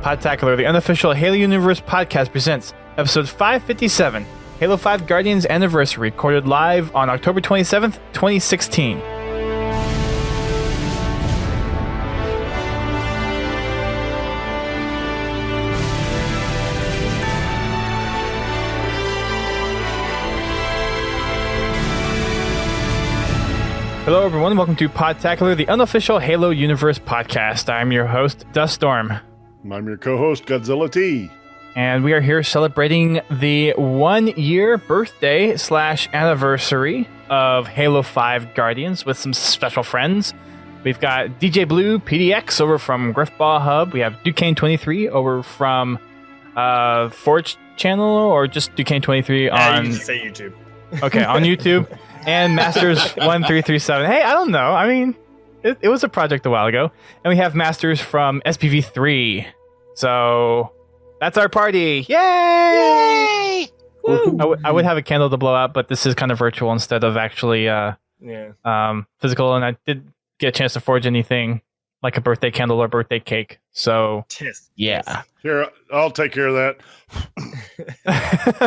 Podtacular, the unofficial Halo Universe podcast, presents episode 557, Halo 5 Guardians Anniversary, recorded live on October 27th, 2016. Hello everyone, welcome to Podtacular, the unofficial Halo Universe podcast. I'm your host, Duststorm. I'm your co-host, Godzilla T. And we are here celebrating the 1-year birthday / anniversary of Halo 5 Guardians with some special friends. We've got DJBlue PDX over from Griffball Hub. We have Duquesne23 over from Forge Channel, or just Duquesne23 on... you can say YouTube. Okay, on YouTube. And Masters1337. Hey, I don't know. I mean, it was a project a while ago. And we have Masters from SPV3. So that's our party. Yay! I would have a candle to blow out, but this is kind of virtual instead of actually physical. And I did get a chance to forge anything like a birthday candle or birthday cake. So yeah. Here, I'll take care of that.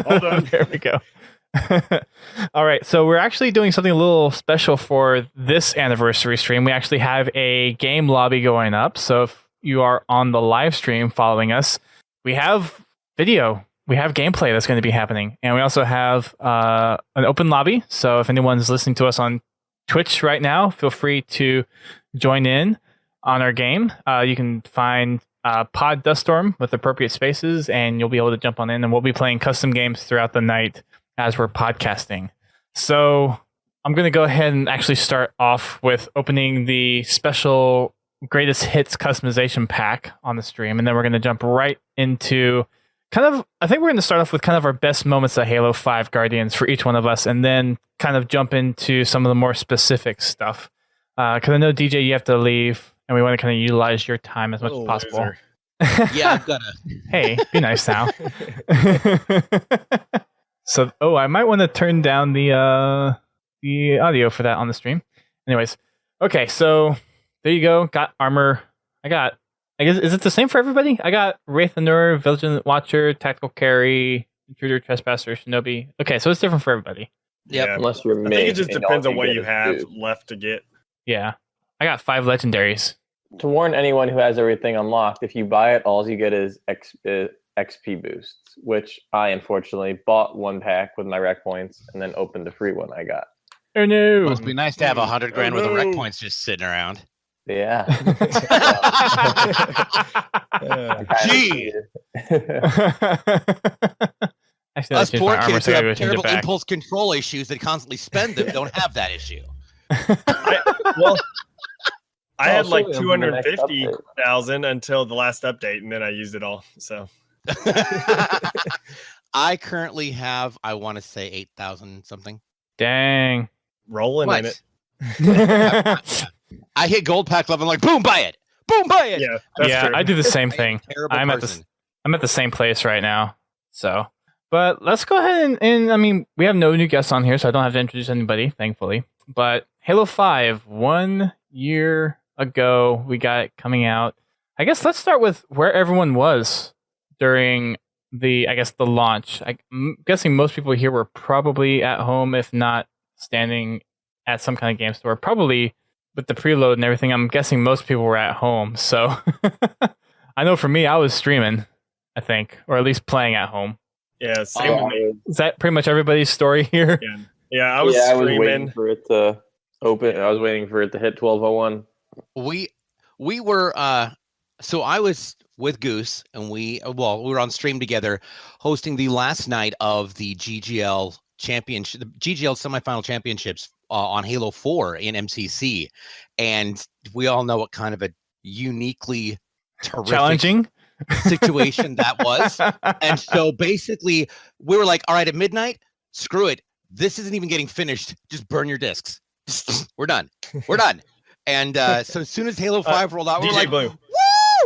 All done. There we go. All right, so we're actually doing something a little special for this anniversary stream. We actually have a game lobby going up. So if you are on the live stream following us, we have video, we have gameplay that's going to be happening, and we also have an open lobby. So if anyone's listening to us on Twitch right now, feel free to join in on our game. You can find Pod Duststorm with appropriate spaces, and you'll be able to jump on in, and we'll be playing custom games throughout the night as we're podcasting. So I'm going to go ahead and actually start off with opening the special greatest hits customization pack on the stream. And then we're going to jump right into I think we're going to start off with kind of our best moments of Halo 5 Guardians for each one of us. And then kind of jump into some of the more specific stuff. Because I know, DJ, you have to leave. And we want to kind of utilize your time as much as possible. Yeah, I've got to. Hey, be nice now. So, I might want to turn down the audio for that on the stream. Anyways, okay, so there you go. Got armor. I guess, is it the same for everybody? I got Wraith and Nur, Vigilant Watcher, Tactical Carry, Intruder, Trespasser, Shinobi. Okay, so it's different for everybody. Yep. Yeah. Unless you're I think it just depends on what you have left to get. Yeah. I got 5 legendaries. To warn anyone who has everything unlocked, if you buy it, all you get is XP boosts, which I unfortunately bought one pack with my rec points and then opened the free one I got. Oh no! Must be nice to have 100 grand worth of rec points just sitting around. Yeah. Gee! Actually, Us poor kids who have change it terrible back. impulse control issues that constantly spend them don't have that issue. I had like so in the next 250,000 until the last update, and then I used it all. So I currently have, I want to say 8,000 something. Dang. rolling in it. I hit gold pack level. I'm like, boom, buy it. Boom, buy it. Yeah, that's Yeah, true. I do the same thing. Terrible I'm person. at the same place right now. So, but let's go ahead and I mean, we have no new guests on here, so I don't have to introduce anybody, thankfully. But Halo 5, 1 year ago, we got it coming out. I guess let's start with where everyone was during the launch. I'm guessing most people here were probably at home, if not standing at some kind of game store. Probably with the preload and everything, I'm guessing most people were at home. So I know for me, I was streaming, I think, or at least playing at home. Yeah, same with me. Is that pretty much everybody's story here? Yeah, I was I was streaming. waiting for it to open. I was waiting for it to hit 1201. We were so I was with Goose and we were on stream together hosting the last night of the GGL championship, the GGL semifinal championships on Halo 4 in MCC, and we all know what kind of a uniquely terrific Challenging situation that was. And so basically we were like, all right, at midnight, screw it, this isn't even getting finished, just burn your discs. We're done. And so as soon as Halo 5 rolled out, we were like, DJBlue,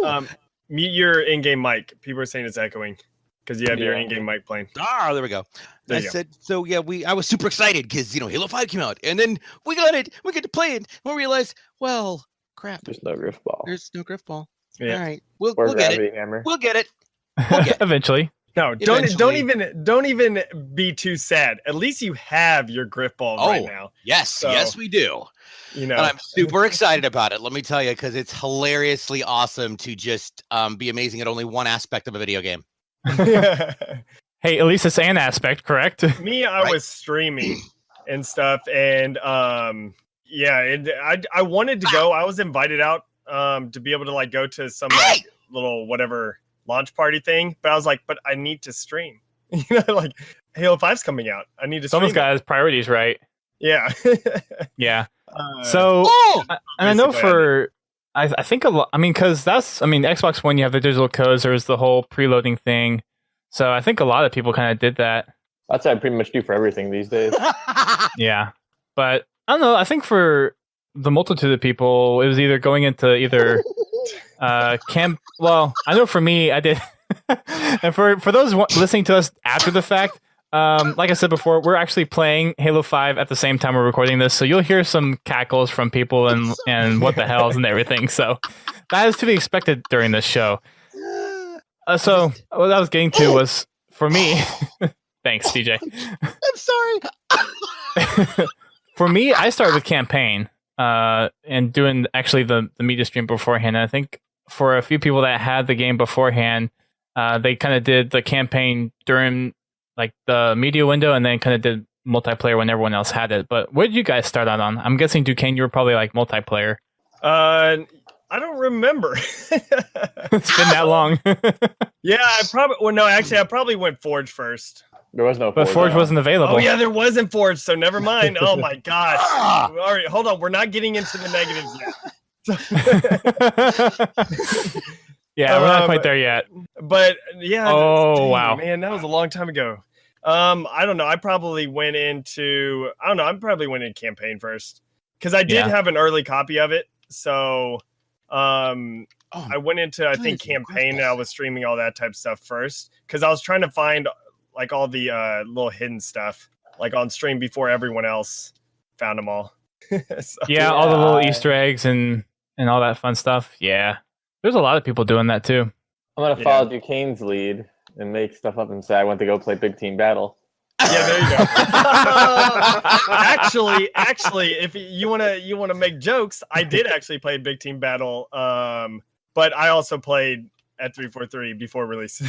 woo! mute your in-game mic. People are saying it's echoing because you have your in-game mic playing. Ah, there we go. There I you go. said, so yeah, I was super excited because, Halo 5 came out, and then we got it. We get to play it. And we realized, well, crap. There's no Griff ball. There's no Griff ball. Yeah. All right, we'll Or get it. gravity hammer. We'll get it. We'll get it. Eventually. No, Eventually. don't even be too sad. At least you have your grip ball right now. Yes, So, yes, we do. You know, And I'm super excited about it. Let me tell you, because it's hilariously awesome to just be amazing at only one aspect of a video game. Hey, at least it's an aspect, correct? me, I Right. was streaming and stuff, and yeah, I wanted to go. I was invited out to be able to like go to some like little whatever launch party thing, but I was like, but I need to stream. You know, like Halo 5's coming out. I need to stream. Someone's got his priorities right. Yeah. Yeah. So, and I know for, I think a lot, I mean, because Xbox One, you have the digital codes, there's the whole preloading thing. So I think a lot of people kind of did that. That's what I pretty much do for everything these days. Yeah. But I don't know. I think for the multitude of people, it was either going into either camp. Well, I know for me, I did. And for those listening to us after the fact, like I said before, we're actually playing Halo 5 at the same time we're recording this, so you'll hear some cackles from people and what the hells and everything. So that is to be expected during this show. So what I was getting to was, for me, thanks, DJ. I'm sorry. For me, I started with campaign and doing actually the media stream beforehand. And I think for a few people that had the game beforehand, they kind of did the campaign during like the media window, and then kind of did multiplayer when everyone else had it. But what did you guys start out on? I'm guessing, Duquesne, you were probably like multiplayer. I don't remember. It's been that long. Yeah, I probably went Forge first. There was no But Forge wasn't available. Oh yeah, there wasn't Forge, so never mind. Oh my gosh. All right, hold on. We're not getting into the negatives yet. Yeah, we're not quite there yet. But yeah. Oh, wow. Man, that was a long time ago. I don't know. I probably went into campaign first because I did have an early copy of it. So I went into I think campaign and I was streaming all that type of stuff first because I was trying to find like all the little hidden stuff like on stream before everyone else found them all. So, yeah, all the little Easter eggs and all that fun stuff. Yeah. There's a lot of people doing that too. I'm going to follow Duquesne's lead and make stuff up and say I went to go play Big Team Battle. Yeah, there you go. actually, if you wanna make jokes, I did actually play Big Team Battle, but I also played at 343 before release.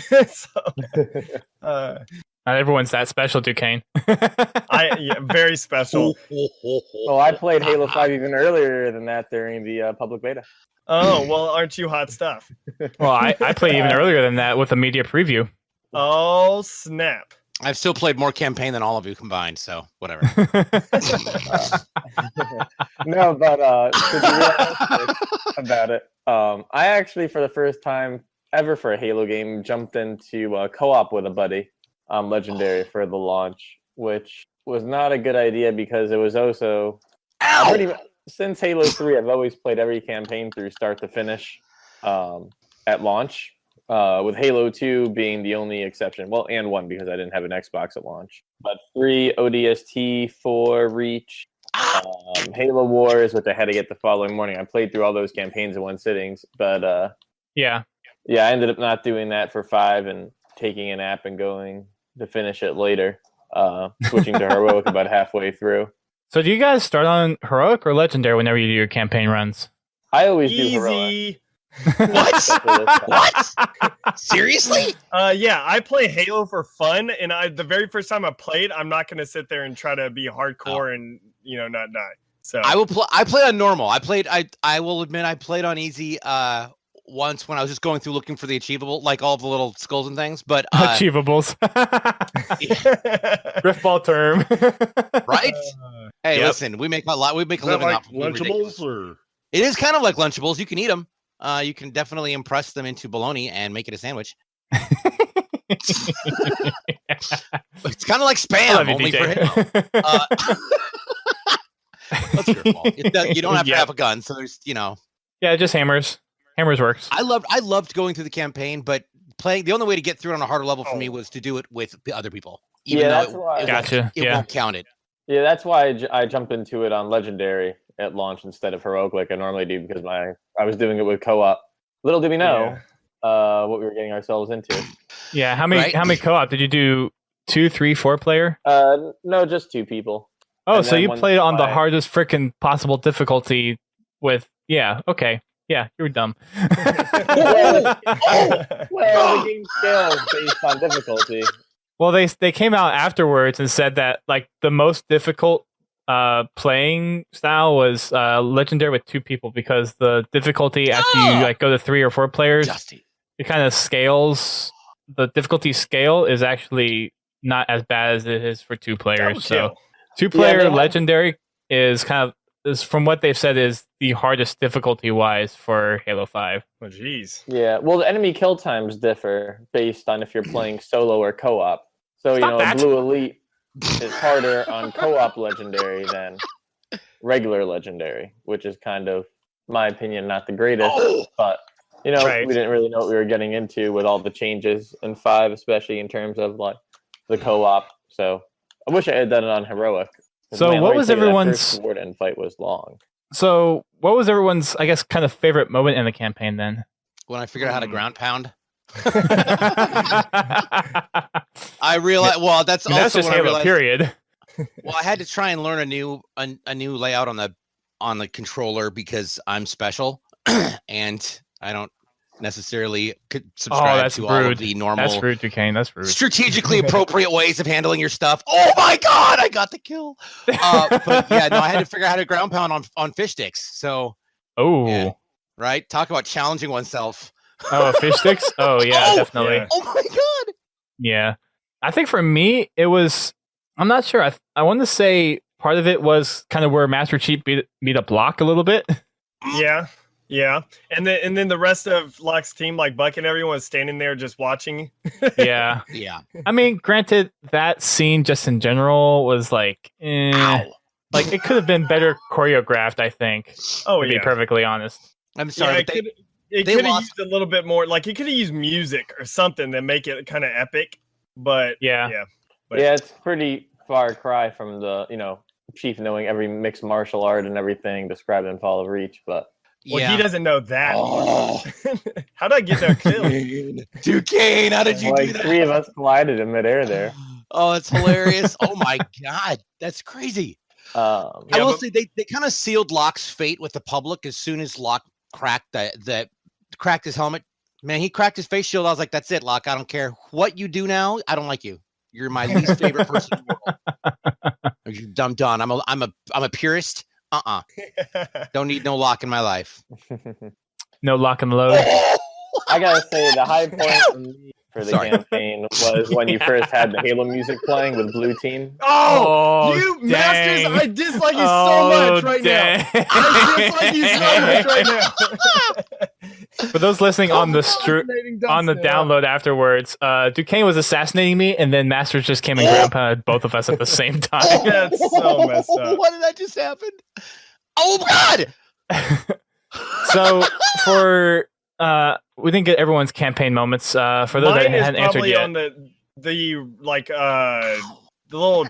Not everyone's that special, Duquesne. Very special. Well, I played Halo 5 even earlier than that during the public beta. Oh, well, aren't you hot stuff? Well, I played even earlier than that with a media preview. Oh, snap. I've still played more campaign than all of you combined, so whatever. No, but to be realistic about it, I actually, for the first time ever for a Halo game, jumped into co-op with a buddy on Legendary for the launch, which was not a good idea because it was also since Halo 3, I've always played every campaign through start to finish at launch. With Halo 2 being the only exception. Well, and 1 because I didn't have an Xbox at launch. But 3, ODST, 4, Reach, Halo Wars, which I had to get the following morning. I played through all those campaigns in one sittings. But yeah, I ended up not doing that for 5 and taking a nap and going to finish it later. Switching to Heroic about halfway through. So do you guys start on Heroic or Legendary whenever you do your campaign runs? I always do Heroic. What? Seriously? Yeah, I play Halo for fun, and the very first time I played, I'm not going to sit there and try to be hardcore and not die. So I play on normal. I will admit I played on easy once when I was just going through looking for the achievable, like all the little skulls and things. But achievables, griffball term, right? Hey, listen, we make a lot. We make a living off Lunchables, or it is kind of like Lunchables. You can eat them. You can definitely impress them into bologna and make it a sandwich. It's kind of like Spam, only for Halo. That's your fault. You don't have to have a gun, so there's Yeah, just hammers. Hammers works. I loved going through the campaign, but playing the only way to get through it on a harder level for me was to do it with other people. Even though it won't count it. Yeah, that's why I jumped into it on Legendary at launch instead of Heroic like I normally do because I was doing it with co-op. Little did we know what we were getting ourselves into. Yeah, how many co-op did you do? 2, 3, 4 player? No, just 2 people. Oh, And so then you one played on the player. hardest freaking possible difficulty with okay. Yeah, you were dumb. Well, the game scales based on difficulty. Well, they came out afterwards and said that like the most difficult playing style was legendary with 2 people because the difficulty after you like go to 3 or 4 players, it kind of scales. The difficulty scale is actually not as bad as it is for 2 players. So 2-player legendary is from what they've said is the hardest difficulty wise for Halo 5. Oh jeez. Yeah, well, the enemy kill times differ based on if you're playing solo or co-op. So Blue Elite is harder on co-op legendary than regular legendary, which is kind of, my opinion, not the greatest. But we didn't really know what we were getting into with all the changes in 5, especially in terms of like the co-op. So I wish I had done it on heroic. So what was everyone's Warden fight was long. So what was everyone's, I guess, kind of favorite moment in the campaign then? When I figured out how to ground pound. I realized. Well, that's just Halo. Period. Well, I had to try and learn a new layout on the controller because I'm special, and I don't necessarily subscribe to all of the normal. That's rude, Duquesne. That's rude. Strategically appropriate ways of handling your stuff. Oh my god, I got the kill. But yeah, no, I had to figure out how to ground pound on fish sticks. So. Right. Talk about challenging oneself. Oh, fish sticks? Oh, yeah, definitely. Yeah. Oh, my God. Yeah. I think for me, it was... I'm not sure. I want to say part of it was kind of where Master Chief beat up Locke a little bit. Yeah. And then the rest of Locke's team, like Buck and everyone, was standing there just watching. Yeah. I mean, granted, that scene just in general was like... Like, it could have been better choreographed, I think. To be perfectly honest. I'm sorry, but it could have used a little bit more. Like, it could have used music or something to make it kind of epic. But it's pretty far cry from the Chief knowing every mixed martial art and everything described in Fall of Reach. But he doesn't know that. How did I get that kill? Duquesne, how did you do that? 3 of us collided in midair there. Oh, it's hilarious. Oh my god, that's crazy. I will say they kind of sealed Locke's fate with the public as soon as Locke cracked cracked his helmet. Man, he cracked his face shield. I was like, that's it, Locke. I don't care what you do now. I don't like you. You're my least favorite person in the world. You're dumb done. I'm a purist. Don't need no Locke in my life. No lock and load. I gotta say the high point for the campaign was when you first had the Halo music playing with Blue Team. Oh, you dang. Masters! I dislike you so much right now. I dislike you so much right now. For those listening on the download afterwards, Duquesne was assassinating me, and then Masters just came and ground pounded both of us at the same time. That's so messed up. What did that just happen? Oh God! So for we didn't get everyone's campaign moments. For those that hadn't answered yet, on the little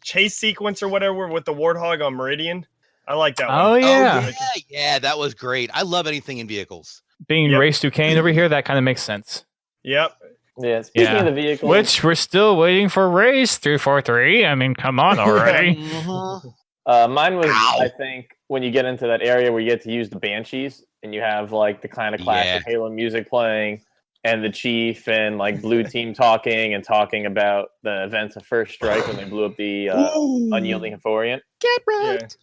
chase sequence or whatever with the Warthog on Meridian. I like that one. Oh yeah, yeah, that was great. I love anything in vehicles. Being Race Duquesne over here, that kind of makes sense. Yep. Yeah, speaking of the vehicles, which we're still waiting for Race 343. I mean, come on already. Mine was, I think, when you get into that area where you get to use the Banshees and you have like the kind of classic Halo music playing and the Chief and like Blue Team talking about the events of First Strike when they blew up the unyielding Euphoriant. Get right.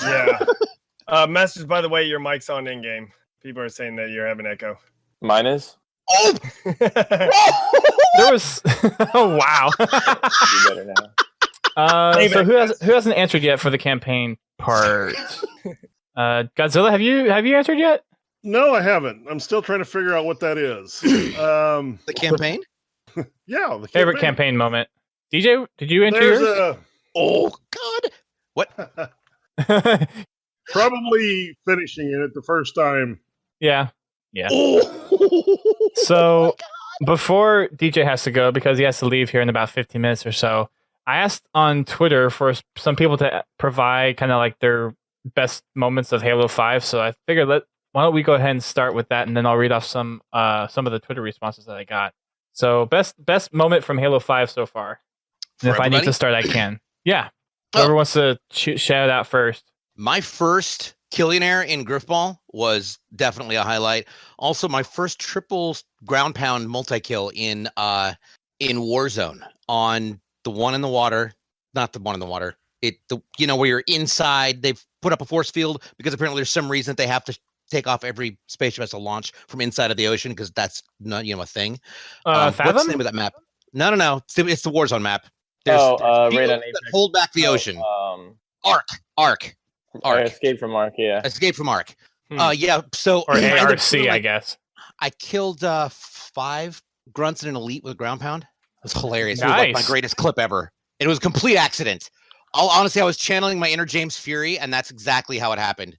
Yeah. Masters, by the way, your mic's on in game. People are saying that you're having echo. Mine is? Oh! There was... Oh, wow. You better now. So who hasn't answered yet for the campaign part? Godzilla, have you answered yet? No, I haven't. I'm still trying to figure out what that is. The campaign? Yeah, the favorite campaign moment. DJ, did you enter yours? Oh God! What? Probably finishing it the first time. Yeah. So before DJ has to go, because he has to leave here in about 15 minutes or so, I asked on Twitter for some people to provide kind of like their best moments of Halo 5. So I figured why don't we go ahead and start with that, and then I'll read off some of the Twitter responses that I got. So best moment from Halo 5 so far. And if I need to start, I can. Yeah. Whoever wants to shout it out first. My first Killionaire in Griffball was definitely a highlight. Also, my first triple ground pound multi-kill in Warzone on the one in the water, not the one in the water. Where you're inside, they've put up a force field because apparently there's some reason that they have to take off every spaceship has to launch from inside of the ocean because that's not a thing. What's the name of that map? No. It's the Warzone map. There's right on that hold back the ocean. Arc. Escape from Arc, yeah. Escape from Arc. Yeah. So or ARC, I guess. I killed 5 grunts and an elite with a ground pound. It was hilarious. Nice. It was like my greatest clip ever. It was a complete accident. Honestly, I was channeling my inner James Fury, and that's exactly how it happened.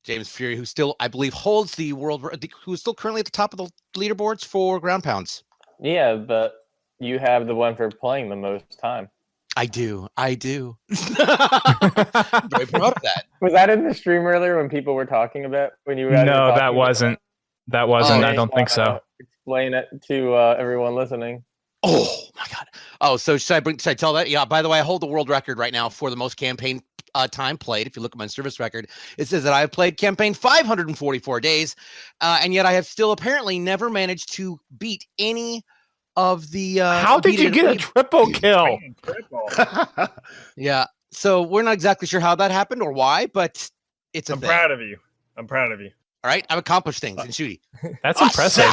James Fury, who still, I believe, holds the world, who is still currently at the top of the leaderboards for ground pounds. Yeah, but you have the one for playing the most time. I do. Very proud of that. Was that in the stream earlier when people were talking about when you? No, that wasn't. That wasn't. I don't think so. Explain it to everyone listening. Oh my god. Oh, so should I tell that? Yeah. By the way, I hold the world record right now for the most campaign time played. If you look at my service record, it says that I have played campaign 544 days, and yet I have still apparently never managed to beat any of the. How did you get a triple kill? Yeah. So we're not exactly sure how that happened or why, but it's. I'm proud of you. I'm proud of you. All right, I've accomplished things in shooting. That's impressive.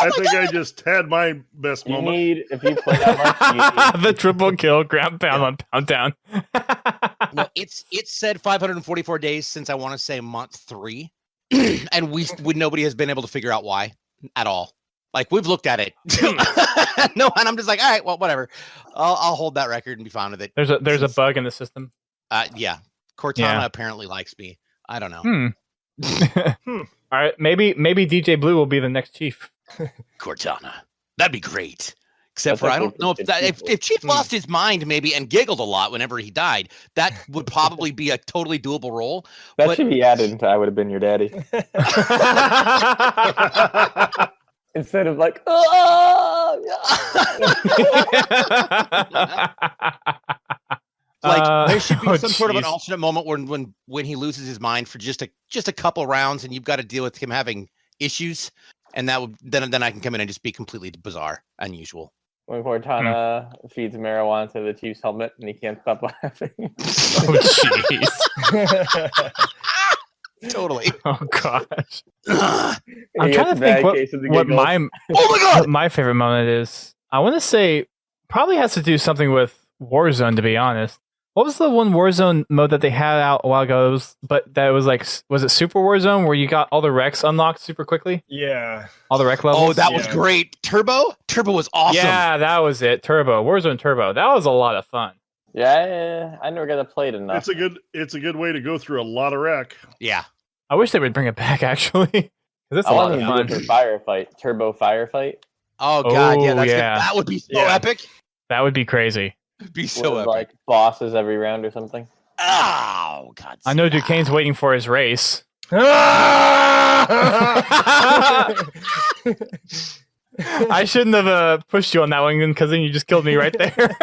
I think I just had my best moment. If you play that much, the triple kill, ground pound on pound down. Well, it said 544 days since I want to say month 3, and nobody has been able to figure out why at all. Like we've looked at it, no, and I'm just like, all right, well, whatever. I'll hold that record and be fine with it. There's a bug in the system. Yeah, Cortana apparently likes me. I don't know. All right, maybe DJBlue will be the next chief. Cortana, that'd be great. Except for I don't know if Chief lost his mind maybe and giggled a lot whenever he died, that would probably be a totally doable role. That should be added into I Would Have Been Your Daddy. Instead of like, like there should be some sort of an alternate moment when he loses his mind for just a couple rounds, and you've got to deal with him having issues, and that would then I can come in and just be completely bizarre, unusual. When Cortana feeds marijuana to the Chief's helmet and he can't stop laughing. Oh jeez. Totally. Oh gosh. I'm trying to think what my favorite moment is. I want to say probably has to do something with Warzone, to be honest. What was the one Warzone mode that they had out a while ago? Was it Super Warzone where you got all the wrecks unlocked super quickly? Yeah. All the wreck levels? Oh, that was great. Turbo was awesome. Yeah, that was it. Warzone Turbo. That was a lot of fun. Yeah, I never got to play it enough. It's a good way to go through a lot of wreck. Yeah. I wish they would bring it back, actually. Because it's a lot of fun. Firefight. Turbo Firefight. Oh, God. Yeah, good. That would be so epic. That would be crazy. It'd be so epic. Like bosses every round or something. Oh, God. I know Duquesne's waiting for his race. I shouldn't have pushed you on that one because then you just killed me right there.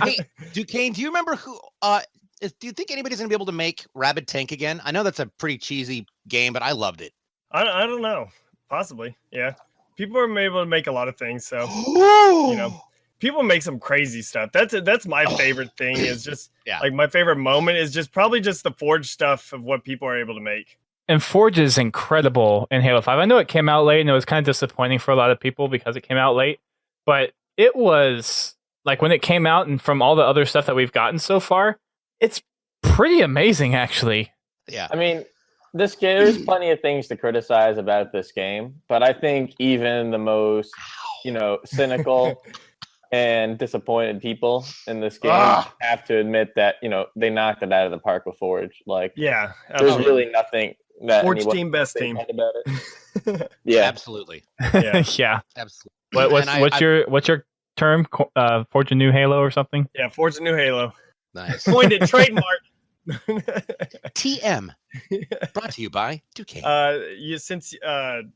Hey, Duquesne, do you remember who... do you think anybody's going to be able to make Rabid Tank again? I know that's a pretty cheesy game, but I loved it. I don't know. Possibly, yeah. People are able to make a lot of things, so people make some crazy stuff. That's my favorite thing. Is just like my favorite moment is just probably just the Forge stuff of what people are able to make. And Forge is incredible in Halo 5. I know it came out late, and it was kind of disappointing for a lot of people because it came out late. But it was like when it came out, and from all the other stuff that we've gotten so far, it's pretty amazing, actually. Yeah. I mean, there's plenty of things to criticize about this game, but I think even the most, cynical and disappointed people in this game have to admit that, they knocked it out of the park with Forge. Like, there's really nothing that Forge team best team about it. Yeah, absolutely. Yeah, absolutely. What's your term? Forge a new Halo or something? Yeah, Forge a new Halo. Nice. Coined it, trademark. TM. Brought to you by Duquesne.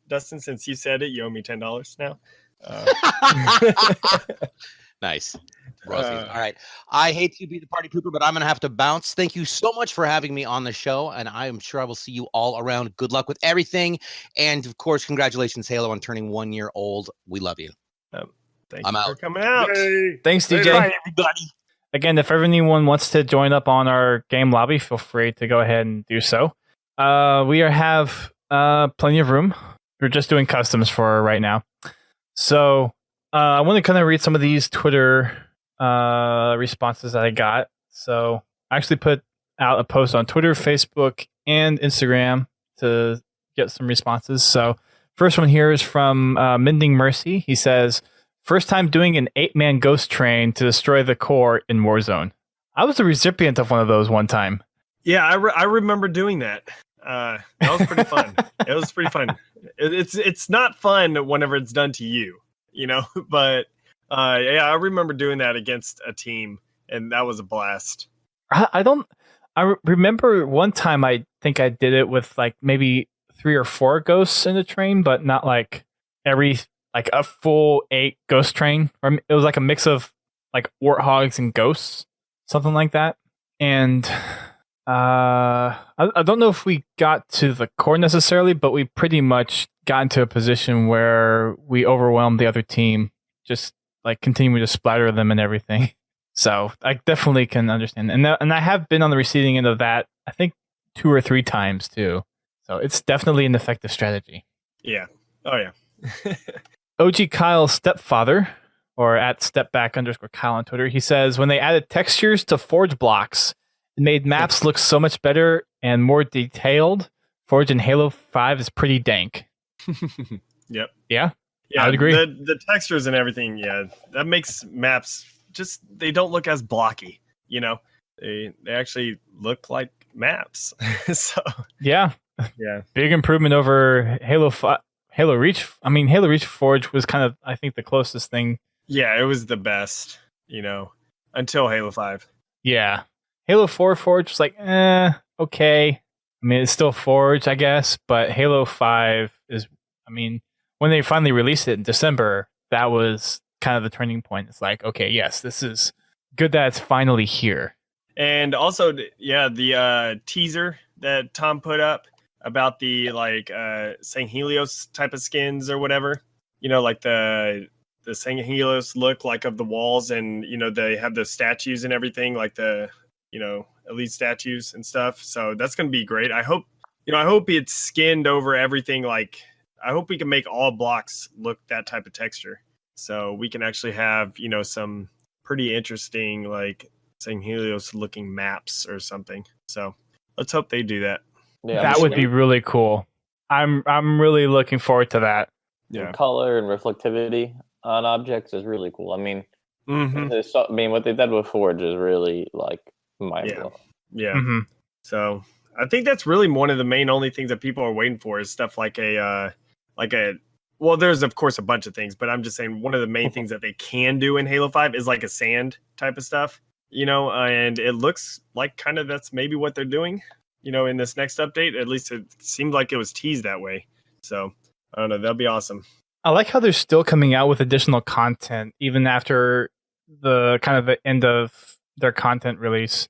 Dustin, since you said it, you owe me $10 now. Nice. All right. I hate to be the party pooper, but I'm going to have to bounce. Thank you so much for having me on the show. And I am sure I will see you all around. Good luck with everything. And of course, congratulations, Halo, on turning 1 year old. We love you. Thank I'm you out. for coming out. Yay. Thanks, DJ. Bye, everybody. Again, if anyone wants to join up on our game lobby, feel free to go ahead and do so. We have plenty of room. We're just doing customs for right now. So I want to kind of read some of these Twitter responses that I got. So I actually put out a post on Twitter, Facebook, and Instagram to get some responses. So first one here is from Mending Mercy. He says, first time doing an 8-man ghost train to destroy the core in Warzone. I was a recipient of one of those one time. Yeah, I remember doing that. That was pretty fun. It was pretty fun. It's not fun whenever it's done to you, but yeah, I remember doing that against a team, and that was a blast. I remember one time I think I did it with like maybe 3 or 4 ghosts in the train, but not like a full 8 ghost train. Or it was like a mix of like warthogs and ghosts, something like that. And I don't know if we got to the core necessarily, but we pretty much got into a position where we overwhelmed the other team, just like continuing to splatter them and everything. So I definitely can understand. And I have been on the receiving end of that, I think 2 or 3 times too. So it's definitely an effective strategy. Yeah. Oh yeah. OG Kyle's stepfather, or at stepback_Kyle on Twitter, he says, when they added textures to Forge blocks, it made maps look so much better and more detailed. Forge in Halo 5 is pretty dank. Yep. Yeah? Yeah, I would agree. The textures and everything, yeah, that makes maps they don't look as blocky, They actually look like maps. So yeah. Big improvement over Halo Reach. I mean, Halo Reach Forge was kind of, I think, the closest thing. Yeah, it was the best, until Halo 5. Yeah. Halo 4 Forge was like, okay. I mean, it's still Forge, I guess, but Halo 5 is, I mean, when they finally released it in December, that was kind of the turning point. It's like, okay, yes, this is good that it's finally here. And also, yeah, the teaser that Tom put up about the Sang Helios type of skins or whatever, like the Sang Helios look like of the walls, and they have the statues and everything, like the elite statues and stuff. So that's gonna be great. I hope it's skinned over everything. Like, I hope we can make all blocks look that type of texture, so we can actually have some pretty interesting like Sang Helios looking maps or something. So let's hope they do that. Yeah, that would be really cool. I'm really looking forward to that. Yeah, color and reflectivity on objects is really cool. I mean, mm-hmm. What they did with Forge is really like mind blowing. Yeah. Mm-hmm. So I think that's really one of the only things that people are waiting for is stuff like well, there's of course a bunch of things, but I'm just saying one of the main things that they can do in Halo 5 is like a sand type of stuff, and it looks like kind of that's maybe what they're doing, in this next update. At least it seemed like it was teased that way. So I don't know, that'll be awesome. I like how they're still coming out with additional content even after the kind of the end of their content release.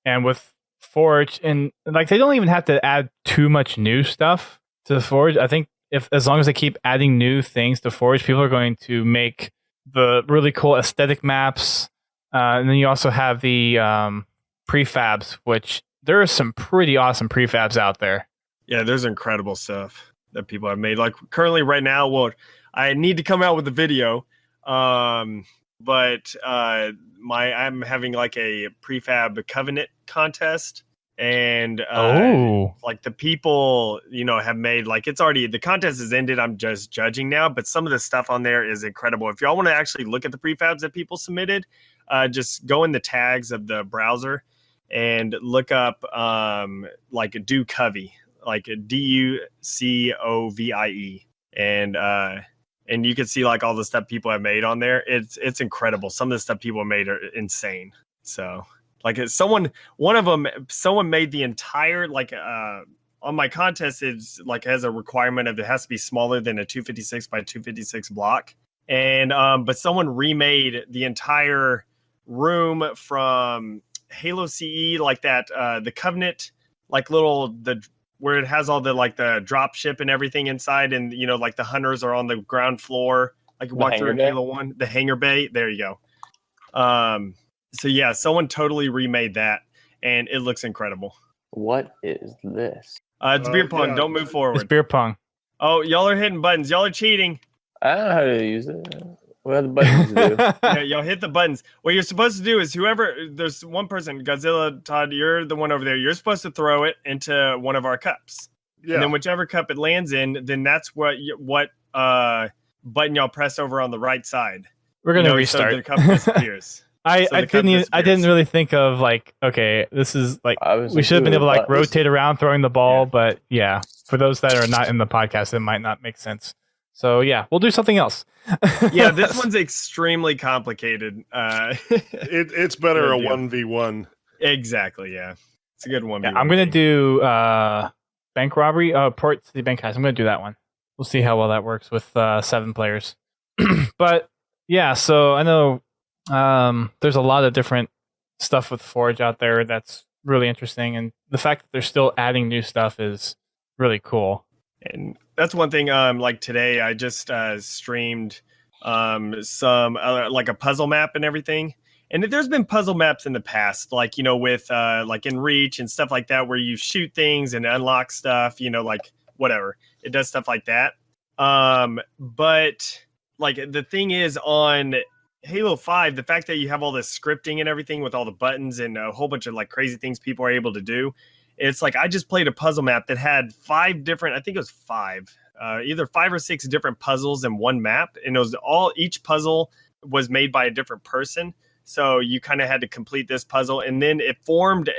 And with Forge, and like they don't even have to add too much new stuff to Forge. I think as long as they keep adding new things to Forge, people are going to make the really cool aesthetic maps. And then you also have the prefabs, which there are some pretty awesome prefabs out there. Yeah, there's incredible stuff that people have made. Like currently right now, well, I need to come out with a video. But I'm having like a prefab Covenant contest, and like the people have made, like, it's already, the contest is ended, I'm just judging now, but some of the stuff on there is incredible. If y'all want to actually look at the prefabs that people submitted, just go in the tags of the browser and look up like Do Covey, like DUCOVIE, and you can see like all the stuff people have made on there. It's incredible. Some of the stuff people have made are insane. So Like someone made the entire on my contest it's like has a requirement of it has to be smaller than a 256 by 256 block, and but someone remade the entire room from Halo CE like that the Covenant like where it has all the like the drop ship and everything inside, and like the hunters are on the ground floor, like you walk through in Halo 1, the hangar bay. There you go. So yeah, someone totally remade that, and it looks incredible. What is this? It's beer pong. Don't move forward. It's beer pong. Oh, y'all are hitting buttons. Y'all are cheating. I don't know how to use it. What are the buttons do? Yeah, y'all hit the buttons. What you're supposed to do is there's one person, Godzilla, Todd, you're the one over there. You're supposed to throw it into one of our cups. Yeah. And then whichever cup it lands in, then that's what button y'all press over on the right side. We're gonna restart. So the cup disappears. I didn't really think of like, okay, this is like we should have been able to like rotate around throwing the ball, but yeah, for those that are not in the podcast, it might not make sense. So yeah, we'll do something else. Yeah, this one's extremely complicated. It's better a 1v1. Exactly, yeah. It's a good one. Yeah, I'm gonna do bank robbery. Port City Bank Heist. I'm gonna do that one. We'll see how well that works with 7 players. But yeah, so I know there's a lot of different stuff with Forge out there that's really interesting, and the fact that they're still adding new stuff is really cool. And that's one thing. Like today, I just streamed some like a puzzle map and everything. And there's been puzzle maps in the past, like with like in Reach and stuff like that, where you shoot things and unlock stuff. Like whatever, it does stuff like that. But like the thing is on Halo 5, the fact that you have all this scripting and everything with all the buttons and a whole bunch of like crazy things people are able to do. It's like I just played a puzzle map that had 5 different, I think it was 5, either 5 or 6 different puzzles in one map. And it was each puzzle was made by a different person. So you kind of had to complete this puzzle. And then it formed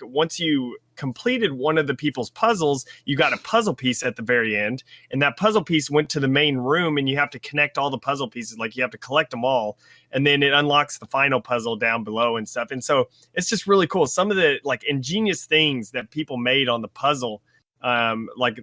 once you completed one of the people's puzzles, you got a puzzle piece at the very end. And that puzzle piece went to the main room, and you have to connect all the puzzle pieces. Like you have to collect them all. And then it unlocks the final puzzle down below and stuff. And so it's just really cool. Some of the like ingenious things that people made on the puzzle, like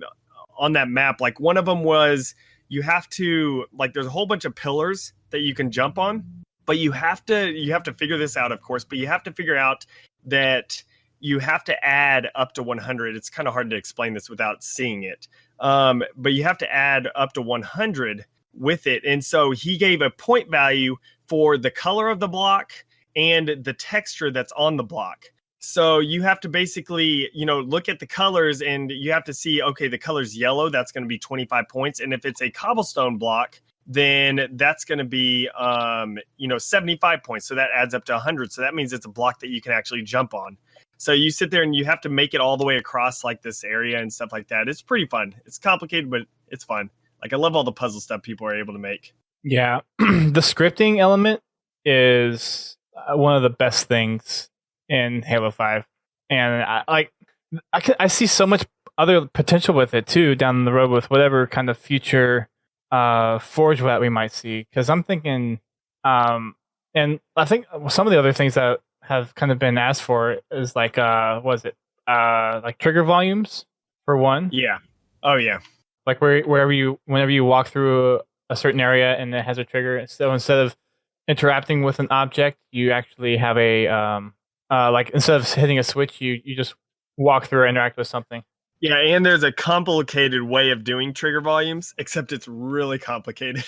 on that map, like one of them was you have to there's a whole bunch of pillars that you can jump on. But you have to figure this out, of course. But you have to figure out that you have to add up to 100. It's kind of hard to explain this without seeing it. But you have to add up to 100 with it. And so he gave a point value for the color of the block and the texture that's on the block. So you have to basically, look at the colors, and you have to see, okay, the color's yellow. That's going to be 25 points. And if it's a cobblestone block, then that's going to be 75 points. So that adds up to 100. So that means it's a block that you can actually jump on. So you sit there and you have to make it all the way across like this area and stuff like that. It's pretty fun. It's complicated, but it's fun. Like I love all the puzzle stuff people are able to make. Yeah. The scripting element is one of the best things in Halo 5. And I see so much other potential with it too down the road with whatever kind of future Forge that we might see, because I'm thinking and I think some of the other things that have kind of been asked for is like like trigger volumes for one. Yeah. Oh yeah. Like whenever you walk through a certain area and it has a trigger, so instead of interacting with an object, you actually have a like instead of hitting a switch, you just walk through or interact with something. Yeah, and there's a complicated way of doing trigger volumes, except it's really complicated.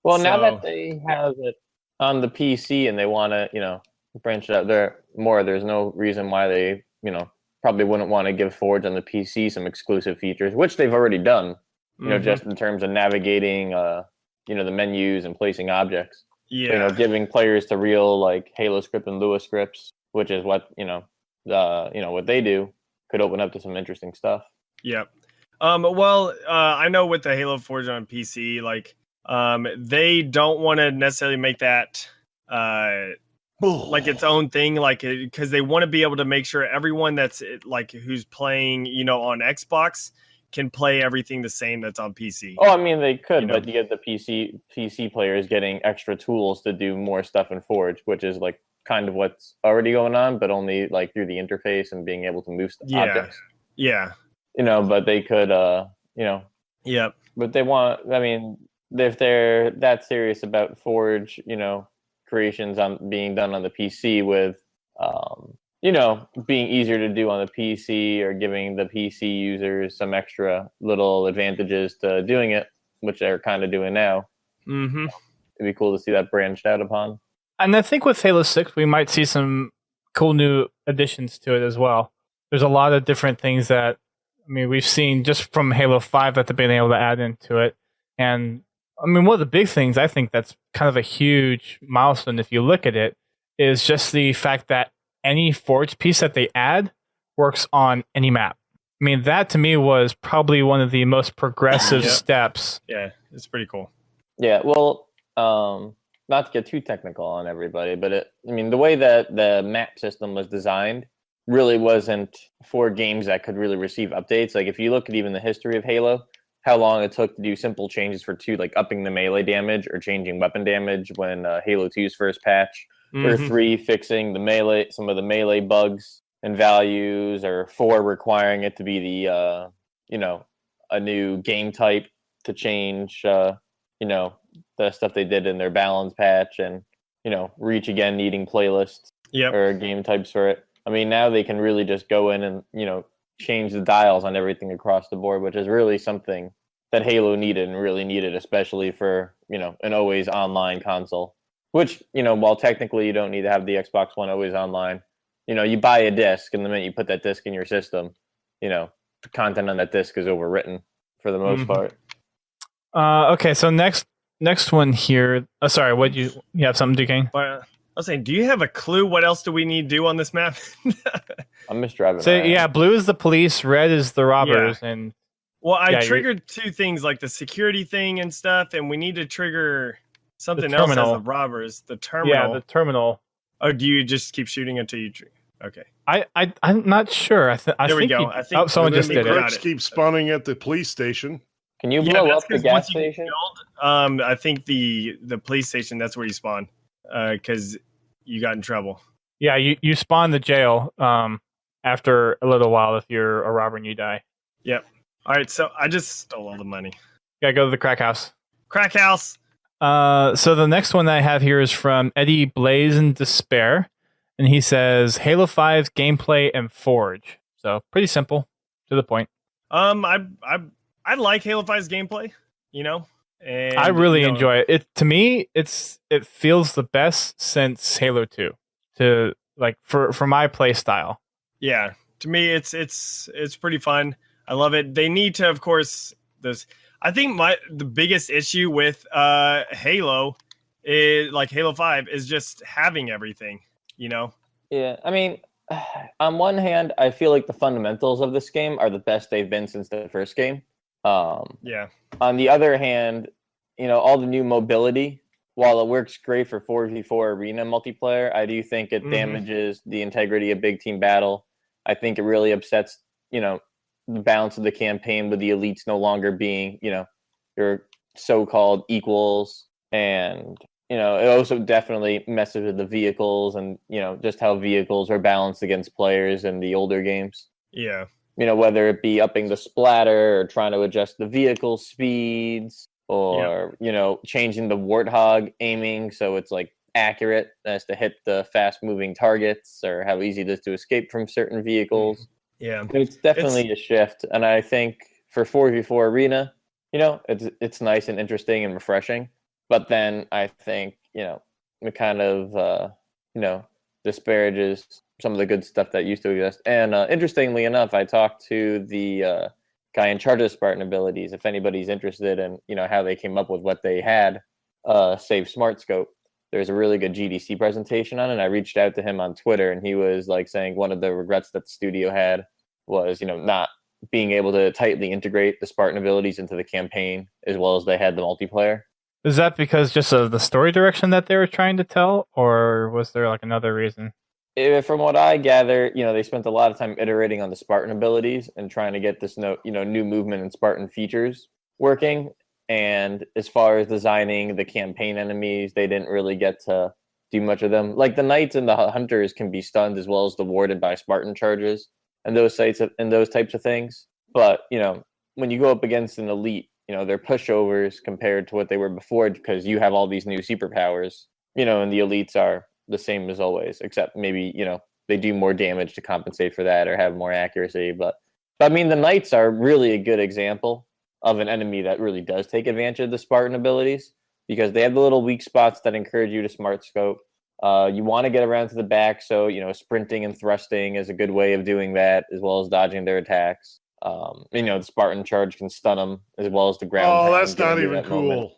Well, now that they have it on the PC and they want to, branch it out there's no reason why they, probably wouldn't want to give Forge on the PC some exclusive features, which they've already done, just in terms of navigating, the menus and placing objects. Yeah. Giving players the real like Halo script and Lua scripts, which is what, what they do, could open up to some interesting stuff. Yep. I know with the Halo Forge on PC, like they don't want to necessarily make that like its own thing, like because they want to be able to make sure everyone that's like who's playing, on Xbox can play everything the same that's on PC. Oh, I mean they could, but you get the PC players getting extra tools to do more stuff in Forge, which is like kind of what's already going on, but only like through the interface and being able to move objects. Yeah. But they could, Yep. But they want. I mean, if they're that serious about Forge, creations on being done on the PC with, being easier to do on the PC or giving the PC users some extra little advantages to doing it, which they're kind of doing now. Mm-hmm. It'd be cool to see that branched out upon. And I think with Halo 6, we might see some cool new additions to it as well. There's a lot of different things that, we've seen just from Halo 5 that they've been able to add into it. And, one of the big things I think that's kind of a huge milestone if you look at it is just the fact that any Forge piece that they add works on any map. That to me was probably one of the most progressive steps. Yeah, it's pretty cool. Yeah, well, not to get too technical on everybody, but the way that the map system was designed really wasn't for games that could really receive updates. Like if you look at even the history of Halo, how long it took to do simple changes for 2, like upping the melee damage or changing weapon damage when Halo 2's first patch, or 3 fixing some of the melee bugs and values, or 4 requiring it to be the a new game type to change the stuff they did in their balance patch, and Reach again needing playlists or game types for it. Now they can really just go in and change the dials on everything across the board, which is really something that Halo needed, and really needed, especially for an always online console. Which while technically you don't need to have the Xbox One always online, you buy a disc, and the minute you put that disc in your system, the content on that disc is overwritten for the most part. Okay, so next one here. Sorry, what you have something, Duquesne? I was saying, do you have a clue what else do we need to do on this map? I'm misdriving. So blue is the police, red is the robbers, and I triggered 2 things, like the security thing and stuff, and we need to trigger something else as the robbers. The terminal. Yeah, the terminal. Oh, do you just keep shooting until you? Okay. I'm not sure. There we go. I think someone just did it. Crooks keep spawning at the police station. Can you blow up the gas station? I think the police station, that's where you spawn, because you got in trouble. Yeah, you spawn the jail after a little while if you're a robber and you die. Yep. All right, so I just stole all the money. Gotta go to the crack house. Crack house. So the next one that I have here is from Eddie Blaze in Despair, and he says Halo 5 gameplay and Forge. So pretty simple, to the point. I like Halo 5's gameplay, and I really enjoy it. To me, it feels the best since Halo 2. For my play style. Yeah, to me it's pretty fun. I love it. They need to, of course, I think the biggest issue with Halo is like Halo 5 is just having everything, Yeah, on one hand, I feel like the fundamentals of this game are the best they've been since the first game. Yeah. On the other hand, all the new mobility, while it works great for 4v4 arena multiplayer, I do think it damages the integrity of big team battle. I think it really upsets, the balance of the campaign with the elites no longer being, your so-called equals. And, it also definitely messes with the vehicles and, just how vehicles are balanced against players in the older games. Yeah. Whether it be upping the splatter or trying to adjust the vehicle speeds or, changing the Warthog aiming so it's like accurate as to hit the fast moving targets or how easy it is to escape from certain vehicles. Yeah. It's definitely a shift. And I think for 4v4 Arena, it's nice and interesting and refreshing. But then I think, it kind of, disparages some of the good stuff that used to exist. And interestingly enough, I talked to the guy in charge of Spartan abilities. If anybody's interested in, how they came up with what they had, save Smart Scope. There's a really good GDC presentation on it. I reached out to him on Twitter, and he was like saying one of the regrets that the studio had was, not being able to tightly integrate the Spartan abilities into the campaign as well as they had the multiplayer. Is that because just of the story direction that they were trying to tell, or was there like another reason? From what I gather, they spent a lot of time iterating on the Spartan abilities and trying to get this new movement and Spartan features working. And as far as designing the campaign enemies, they didn't really get to do much of them. Like the knights and the hunters can be stunned as well as the warded by Spartan charges and those types of things. But when you go up against an elite, they're pushovers compared to what they were before because you have all these new superpowers. And the elites are the same as always, except maybe they do more damage to compensate for that or have more accuracy. But I mean, the knights are really a good example of an enemy that really does take advantage of the Spartan abilities because they have the little weak spots that encourage you to smart scope. You want to get around to the back, so sprinting and thrusting is a good way of doing that, as well as dodging their attacks. The Spartan charge can stun them as well as the ground. Oh, that's not even cool.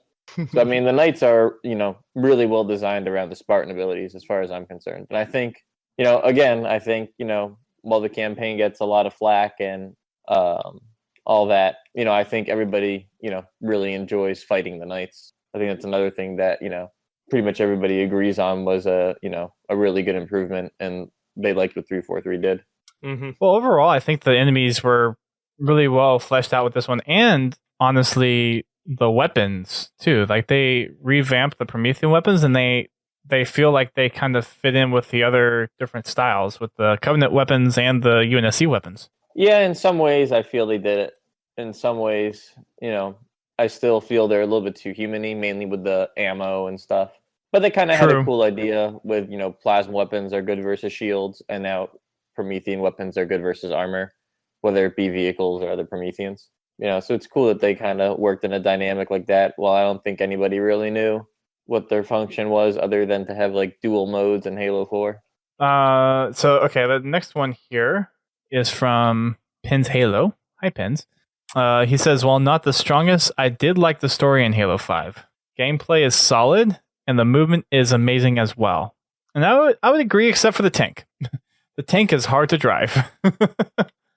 So I mean, the knights are really well designed around the Spartan abilities, as far as I'm concerned. And I think while the campaign gets a lot of flack and all that, I think everybody really enjoys fighting the knights. I think that's another thing that pretty much everybody agrees on was a really good improvement, and they liked what 343 did. Mm-hmm. Well, overall, I think the enemies were really well fleshed out with this one, and honestly, the weapons too. Like they revamped the Promethean weapons, and they feel like they kind of fit in with the other different styles with the Covenant weapons and the UNSC weapons. Yeah, in some ways, I feel they did it. In some ways, I still feel they're a little bit too human-y, mainly with the ammo and stuff. But they kind of had a cool idea with, plasma weapons are good versus shields, and now Promethean weapons are good versus armor, whether it be vehicles or other Prometheans. So it's cool that they kind of worked in a dynamic like that. Well, I don't think anybody really knew what their function was other than to have like dual modes in Halo 4. The next one here is from Pins Halo. Hi, Pins. He says, while not the strongest, I did like the story in Halo 5. Gameplay is solid, and the movement is amazing as well. And I would agree, except for the tank. The tank is hard to drive.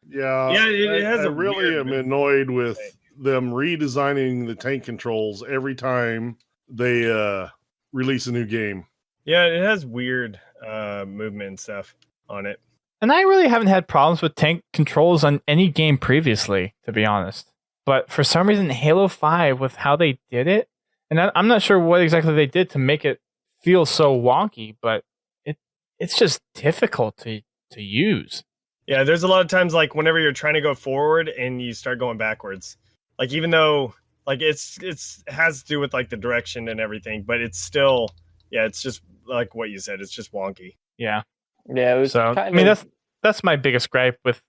Yeah, it has I really am annoyed with them redesigning the tank controls every time they release a new game. Yeah, it has weird movement and stuff on it. And I really haven't had problems with tank controls on any game previously, to be honest. But for some reason, Halo 5, with how they did it, and I'm not sure what exactly they did to make it feel so wonky, but it's just difficult to use. Yeah, there's a lot of times like whenever you're trying to go forward and you start going backwards. Like even though like it has to do with like the direction and everything, but it's still it's just like what you said, it's just wonky. Yeah. Yeah, it was that's my biggest gripe with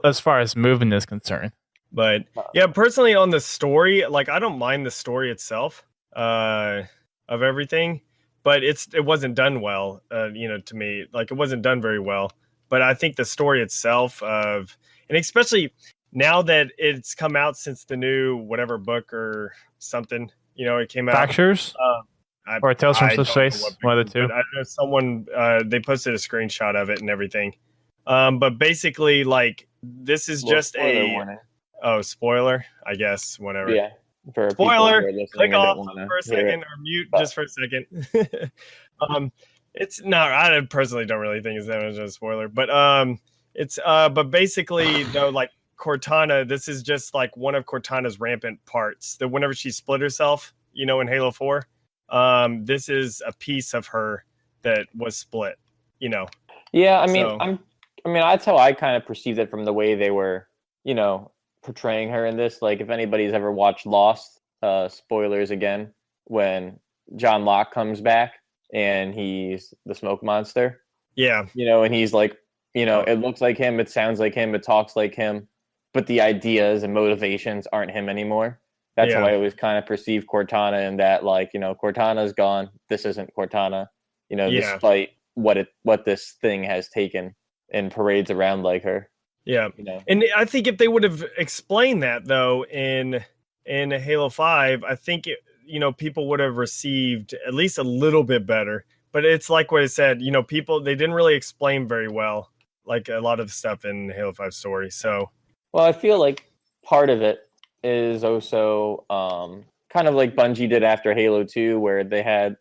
as far as movement is concerned. But yeah, personally on the story, like I don't mind the story itself of everything, but it wasn't done well, to me. Like it wasn't done very well. But I think the story itself and especially now that it's come out since the new whatever book or something, it came out. Fractures? Or Tales from Slip Space, one of the two. I know someone, they posted a screenshot of it and everything. But basically, like, this is just warning. Spoiler, I guess, whatever. Yeah. For spoiler, click off for a second or mute just for a second. It's no, I personally don't really think it's that much of a spoiler, but but basically though, like Cortana, this is just like one of Cortana's rampant parts. That whenever she split herself, in Halo 4, this is a piece of her that was split. Yeah, I mean, that's how I kind of perceived it from the way they were, portraying her in this. Like, if anybody's ever watched Lost, spoilers again, when John Locke comes back. And he's the smoke monster. Yeah. And he's like, it looks like him, it sounds like him, it talks like him, but the ideas and motivations aren't him anymore. That's how I always kind of perceive Cortana, in that, like, Cortana's gone. This isn't Cortana, despite what this thing has taken and parades around like her. Yeah. And I think if they would have explained that though in Halo 5, I think people would have received at least a little bit better. But it's like what I said, people, they didn't really explain very well, like a lot of the stuff in Halo 5 story. So, well, I feel like part of it is also kind of like Bungie did after Halo 2, where they had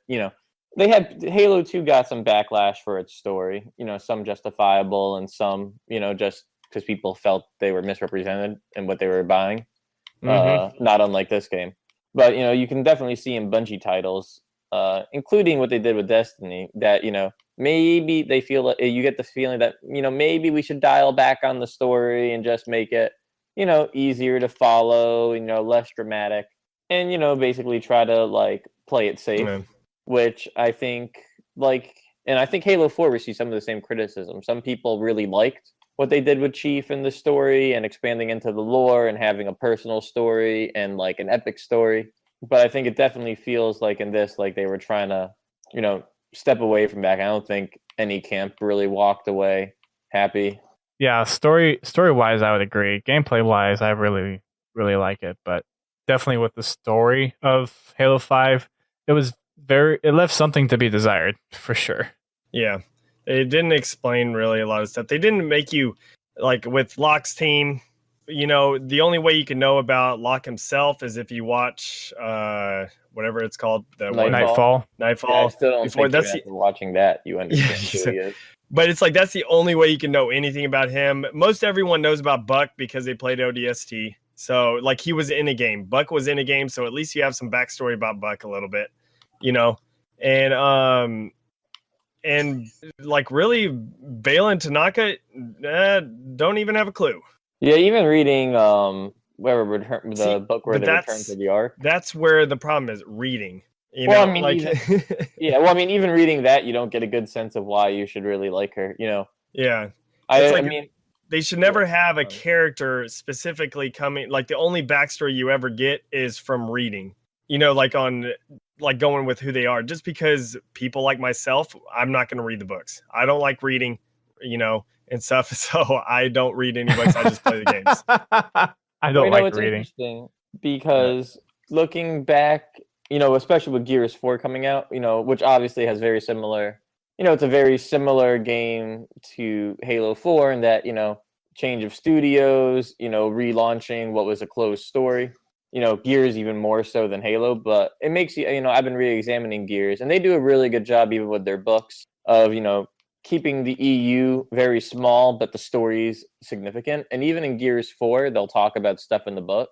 Halo 2 got some backlash for its story, some justifiable and some, just because people felt they were misrepresented in what they were buying. Not unlike this game. But, you can definitely see in Bungie titles, including what they did with Destiny, that, maybe they feel that you get the feeling that, maybe we should dial back on the story and just make it, easier to follow, less dramatic, and, basically try to like play it safe, which I think and I think Halo 4 received some of the same criticism. Some people really liked what they did with Chief in the story and expanding into the lore and having a personal story and like an epic story. But I think it definitely feels like in this, like they were trying to, step away from back. I don't think any camp really walked away happy. Yeah, story wise, I would agree. Gameplay wise, I really, really like it. But definitely with the story of Halo 5, it left something to be desired for sure. Yeah. It didn't explain really a lot of stuff. They didn't make you, like with Locke's team, the only way you can know about Locke himself is if you watch whatever it's called. Nightfall. Yeah, I still don't think after watching that, you understand who he is. But it's like, that's the only way you can know anything about him. Most everyone knows about Buck because they played ODST. So like he was in a game. Buck was in a game. So at least you have some backstory about Buck a little bit, and like really, Vale and Tanaka don't even have a clue. Yeah, even reading the book where they return to the Ark. That's where the problem is, reading. Even reading that, you don't get a good sense of why you should really like her. Yeah, they should never have a character specifically coming. Like the only backstory you ever get is from reading. Going with who they are, just because people like myself, I'm not going to read the books. I don't like reading, and stuff. So I don't read any books. I just play the games. I don't like it's reading. Interesting because looking back, especially with Gears 4 coming out, which obviously has very similar, it's a very similar game to Halo 4 in that, change of studios, relaunching what was a closed story. Gears even more so than Halo, but it makes you, I've been re-examining Gears, and they do a really good job even with their books of, keeping the EU very small, but the story's significant. And even in Gears 4, they'll talk about stuff in the book.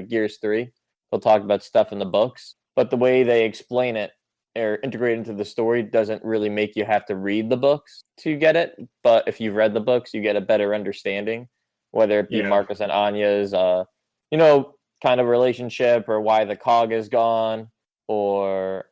Gears 3, they'll talk about stuff in the books, but the way they explain it or integrate into the story doesn't really make you have to read the books to get it. But if you've read the books, you get a better understanding, whether it be Marcus and Anya's, kind of relationship, or why the cog is gone, or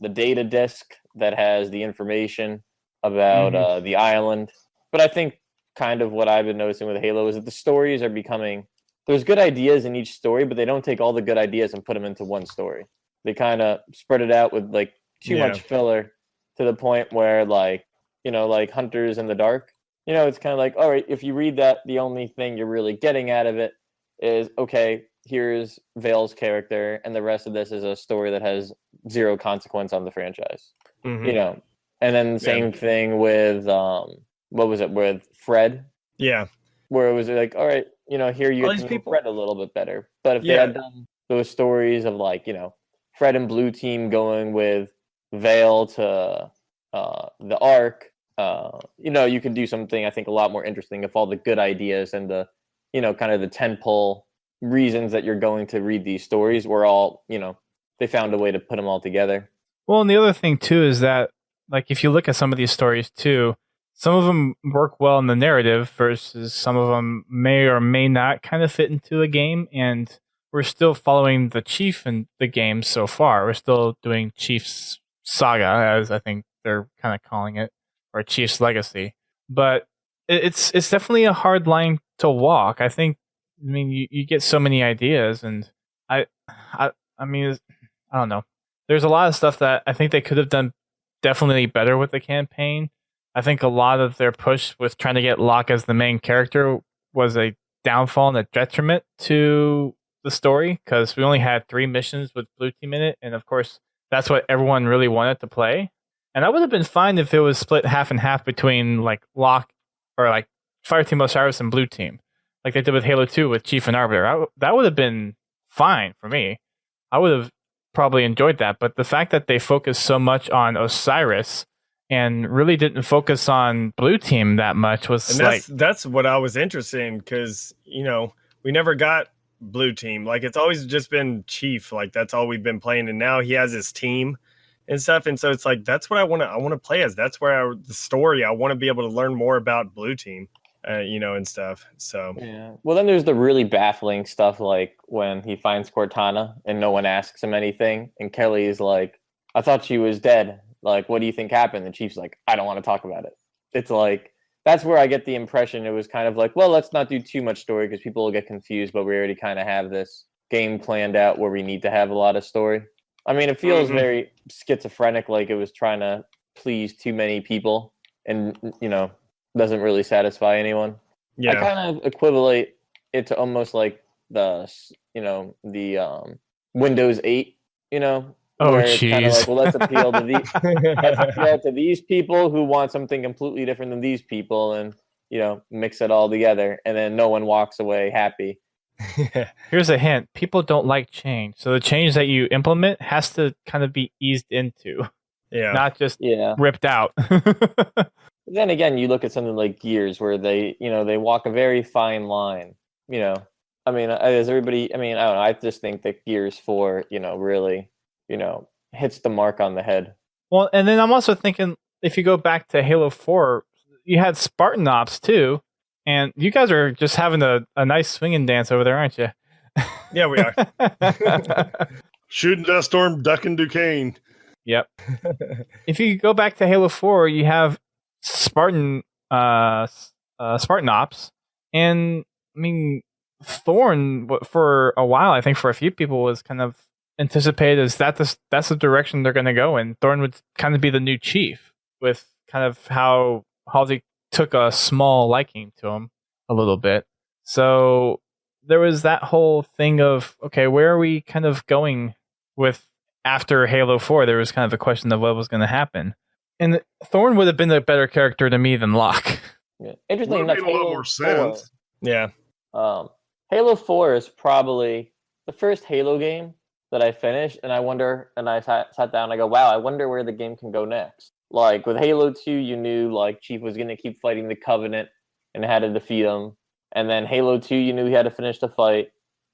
the data disk that has the information about the island. But I think kind of what I've been noticing with Halo is that the stories are becoming, there's good ideas in each story, but they don't take all the good ideas and put them into one story. They kind of spread it out with like too much filler, to the point where like Hunters in the Dark, it's kind of like, all right, if you read that, the only thing you're really getting out of it is, okay, here's Vale's character, and the rest of this is a story that has zero consequence on the franchise. And then same thing with with Fred? Yeah. Where it was like, all right, here you get to know Fred a little bit better. But if they had done those stories of like, Fred and Blue Team going with Vale to the Ark, you could do something I think a lot more interesting if all the good ideas and the, kind of the tentpole reasons that you're going to read these stories were all, they found a way to put them all together. Well, and the other thing too is that, like, if you look at some of these stories too, some of them work well in the narrative versus some of them may or may not kind of fit into a game. And we're still following the Chief in the game so far. We're still doing Chief's saga, as I think they're kind of calling it, or Chief's legacy. But it's definitely a hard line to walk. I mean, you get so many ideas, and I mean, I don't know. There's a lot of stuff that I think they could have done definitely better with the campaign. I think a lot of their push with trying to get Locke as the main character was a downfall and a detriment to the story, because we only had 3 missions with Blue Team in it, and of course, that's what everyone really wanted to play. And I would have been fine if it was split half and half between like Locke or like Fireteam Osiris and Blue Team, like they did with Halo 2 with Chief and Arbiter. That would have been fine for me. I would have probably enjoyed that. But the fact that they focused so much on Osiris and really didn't focus on Blue Team that much was that's what I was interested in, because we never got Blue Team. Like, it's always just been Chief. Like, that's all we've been playing, and now he has his team. and stuff. And so it's like that's what I want to play as. That's where the story. I want to be able to learn more about Blue Team, and stuff. So yeah. Well, then there's the really baffling stuff, like when he finds Cortana and no one asks him anything, and Kelly's like, "I thought she was dead. Like, what do you think happened?" And Chief's like, "I don't want to talk about it." It's like that's where I get the impression it was kind of like, well, let's not do too much story because people will get confused, but we already kind of have this game planned out where we need to have a lot of story. I mean, it feels very schizophrenic, like it was trying to please too many people and, doesn't really satisfy anyone. yeah, I kind of equivalent it to almost like the Windows 8, Oh, where it's kind of jeez. like, well, let's appeal to these people who want something completely different than these people, and mix it all together, and then no one walks away happy. Here's a hint: people don't like change, so the change that you implement has to kind of be eased into, yeah, not just Yeah. ripped out. Then again, you look at something like Gears, where they walk a very fine line. I mean, as everybody, I mean, I don't know. I just think that Gears 4, really, hits the mark on the head. Well, and then I'm also thinking if you go back to Halo 4, you had Spartan Ops too, and you guys are just having a nice swinging dance over there, aren't you? yeah, we are. Shooting Dust Storm, ducking Duquesne. Yep. If you go back to Halo 4, you have Spartan Ops, and I mean Thorn for a while. I think for a few people was kind of anticipated as that's the direction they're going to go in. Thorn would kind of be the new chief, with kind of how Halsey took a small liking to him a little bit. So there was that whole thing of, okay, where are we kind of going with after Halo 4? There was kind of a question of what was going to happen. And Thorn would have been a better character to me than Locke. Yeah. Interestingly Would enough, have made a lot Halo more 4, sense. Yeah, Halo 4 is probably the first Halo game that I finished, and I sat down and I go, wow, I wonder where the game can go next. Like with Halo 2, you knew like Chief was going to keep fighting the Covenant and had to defeat them. And then Halo 2, you knew he had to finish the fight.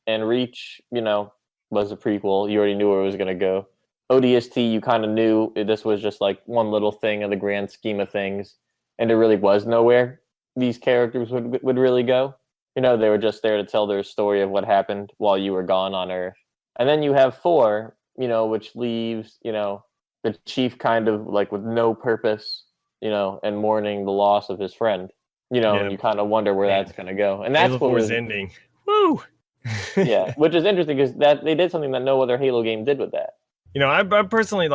And Reach, was a prequel. You already knew where it was going to go. ODST, you kind of knew this was just like one little thing in the grand scheme of things. And there really was nowhere these characters would really go. They were just there to tell their story of what happened while you were gone on Earth. And then you have 4, which leaves, the Chief kind of like with no purpose, and mourning the loss of his friend. And you kind of wonder where that's going to go. And that's Halo what was ending. Woo! Yeah, which is interesting because that they did something that no other Halo game did with that. I personally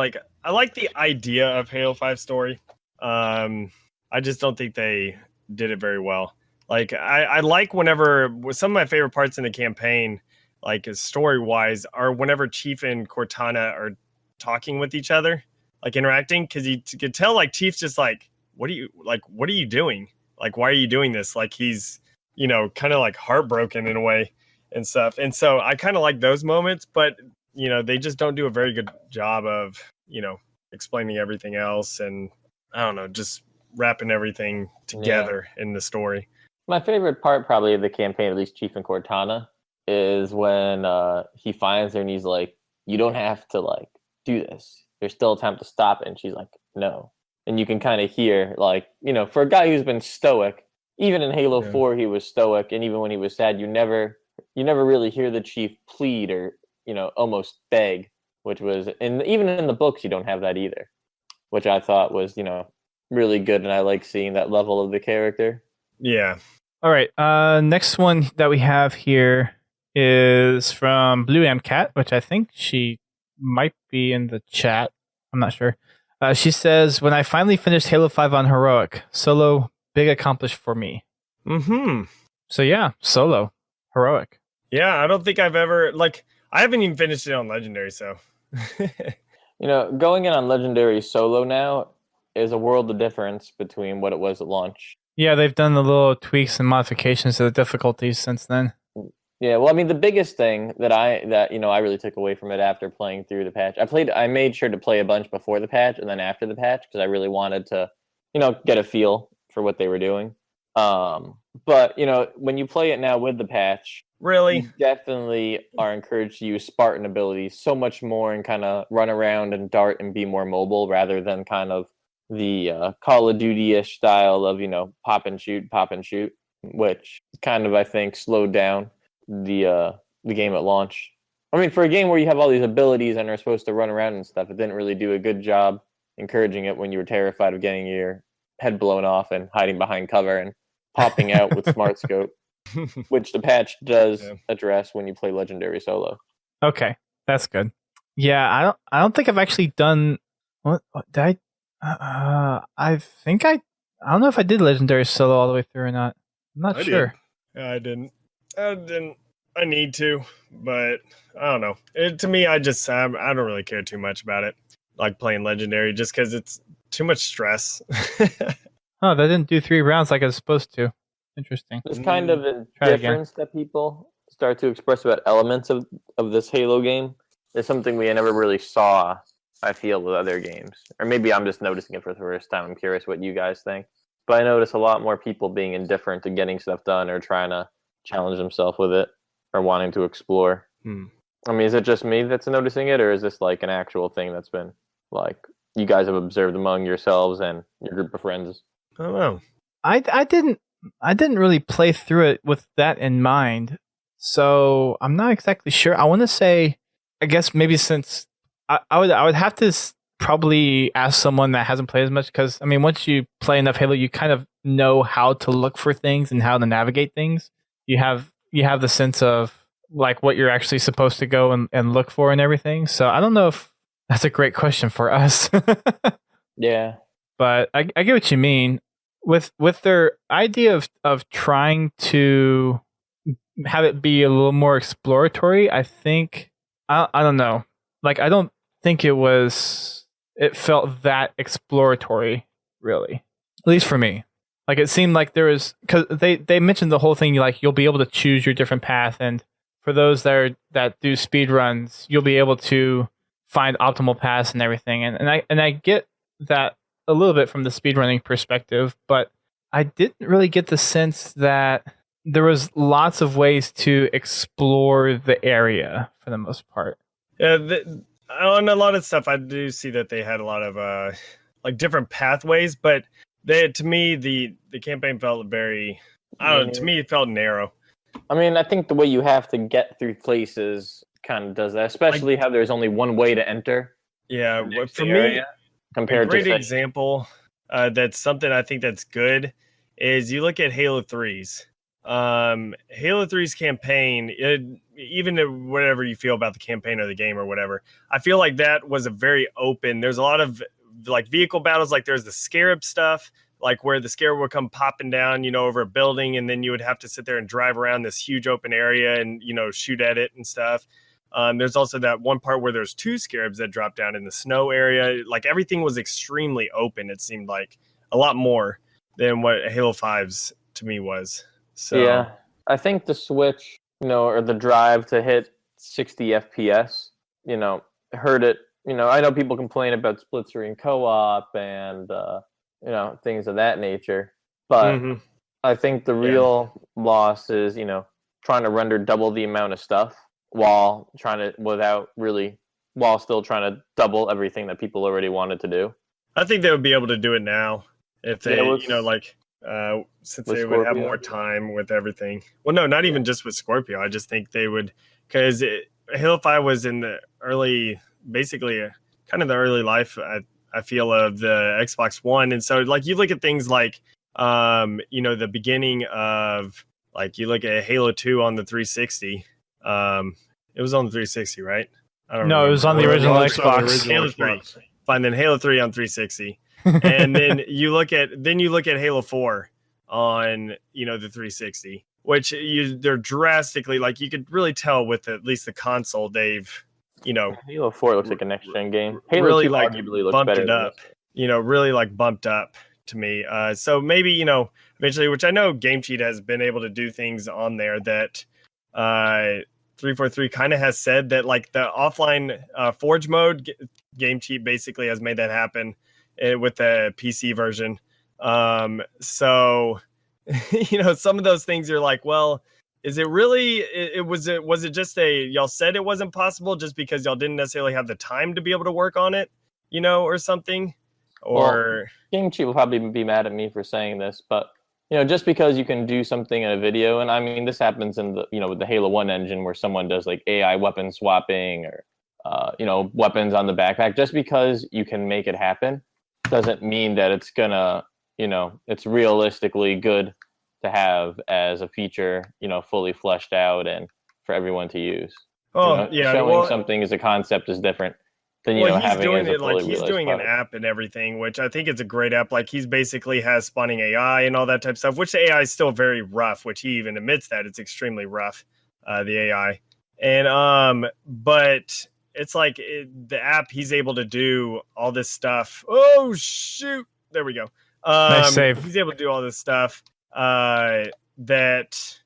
I like the idea of Halo 5 story. I just don't think they did it very well. Like I like whenever some of my favorite parts in the campaign, like story wise, are whenever Chief and Cortana are talking with each other, like interacting, because you could tell like Chief's just like, what are you doing? Like, why are you doing this? Like he's, kind of like heartbroken in a way and stuff. And so I kind of like those moments, but they just don't do a very good job of, explaining everything else. And I don't know, just wrapping everything together in the story. My favorite part probably of the campaign, at least Chief and Cortana, is when he finds her and he's like, you don't have to like do this. There's still time to stop it. And she's like, no. And you can kind of hear like, for a guy who's been stoic, even in Halo 4, he was stoic. And even when he was sad, you never really hear the Chief plead or, almost beg, which was, and even in the books, you don't have that either, which I thought was, really good. And I like seeing that level of the character. Yeah. All right. Next one that we have here is from Blue Cat, which I think she might be in the chat. I'm not sure. She says, when I finally finished Halo 5 on Heroic, solo, big accomplished for me. Mm-hmm. So yeah, solo, Heroic. Yeah, I don't think I've ever, I haven't even finished it on Legendary, so. Going in on Legendary solo now is a world of difference between what it was at launch. Yeah, they've done the little tweaks and modifications to the difficulties since then. Yeah, well, I mean, the biggest thing that I really took away from it after playing through the patch, I made sure to play a bunch before the patch and then after the patch because I really wanted to, get a feel for what they were doing. But when you play it now with the patch, Really? you definitely are encouraged to use Spartan abilities so much more and kind of run around and dart and be more mobile rather than kind of the Call of Duty-ish style of pop and shoot, which kind of I think slowed down the game at launch. I mean, for a game where you have all these abilities and are supposed to run around and stuff, it didn't really do a good job encouraging it when you were terrified of getting your head blown off and hiding behind cover and popping out with smart scope, which the patch does address when you play Legendary solo. Okay, that's good. Yeah, I don't think I've actually done. What did I? I think I don't know if I did Legendary solo all the way through or not. I'm not sure. I didn't. I need to, but I don't know. To me, I don't really care too much about it. Like playing Legendary, just because it's too much stress. Oh, that didn't do 3 rounds like I was supposed to. Interesting. There's kind of a difference that people start to express about elements of this Halo game. It's something we never really saw, I feel, with other games. Or maybe I'm just noticing it for the first time. I'm curious what you guys think. But I notice a lot more people being indifferent to getting stuff done or trying to challenge themselves with it or wanting to explore. I mean, is it just me that's noticing it, or is this like an actual thing that's been like you guys have observed among yourselves and your group of friends? I don't know. I didn't really play through it with that in mind, so I'm not exactly sure. I want to say, I guess maybe since I would have to probably ask someone that hasn't played as much, because I mean, once you play enough Halo, you kind of know how to look for things and how to navigate things. You have the sense of like what you're actually supposed to go and look for and everything. So I don't know if that's a great question for us. Yeah, but I get what you mean with their idea of trying to have it be a little more exploratory. I think I don't know. Like I don't think it felt that exploratory, really. At least for me. Like it seemed like there was, because they mentioned the whole thing, like you'll be able to choose your different path, and for those that do speed runs, you'll be able to find optimal paths and everything. And I get that a little bit from the speedrunning perspective, but I didn't really get the sense that there was lots of ways to explore the area for the most part. Yeah, on a lot of stuff, I do see that they had a lot of like different pathways, but to me, the campaign felt very, to me, it felt narrow. I mean, I think the way you have to get through places kind of does that, especially how there's only one way to enter. Yeah, for me, compared a great to example that's something I think that's good is you look at Halo 3's. Halo 3's campaign, even whatever you feel about the campaign or the game or whatever, I feel like that was a very open. There's a lot of like vehicle battles, like there's the Scarab stuff, like where the Scarab would come popping down, over a building, and then you would have to sit there and drive around this huge open area and shoot at it and stuff. There's also that one part where there's 2 Scarabs that drop down in the snow area. Like everything was extremely open. It seemed like a lot more than what Halo 5's to me was. So yeah, I think the switch, or the drive to hit 60 FPS, hurt it. I know people complain about split screen co-op and things of that nature, but I think the real loss is trying to render double the amount of stuff while still trying to double everything that people already wanted to do. I think they would be able to do it now if they, since they would have more time with everything. Well, no, not even just with Scorpio. I just think they would, because Halo 5 was in the early, basically kind of the early life, I feel, of the Xbox One. And so like you look at things like, the beginning of, like you look at Halo 2 on the 360. It was on the 360, right? I don't know. It was on the original Xbox. Halo 3. Fine, then Halo 3 on 360. And then you look at Halo 4 on, the 360, which they're drastically, like you could really tell with at least the console, they've, Halo 4 looks like a next gen game. Halo really 2 like arguably looks bumped better it up, really like bumped up to me. So maybe, eventually, which I know Game Cheat has been able to do things on there that 343 kind of has said that like the offline Forge mode, Game Cheat basically has made that happen with the PC version. So some of those things you're like, well, is it really? Was it just y'all said it wasn't possible just because y'all didn't necessarily have the time to be able to work on it, or something, or Game Cheat will probably be mad at me for saying this, but just because you can do something in a video, and I mean this happens in the with the Halo 1 engine where someone does like AI weapon swapping or weapons on the backpack, just because you can make it happen doesn't mean that it's gonna it's realistically good to have as a feature, fully fleshed out and for everyone to use. Showing something as a concept is different than he's having doing it as a fully he's doing product. an app and everything, which I think is a great app. Like he's basically has spawning AI and all that type of stuff, which the AI is still very rough, which he even admits that it's extremely rough, the AI. And but it's like the app, he's able to do all this stuff. Oh shoot, there we go. Nice save. He's able to do all this stuff that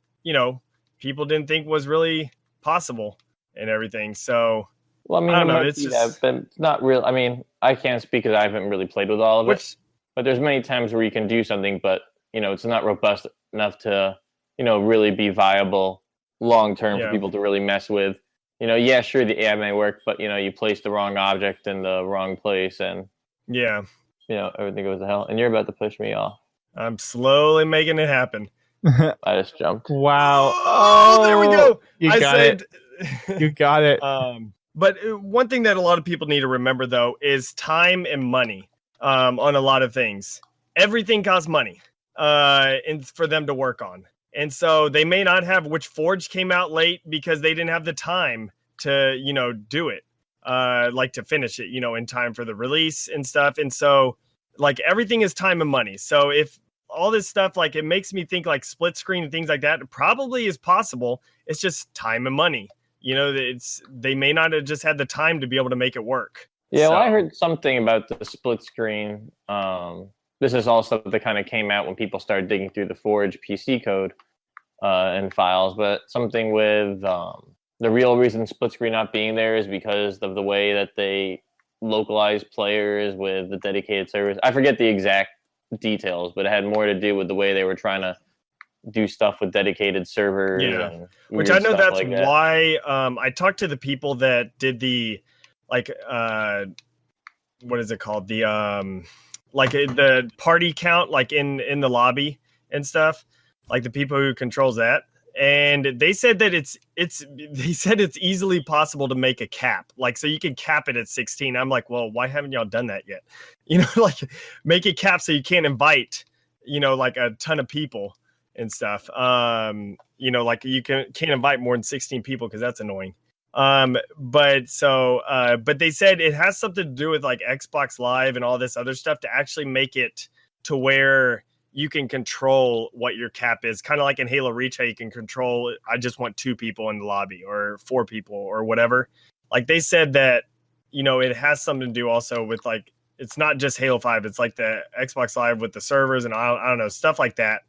people didn't think was really possible and everything. So well, I mean, I don't know. It's just but it's not real. I mean, I can't speak because I haven't really played with all of it. But there's many times where you can do something, but it's not robust enough to really be viable long term for people to really mess with. Yeah, sure, the AI may work, but you place the wrong object in the wrong place, and everything goes to hell. And you're about to push me off. I'm slowly making it happen. I just jumped. Wow! Oh, there we go. You got it. You got it. But one thing that a lot of people need to remember, though, is time and money on a lot of things. Everything costs money and for them to work on. And so they may not have, which Forge came out late because they didn't have the time to, do it, like to finish it, in time for the release and stuff. And so like everything is time and money. So if all this stuff, like it makes me think like split screen and things like that probably is possible. It's just time and money. They may not have just had the time to be able to make it work. Yeah, well, I heard something about the split screen. This is all stuff that kind of came out when people started digging through the Forge PC code and files, but something with the real reason split screen not being there is because of the way that they localize players with the dedicated servers. I forget the exact details, but it had more to do with the way they were trying to do stuff with dedicated servers. Yeah, which I know that's like why I talked to the people that did the what is it called, the like the party count, like in the lobby and stuff, like the people who controls that, and they said that it's easily possible to make a cap, like so you can cap it at 16. I'm like, well, why haven't y'all done that yet? Like make it cap so you can't invite like a ton of people and stuff. Like you can't invite more than 16 people because that's annoying. But they said it has something to do with like Xbox Live and all this other stuff to actually make it to where you can control what your cap is. Kind of like in Halo Reach, how you can control, I just want 2 people in the lobby or 4 people or whatever. Like they said that, it has something to do also with like, it's not just Halo 5. It's like the Xbox Live with the servers and I don't know, stuff like that.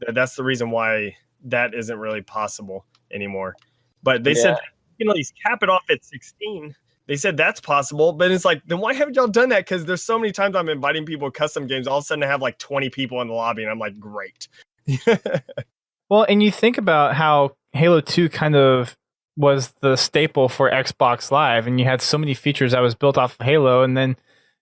That's the reason why that isn't really possible anymore. But they said you can at least cap it off at 16. They said that's possible, but it's like, then why haven't y'all done that? Because there's so many times I'm inviting people to custom games, all of a sudden I have like 20 people in the lobby, and I'm like, great. Well, and you think about how Halo 2 kind of was the staple for Xbox Live, and you had so many features that was built off of Halo, and then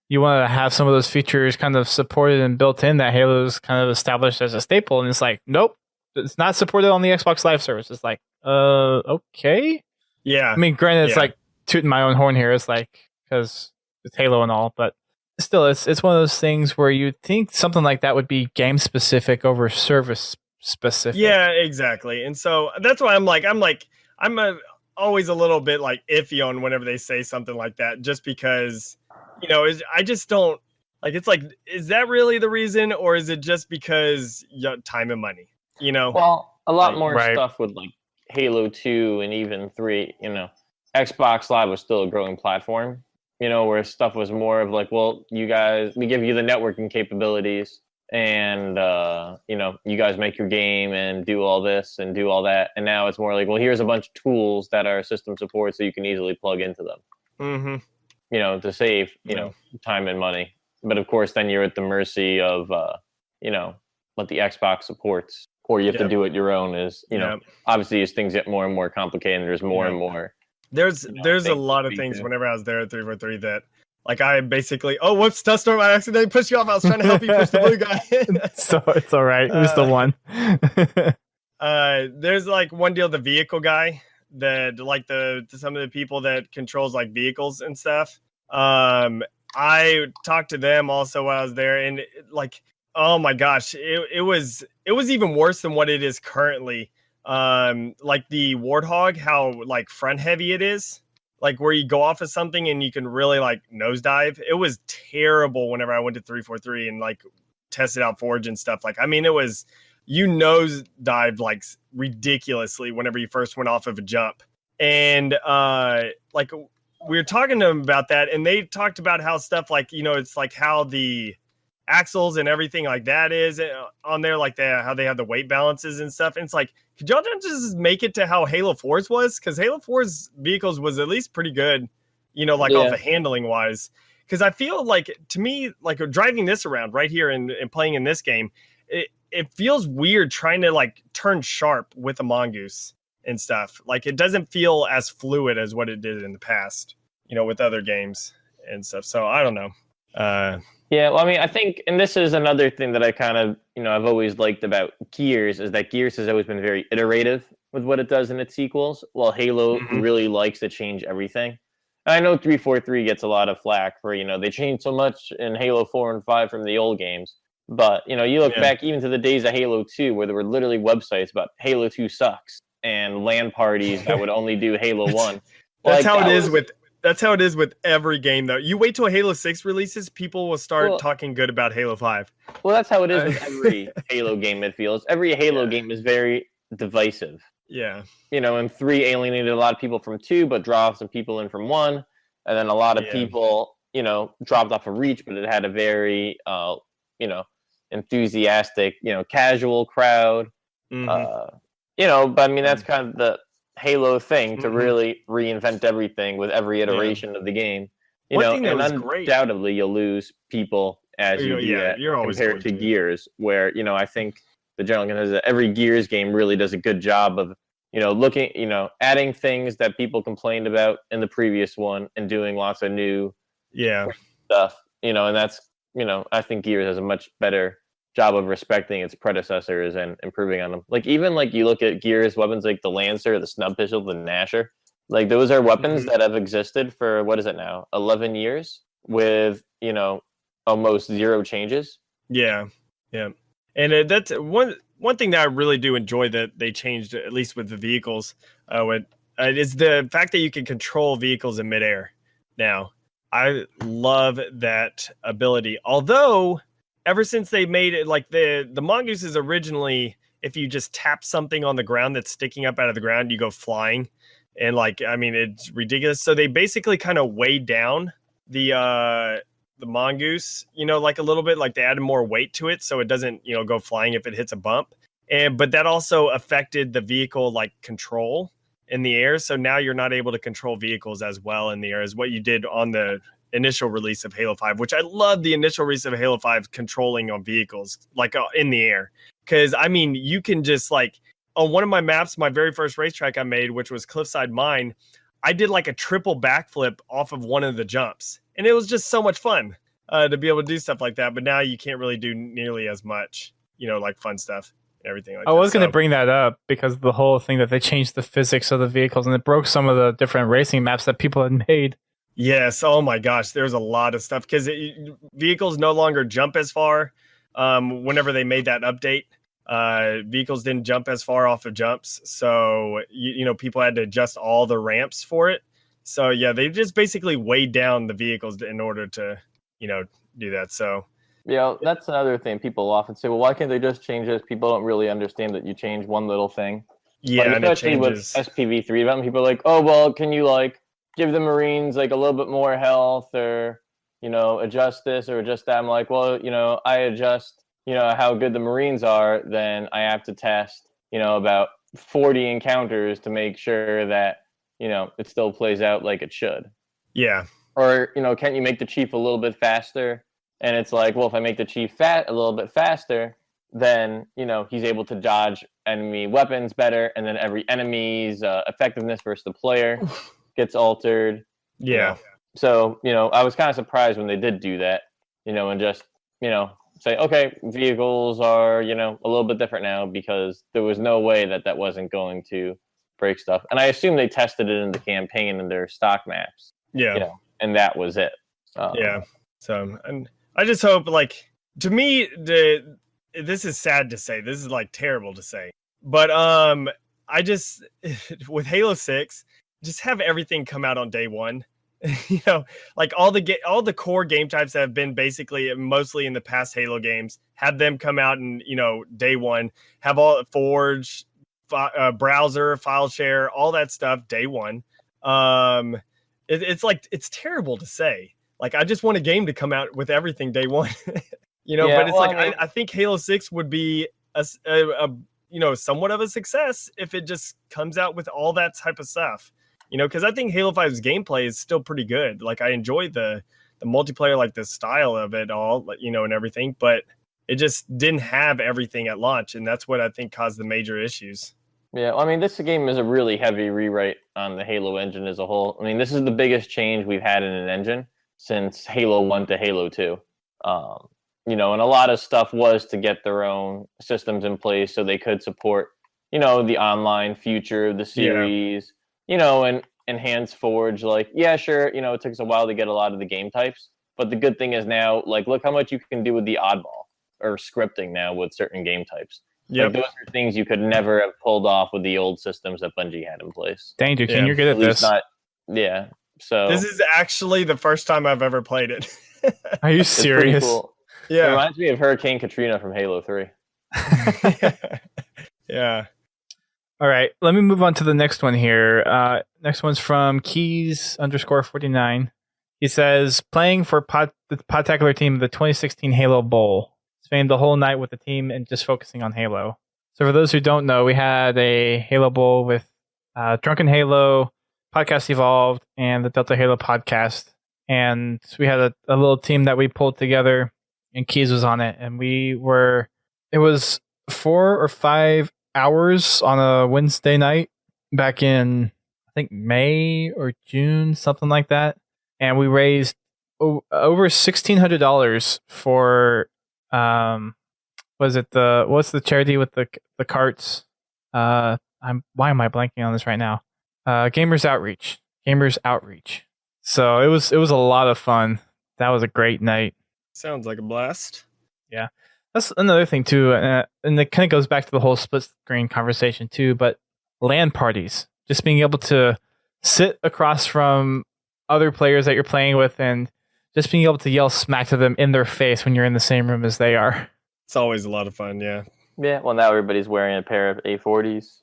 you want to have some of those features kind of supported and built in that Halo's kind of established as a staple, and it's like, nope, it's not supported on the Xbox Live service. It's like, okay. Yeah. I mean, granted, it's like tooting my own horn here. It's like, because it's Halo and all, but still, it's one of those things where you'd think something like that would be game specific over service specific. Yeah, exactly. And so that's why I'm always a little bit like iffy on whenever they say something like that, just because, I just don't like, it's like, is that really the reason, or is it just because time and money, Well, a lot more stuff with like Halo 2 and even 3, Xbox Live was still a growing platform, where stuff was more of like, well, you guys, we give you the networking capabilities and, you guys make your game and do all this and do all that. And now it's more like, well, here's a bunch of tools that are system support so you can easily plug into them, to save, time and money. But of course, then you're at the mercy of, what the Xbox supports, or you have to do it your own. Is obviously as things get more and more complicated, and there's more and more. There's a lot of things whenever I was there at 343 that like I basically whoops, Duststorm, I accidentally pushed you off. I was trying to help you push the blue guy. So it's all right. It was the one. There's like one deal, the vehicle guy that like some of the people that controls like vehicles and stuff. I talked to them also while I was there, and like, oh my gosh, it was even worse than what it is currently. Like the Warthog, how like front heavy it is, like where you go off of something and you can really like nosedive. It was terrible whenever I went to 343 and like tested out Forge and stuff. Like, I mean, it was, you nosedived like ridiculously whenever you first went off of a jump. And like we were talking to them about that, and they talked about how stuff like, you know, it's like how the axles and everything like that is on there, like that, how they have the weight balances and stuff. And it's like, could y'all just make it to how Halo 4's was? Because Halo 4's vehicles was at least pretty good, you know, like off of handling wise. Because I feel like, to me, like driving this around right here and playing in this game, it feels weird trying to like turn sharp with a Mongoose and stuff. Like it doesn't feel as fluid as what it did in the past, you know, with other games and stuff. So I don't know. Yeah, well, I mean, I think, and this is another thing that I kind of, you know, I've always liked about Gears, is that Gears has always been very iterative with what it does in its sequels, while Halo really likes to change everything. I know 343 gets a lot of flack for, you know, they changed so much in Halo 4 and 5 from the old games. But, you know, you look back even to the days of Halo 2, where there were literally websites about Halo 2 sucks and LAN parties that would only do Halo 1. That's how it is with every game, though. You wait till Halo 6 releases, people will start talking good about Halo 5. Well, that's how it is with every Halo game, it feels. Every Halo game is very divisive. Yeah. You know, and 3 alienated a lot of people from 2, but dropped some people in from 1. And then a lot of people, you know, dropped off of Reach, but it had a very, you know, enthusiastic, you know, casual crowd. You know, but I mean, that's kind of the Halo thing, to really reinvent everything with every iteration of the game. You know, and undoubtedly you'll lose people as you do that, you're always compared to Gears, where, you know, I think the general consensus is that every Gears game really does a good job of, you know, looking, you know, adding things that people complained about in the previous one and doing lots of new stuff, you know, and that's, you know, I think Gears has a much better job of respecting its predecessors and improving on them. Like, even like you look at Gears weapons like the Lancer, the Snub Pistol, the Gnasher, like those are weapons that have existed for, what is it now, 11 years with, you know, almost zero changes. Yeah. And that's one thing that I really do enjoy that they changed, at least with the vehicles, is the fact that you can control vehicles in midair now. I love that ability. Although, ever since they made it, like the Mongoose is originally, if you just tap something on the ground that's sticking up out of the ground, you go flying. And like, I mean, it's ridiculous. So they basically kind of weighed down the Mongoose, you know, like a little bit, like they added more weight to it so it doesn't, you know, go flying if it hits a bump. But that also affected the vehicle like control in the air. So now you're not able to control vehicles as well in the air as what you did on the initial release of Halo 5, which I love the initial release of Halo 5 controlling on vehicles like in the air. Because I mean, you can just like on one of my maps, my very first racetrack I made, which was Cliffside Mine, I did like a triple backflip off of one of the jumps, and it was just so much fun to be able to do stuff like that. But now you can't really do nearly as much, you know, like fun stuff and everything like that. I was going to bring that up because the whole thing that they changed the physics of the vehicles and it broke some of the different racing maps that people had made. Yes. Oh my gosh. There's a lot of stuff because vehicles no longer jump as far. Whenever they made that update, vehicles didn't jump as far off of jumps. So, you know, people had to adjust all the ramps for it. So yeah, they just basically weighed down the vehicles in order to, you know, do that. So yeah, that's another thing. People often say, well, why can't they just change this? People don't really understand that you change one little thing. Yeah, like, especially with SPV3 event, people are like, oh, well, can you like give the Marines like a little bit more health, or, you know, adjust this or adjust that? I'm like, well, you know, I adjust, you know, how good the Marines are, then I have to test, you know, about 40 encounters to make sure that, you know, it still plays out like it should. Yeah. Or, you know, can't you make the Chief a little bit faster? And it's like, well, if I make the Chief a little bit faster, then he's able to dodge enemy weapons better, and then every enemy's effectiveness versus the player gets altered. Yeah. So I was kind of surprised when they did do that, and just say, okay, vehicles are a little bit different now, because there was no way that wasn't going to break stuff. And I assume they tested it in the campaign in their stock maps. Yeah. And that was it. Yeah. So, and I just hope, like, to me, this is sad to say. This is like terrible to say, but I just with Halo 6, just have everything come out on day one. Like all the core game types that have been basically mostly in the past Halo games, have them come out and day one. Have all Forge, browser, file share, all that stuff day one. It's like, it's terrible to say. Like, I just want a game to come out with everything day one. But it's I think Halo 6 would be a somewhat of a success if it just comes out with all that type of stuff. Because I think Halo 5's gameplay is still pretty good. Like, I enjoy the multiplayer, like the style of it all, and everything, but it just didn't have everything at launch, and that's what I think caused the major issues. Yeah, well, I mean, this game is a really heavy rewrite on the Halo engine as a whole. I mean, this is the biggest change we've had in an engine since Halo 1 to Halo 2. And a lot of stuff was to get their own systems in place so they could support, the online future of the series, and enhance Forge. Like, yeah, sure, it took us a while to get a lot of the game types, but the good thing is now, like, look how much you can do with the oddball or scripting now with certain game types. Yeah, like, those are things you could never have pulled off with the old systems that Bungie had in place. Danger King, you're good at this. So this is actually the first time I've ever played it. Are you serious? Cool. Yeah, it reminds me of Hurricane Katrina from Halo 3. Yeah. All right, let me move on to the next one here. Next one's from Keys_49. He says, playing for the Podtacular team of the 2016 Halo Bowl. Spending the whole night with the team and just focusing on Halo. So for those who don't know, we had a Halo Bowl with Drunken Halo, Podcast Evolved, and the Delta Halo podcast. And we had a little team that we pulled together, and Keys was on it. And it was 4 or 5 hours on a Wednesday night back in, I think, May or June, something like that. And we raised over $1,600 for, what's the charity with the carts? Why am I blanking on this right now? Gamers Outreach. So it was a lot of fun. That was a great night. Sounds like a blast. Yeah. That's another thing too, and it kind of goes back to the whole split screen conversation too, but LAN parties, just being able to sit across from other players that you're playing with and just being able to yell smack to them in their face when you're in the same room as they are. It's always a lot of fun, yeah. Yeah, well, now everybody's wearing a pair of A40s.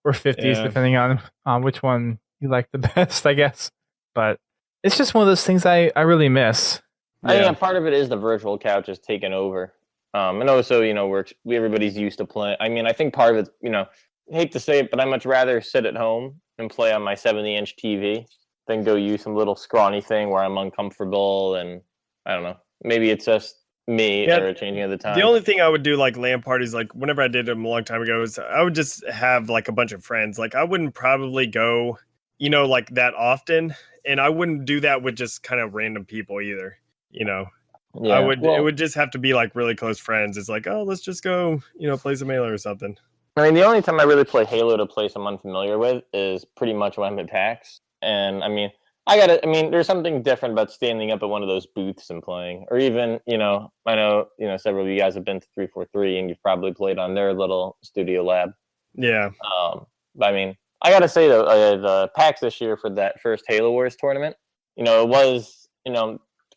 Or 50s, depending on which one you like the best, I guess. But it's just one of those things I really miss. I think part of it is the virtual couch is taken over. And also, everybody's used to playing. I mean, I think part of it, I hate to say it, but I'd much rather sit at home and play on my 70-inch TV than go use some little scrawny thing where I'm uncomfortable. And I don't know, maybe it's just me or changing of the time. The only thing I would do, like LAN parties, like whenever I did them a long time ago, is I would just have like a bunch of friends. Like I wouldn't probably go, like that often. And I wouldn't do that with just kind of random people either. Yeah, it would just have to be like really close friends. It's like, oh, let's just go, play some Halo or something. I mean, the only time I really play Halo to play some unfamiliar with is pretty much when I'm at PAX. And I mean, there's something different about standing up at one of those booths and playing, or even, I know, several of you guys have been to 343 and you've probably played on their little studio lab. Yeah. But I mean, I gotta say though, the PAX this year for that first Halo Wars tournament, it was,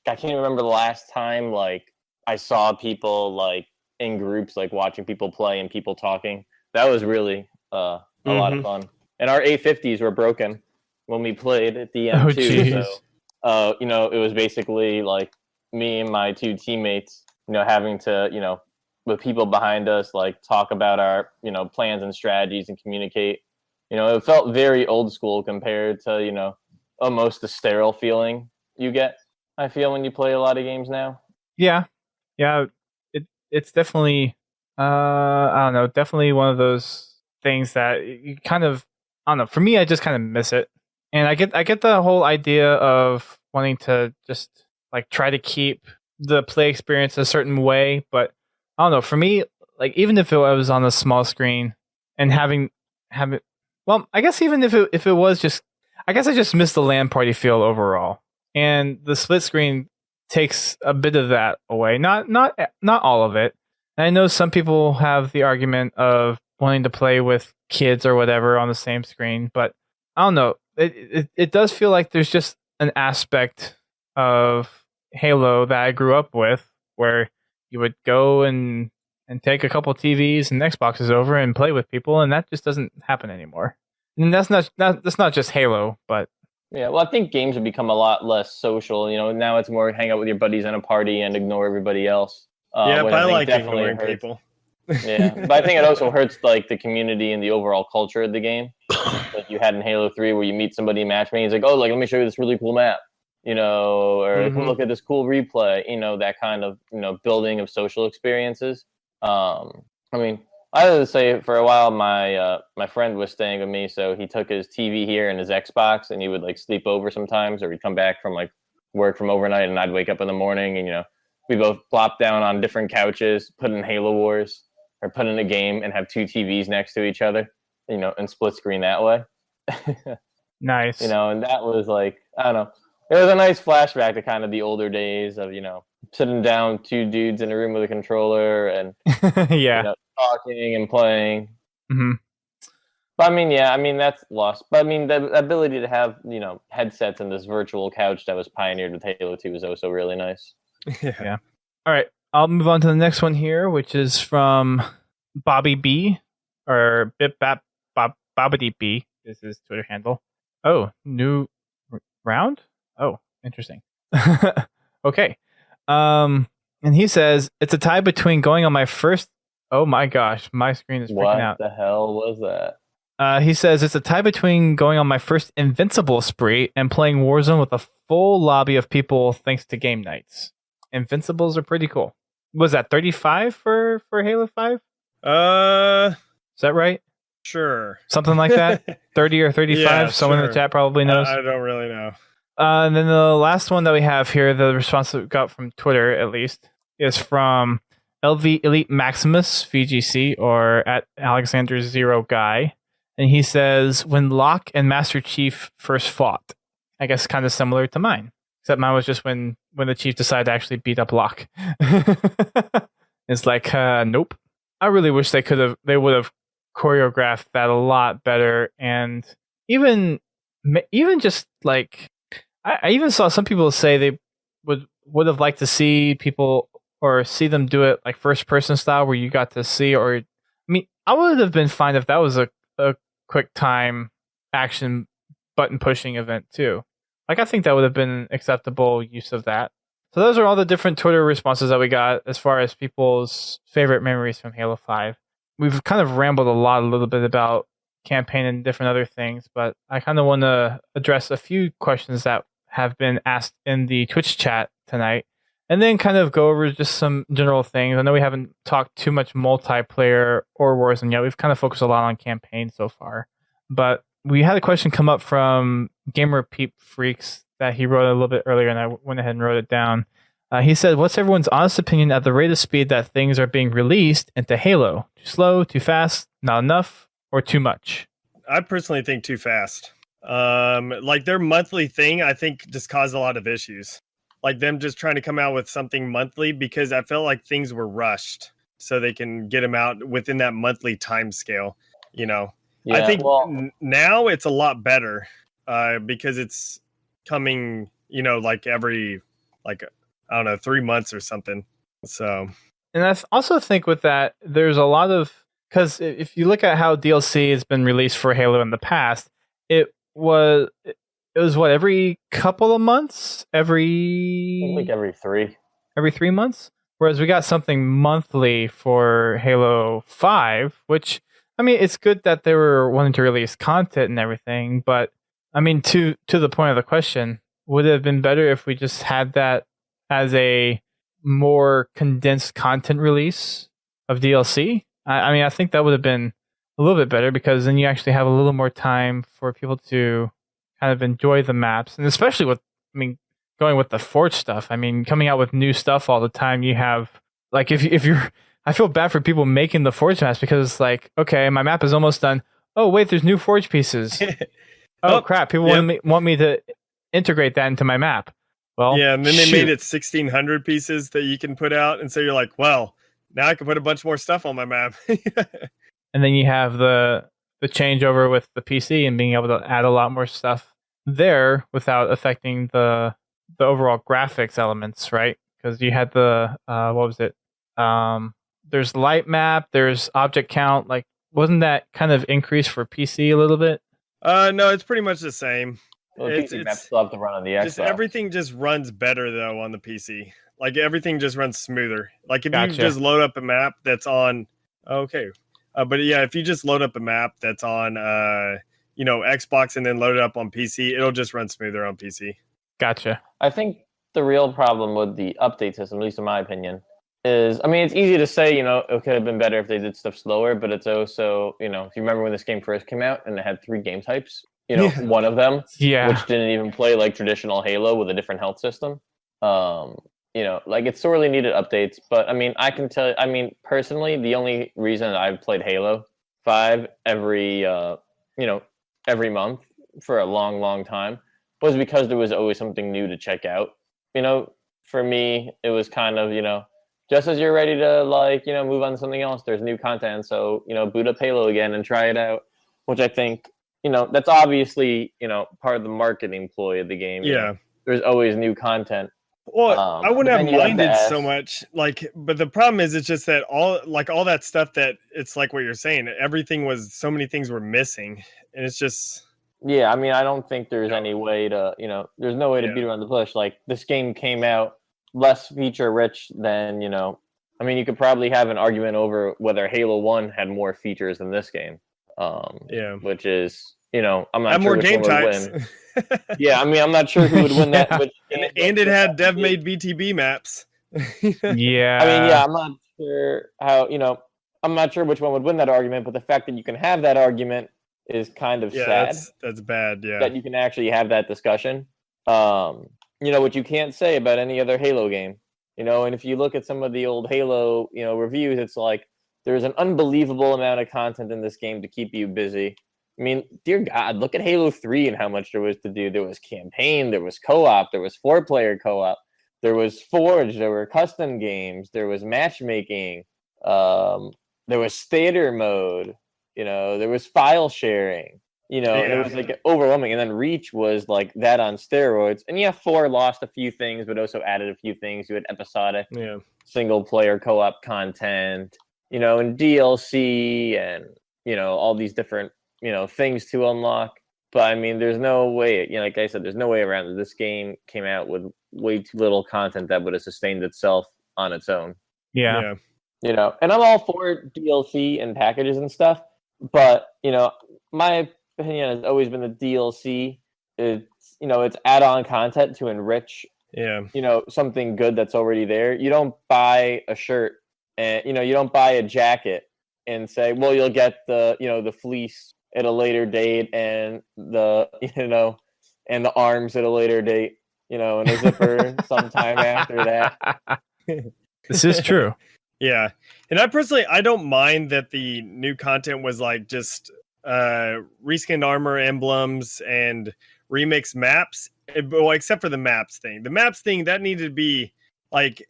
I can't remember the last time like I saw people like in groups like watching people play and people talking. That was really a lot of fun. And our A50s were broken when we played at the end too. So it was basically like me and my two teammates, having to, with people behind us, like talk about our, plans and strategies and communicate. It felt very old school compared to, almost the sterile feeling you get, I feel, when you play a lot of games now. Yeah. It it's definitely I don't know, definitely one of those things that you kind of, I don't know. For me, I just kind of miss it, and I get the whole idea of wanting to just like try to keep the play experience a certain way, but I don't know. For me, like even if it was on a small screen and having well, I guess even if it was just, I guess I just missed the LAN party feel overall, and the split screen takes a bit of that away. Not all of it. And I know some people have the argument of wanting to play with kids or whatever on the same screen, but I don't know. It does feel like there's just an aspect of Halo that I grew up with where you would go and take a couple TVs and Xboxes over and play with people, and that just doesn't happen anymore. And that's not just Halo, but yeah. Well, I think games have become a lot less social. You know, now it's more hang out with your buddies in a party and ignore everybody else. Yeah, but I like definitely ignoring people. Yeah, but I think it also hurts like the community and the overall culture of the game. Like you had in Halo 3 where you meet somebody in matchmaking, he's like, oh, like let me show you this really cool map, you know, or look at this cool replay, you know, that kind of, you know, building of social experiences. I mean, I would say for a while my friend was staying with me, so he took his TV here and his Xbox, and he would like sleep over sometimes, or he'd come back from like work from overnight, and I'd wake up in the morning, and you know, we both plop down on different couches, put in Halo Wars, or put in a game, and have two TVs next to each other, you know, and split screen that way. Nice. You know, and that was like, I don't know. It was a nice flashback to kind of the older days of, you know, sitting down two dudes in a room with a controller and yeah, you know, talking and playing. Mm-hmm. But I mean, yeah, I mean, that's lost. But I mean, the ability to have, you know, headsets and this virtual couch that was pioneered with Halo 2 was also really nice. Yeah. All right. I'll move on to the next one here, which is from Bobby B, or Bobbity B is his Twitter handle. Oh, new round? Oh, interesting. Okay. And he says, it's a tie between going on my first... Oh my gosh, my screen is freaking out. What the hell was that? He says, it's a tie between going on my first Invincible spree and playing Warzone with a full lobby of people thanks to game nights. Invincibles are pretty cool. Was that 35 for Halo 5? Is that right? Sure. Something like that? 30 or 35? Yeah, Someone in the chat probably knows. I don't really know. And then the last one that we have here, the response that we got from Twitter, at least, is from LV Elite Maximus, VGC, or at Alexander Zero Guy. And he says, when Locke and Master Chief first fought. I guess kind of similar to mine. Except mine was just when the Chief decided to actually beat up Locke. It's like, nope. I really wish they would have choreographed that a lot better. And even just like, I even saw some people say they would have liked to see people or see them do it like first person style where you got to see, or I mean, I would have been fine if that was a quick time action button pushing event too. Like I think that would have been an acceptable use of that. So those are all the different Twitter responses that we got as far as people's favorite memories from Halo 5. We've kind of rambled a little bit about campaign and different other things, but I kind of want to address a few questions that have been asked in the Twitch chat tonight, and then kind of go over just some general things. I know we haven't talked too much multiplayer or Warzone yet. We've kind of focused a lot on campaign so far, but we had a question come up from Gamer Peep Freaks that he wrote a little bit earlier, and I went ahead and wrote it down. He said, what's everyone's honest opinion at the rate of speed that things are being released into Halo? Too slow, too fast, not enough, or too much? I personally think too fast. Like their monthly thing, I think just caused a lot of issues. Like them just trying to come out with something monthly, because I felt like things were rushed so they can get them out within that monthly time scale. You know, Yeah, I think well, now it's a lot better because it's coming, you know, like every, like, I don't know, 3 months or something. So, and I also think with that, there's a lot of, because if you look at how DLC has been released for Halo in the past, it was what, every couple of months, like every 3 months, whereas we got something monthly for Halo 5, which, I mean, it's good that they were wanting to release content and everything, but I mean, to the point of the question, would it have been better if we just had that as a more condensed content release of DLC. I mean, I think that would have been a little bit better because then you actually have a little more time for people to kind of enjoy the maps, and especially with, I mean, going with the Forge stuff. I mean, coming out with new stuff all the time. You have like if you're, I feel bad for people making the Forge maps because it's like, okay, my map is almost done. Oh wait, there's new Forge pieces. Oh crap! People want me to integrate that into my map. Well, yeah, and then they made it 1,600 pieces that you can put out, and so you're like, well, now I can put a bunch more stuff on my map. And then you have the changeover with the PC and being able to add a lot more stuff there without affecting the overall graphics elements, right? Because you had the what was it? There's light map, there's object count. Like, wasn't that kind of increased for PC a little bit? No, it's pretty much the same. Well, the PC maps still have to run on the Xbox. Everything just runs better though on the PC. Like everything just runs smoother. Like if you just load up a map that's on, but yeah, if you just load up a map that's on, Xbox and then load it up on PC, it'll just run smoother on PC. Gotcha. I think the real problem with the update system, at least in my opinion, is, I mean, it's easy to say, it could have been better if they did stuff slower, but it's also, if you remember when this game first came out and it had 3 game types, one of them, which didn't even play like traditional Halo with a different health system. Like it sorely needed updates, but I mean, I can tell you, I mean, personally, the only reason I've played Halo 5 every month for a long, long time was because there was always something new to check out. For me, it was kind of, just as you're ready to move on to something else, there's new content. So, boot up Halo again and try it out, which I think, that's obviously, part of the marketing ploy of the game. Yeah. There's always new content. Well, I wouldn't have minded so much, but the problem is it's just that all that stuff that it's like what you're saying, so many things were missing, and it's just. Yeah, I mean, I don't think there's any way to, there's no way to beat around the bush. Like, this game came out less feature rich than, I mean, you could probably have an argument over whether Halo 1 had more features than this game. Which is, I'm not sure more which game one would types. win. Yeah, I mean, I'm not sure who would win that. And it had dev-made BTB maps. Yeah. I mean, yeah, I'm not sure how, I'm not sure which one would win that argument, but the fact that you can have that argument is kind of sad. That's bad, yeah. That you can actually have that discussion. What you can't say about any other Halo game. And if you look at some of the old Halo, reviews, it's like there's an unbelievable amount of content in this game to keep you busy. I mean, dear God, look at Halo 3 and how much there was to do. There was campaign, there was co-op, there was 4-player co-op, there was Forge, there were custom games, there was matchmaking, there was theater mode, there was file sharing, it was like overwhelming. And then Reach was like that on steroids. And yeah, 4 lost a few things, but also added a few things. You had episodic single-player co-op content, and DLC and, all these different things to unlock. But I mean, there's no way, like I said, there's no way around it. This game came out with way too little content that would have sustained itself on its own. Yeah. And I'm all for DLC and packages and stuff, but my opinion has always been the DLC it's add-on content to enrich something good that's already there. You don't buy a shirt and you don't buy a jacket and say, well, you'll get the fleece at a later date and the and the arms at a later date, and a zipper sometime after that. This is true. Yeah. And I don't mind that the new content was like just reskinned armor emblems and remix maps, well, except for the maps thing. The maps thing that needed to be like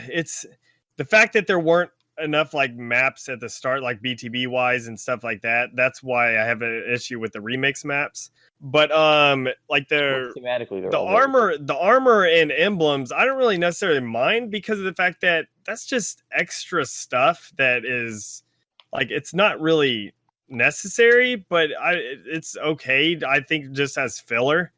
it's the fact that there weren't enough like maps at the start, like BTB wise and stuff like that. That's why I have an issue with the remix maps. But like the armor and emblems, I don't really necessarily mind because of the fact that that's just extra stuff that is like it's not really necessary, but it's okay. I think just as filler,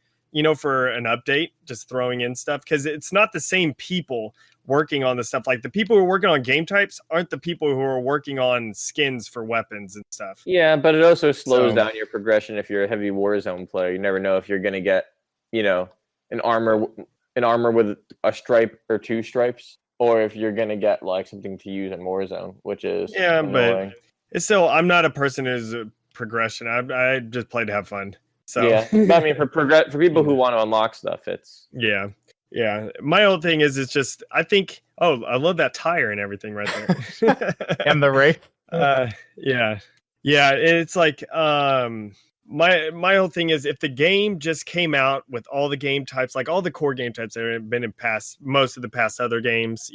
for an update, just throwing in stuff because it's not the same people working on the stuff. Like the people who are working on game types aren't the people who are working on skins for weapons and stuff. Yeah, but it also slows down your progression if you're a heavy Warzone player. You never know if you're going to get, an armor with a stripe or 2 stripes, or if you're gonna get like something to use in Warzone, which is but it's still, I'm not a person who's a progression. I just play to have fun. So yeah, but I mean for people who want to unlock stuff, it's yeah. My whole thing is, it's just, I think, I love that tire and everything right there. And the Wraith. Yeah. It's like, my whole thing is, if the game just came out with all the game types, like all the core game types that have been in most of the past other games,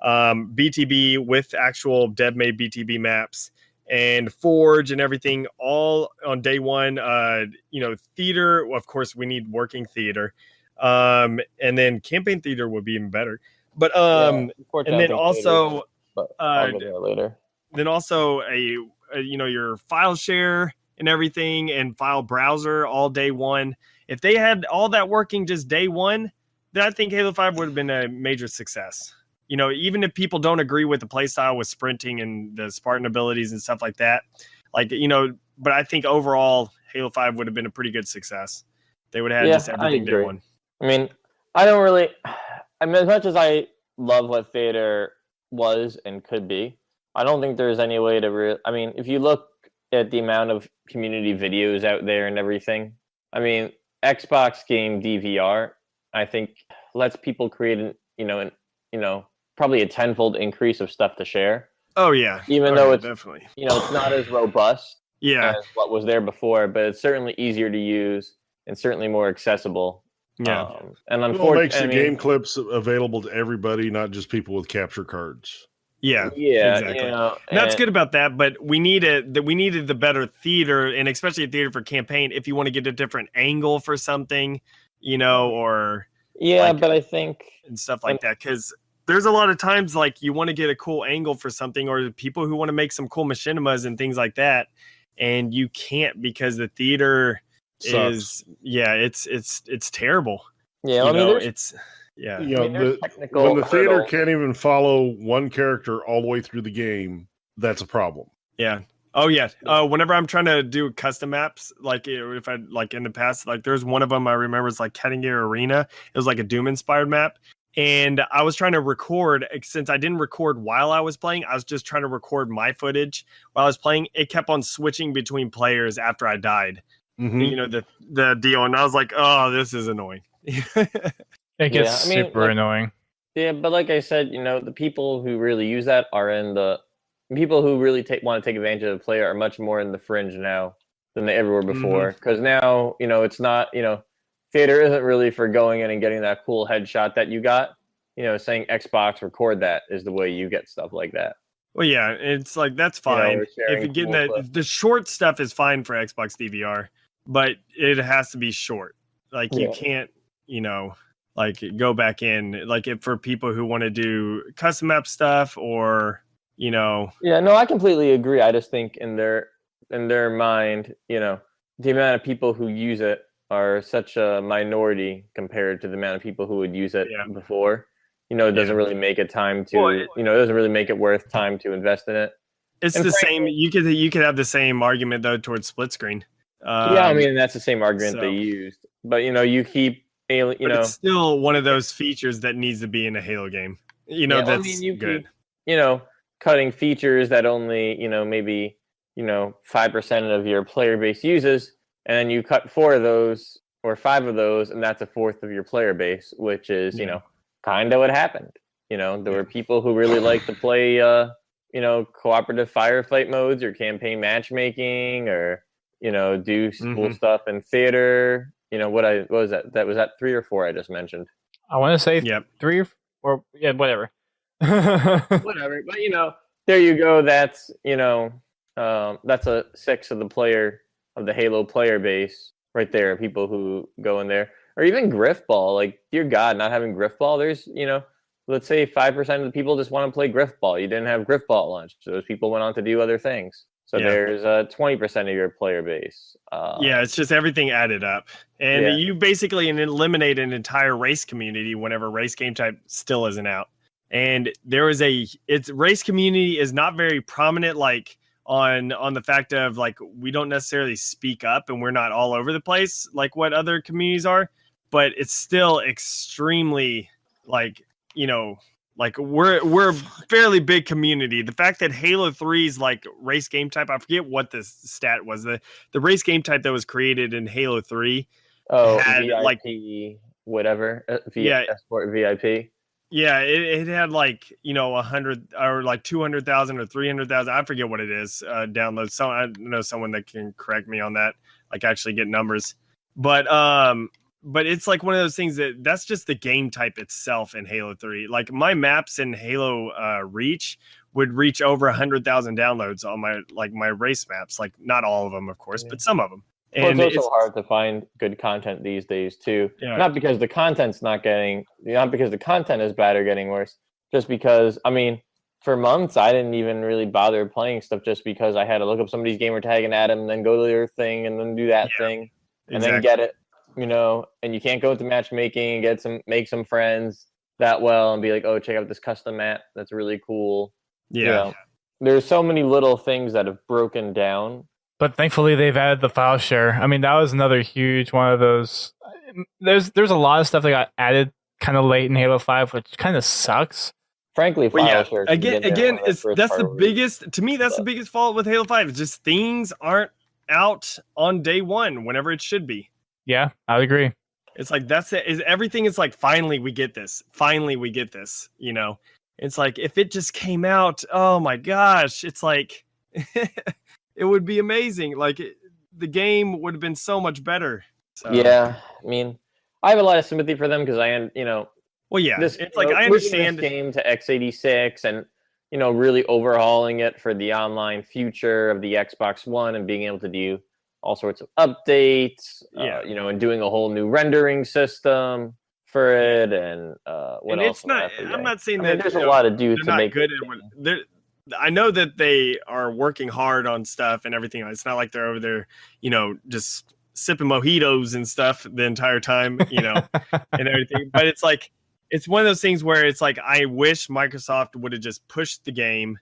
BTB with actual dev-made BTB maps and Forge and everything, all on day one. Theater, of course, we need working theater, and then campaign theater would be even better. But and then also, I'll get there later. Then also your file share and everything, and file browser all day one. If they had all that working just day one, then I think Halo 5 would have been a major success. Even if people don't agree with the playstyle with sprinting and the Spartan abilities and stuff like that, but I think overall Halo 5 would have been a pretty good success. They would have had just everything day one. I mean, as much as I love what Theater was and could be, I don't think there's any way to if you look at the amount of community videos out there and everything, Xbox game DVR, I think lets people create probably a tenfold increase of stuff to share. Oh yeah. Even though it's definitely, it's not as robust as what was there before, but it's certainly easier to use and certainly more accessible. Yeah. And unfortunately, it makes the game clips available to everybody, not just people with capture cards. Yeah, exactly. That's good about that, but we needed the better theater, and especially a theater for campaign, if you want to get a different angle for something, or but I think and stuff like that, because there's a lot of times like you want to get a cool angle for something, or people who want to make some cool machinimas and things like that, and you can't because the theater sucks. It's terrible. Yeah, it's. Yeah, when the theater can't even follow one character all the way through the game, that's a problem. Yeah. Oh yeah. Whenever I'm trying to do custom maps, like if I like in the past, like there's one of them I remember, it's like Kettinger Arena. It was like a Doom inspired map, and I was trying to record. Since I didn't record while I was playing, I was just trying to record my footage while I was playing. It kept on switching between players after I died. Mm-hmm. The deal, and I was like, oh, this is annoying. It gets super annoying. Yeah, but like I said, the people who really use that are in the people who really want to take advantage of the player are much more in the fringe now than they ever were before. Because now, it's not, theater isn't really for going in and getting that cool headshot that you got. Saying Xbox record that is the way you get stuff like that. Well, yeah, it's like that's fine. If you're getting the short stuff is fine for Xbox DVR, but it has to be short. Like you can't, like go back in, like for people who want to do custom map stuff or Yeah, no, I completely agree. I just think in their mind, the amount of people who use it are such a minority compared to the amount of people who would use it before. It doesn't really make it time to it doesn't really make it worth time to invest in it. It's the same. You could have the same argument though towards split screen. That's the same argument they used. But you keep but it's still one of those features that needs to be in a Halo game. That's good. Keep, cutting features that only maybe 5% of your player base uses, and then you cut 4 of those or 5 of those, and that's a fourth of your player base, which is kind of what happened. There were people who really like to play cooperative firefight modes or campaign matchmaking or do cool stuff in theater. What was that? That was that 3 or 4 I just mentioned. I want to say 3 or whatever. Whatever, but there you go. That's that's a 6 of the Halo player base right there. People who go in there, or even Griffball. Like, dear God, not having Griffball. There's let's say 5% of the people just want to play Griffball. You didn't have Griffball at launch, so those people went on to do other things. So there's 20% of your player base. It's just everything added up. And you basically eliminate an entire race community whenever race game type still isn't out. And there is race community is not very prominent, like on the fact of like, we don't necessarily speak up and we're not all over the place like what other communities are, but it's still extremely like Like we're a fairly big community. The fact that Halo 3's like race game type, I forget what the stat was. The race game type that was created in Halo 3 had VIP, like whatever. Esport VIP. Yeah, it had like 100 or like 200,000 or 300,000. I forget what it is. Downloads. So I know someone that can correct me on that. Like actually get numbers, but it's like one of those things that's just the game type itself in Halo 3. Like my maps in Halo Reach would reach over 100,000 downloads on my race maps. Like not all of them, of course, but some of them. And it's also hard to find good content these days too. Yeah. Not because the content is bad or getting worse. Just because, I mean, for months I didn't even really bother playing stuff just because I had to look up somebody's gamer tag and add them, and then go to their thing and then do that thing and then get it. And you can't go into matchmaking and make some friends that well and be like, oh, check out this custom map. That's really cool. Yeah. There's so many little things that have broken down. But thankfully, they've added the file share. I mean, that was another huge one of those. There's a lot of stuff that got added kind of late in Halo 5, which kind of sucks. Frankly, file share. Again, that's the biggest. To me, that's the biggest fault with Halo 5. It's just things aren't out on day one whenever it should be. Yeah, I would agree. It's like that's it. Everything is like finally we get this. Finally we get this. It's like if it just came out. Oh my gosh! It's like. It would be amazing. Like the game would have been so much better. So. Yeah, I mean, I have a lot of sympathy for them because Well, yeah, it's like I understand this game to x86 and really overhauling it for the online future of the Xbox One and being able to do all sorts of updates. And doing a whole new rendering system for it and what and else? It's not. I'm not saying that there's a lot to do to make good. I know that they are working hard on stuff and everything. It's not like they're over there, just sipping mojitos and stuff the entire time, and everything. But it's like, it's one of those things where it's like, I wish Microsoft would have just pushed the game,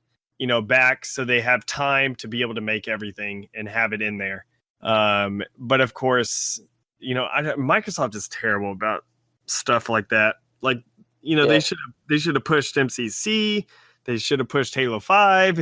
back so they have time to be able to make everything and have it in there. But of course, Microsoft is terrible about stuff like that. Like, they should have pushed MCC. They should have pushed Halo 5,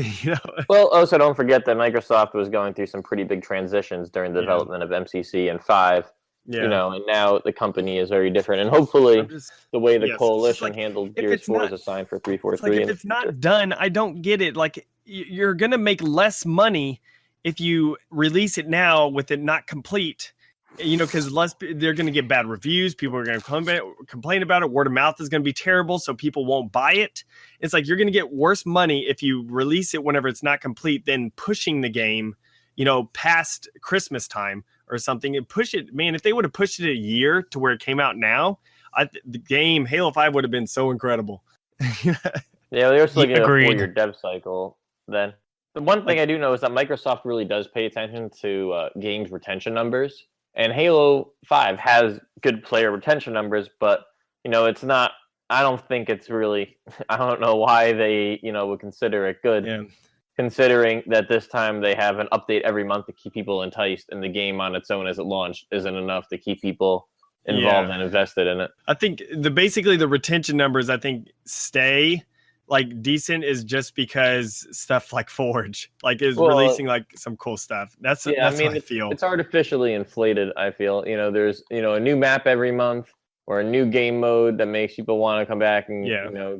Well, also don't forget that Microsoft was going through some pretty big transitions during the development of MCC and 5. And now the company is very different. And hopefully the way the coalition handled Gears 4 is a sign for 343. Like if it's not done, I don't get it. Like you're going to make less money if you release it now with it not complete. Because they're going to get bad reviews. People are going to complain about it. Word of mouth is going to be terrible, so people won't buy it. It's like you're going to get worse money if you release it whenever it's not complete than pushing the game, past Christmas time or something and push it. Man, if they would have pushed it a year to where it came out now, the game Halo 5 would have been so incredible. They're still getting a 4-year dev cycle then. The one thing I do know is that Microsoft really does pay attention to games retention numbers. And Halo 5 has good player retention numbers, but, it's not, I don't think it's really, I don't know why they, would consider it good, considering that this time they have an update every month to keep people enticed, and the game on its own as it launched isn't enough to keep people involved and invested in it. I think basically the retention numbers, I think, stay like decent is just because stuff like Forge is releasing like some cool stuff. That's what I feel. It's artificially inflated. I feel there's a new map every month or a new game mode that makes people want to come back and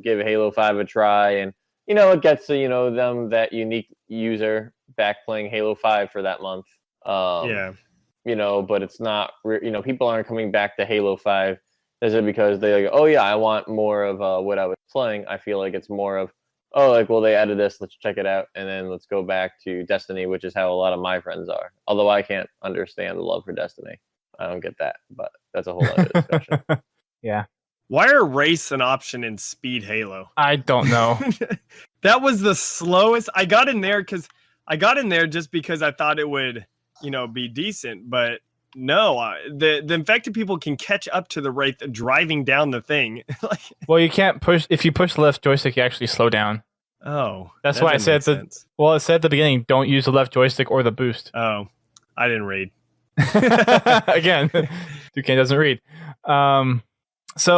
give Halo 5 a try, and it gets to them, that unique user back playing Halo 5 for that month. But it's not people aren't coming back to Halo 5. Is it because they like, oh yeah, I want more of what I was playing? I feel like it's more of, they added this, let's check it out, and then let's go back to Destiny, which is how a lot of my friends are. Although I can't understand the love for Destiny. I don't get that, but that's a whole other discussion. Yeah. Why are race an option in Speed Halo? I don't know. That was the slowest. I got in there just because I thought it would, be decent, but no, the infected people can catch up to the Wraith driving down the thing. Well, you can't push. If you push the left joystick, you actually slow down. Oh, that's why I said it said at the beginning, don't use the left joystick or the boost. Oh, I didn't read. Again, Duquesne doesn't read. So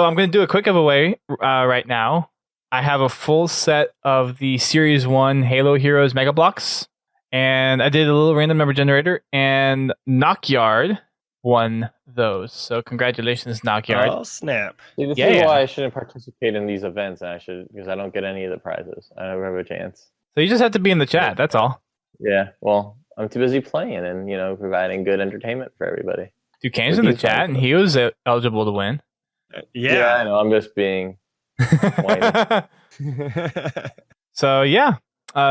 I'm going to do a quick giveaway right now. I have a full set of the Series 1 Halo Heroes Mega Blocks, and I did a little random number generator, and Knockyard won those. So congratulations, Knockyard. Oh, snap. See, this is why I shouldn't participate in these events, because I don't get any of the prizes. I never have a chance. So you just have to be in the chat, that's all. Yeah, well, I'm too busy playing and, providing good entertainment for everybody. Duquesne's in the chat, and he was eligible to win. Yeah, I know. I'm just being whiny. So, yeah.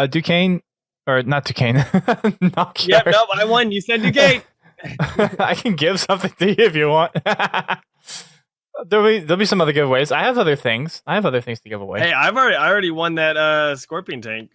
Duquesne, or not Duquesne, Knockyard. Yep, nope, I won. You said Duquesne. I can give something to you if you want. There'll be some other giveaways. I have other things to give away. Hey, I already won that Scorpion tank.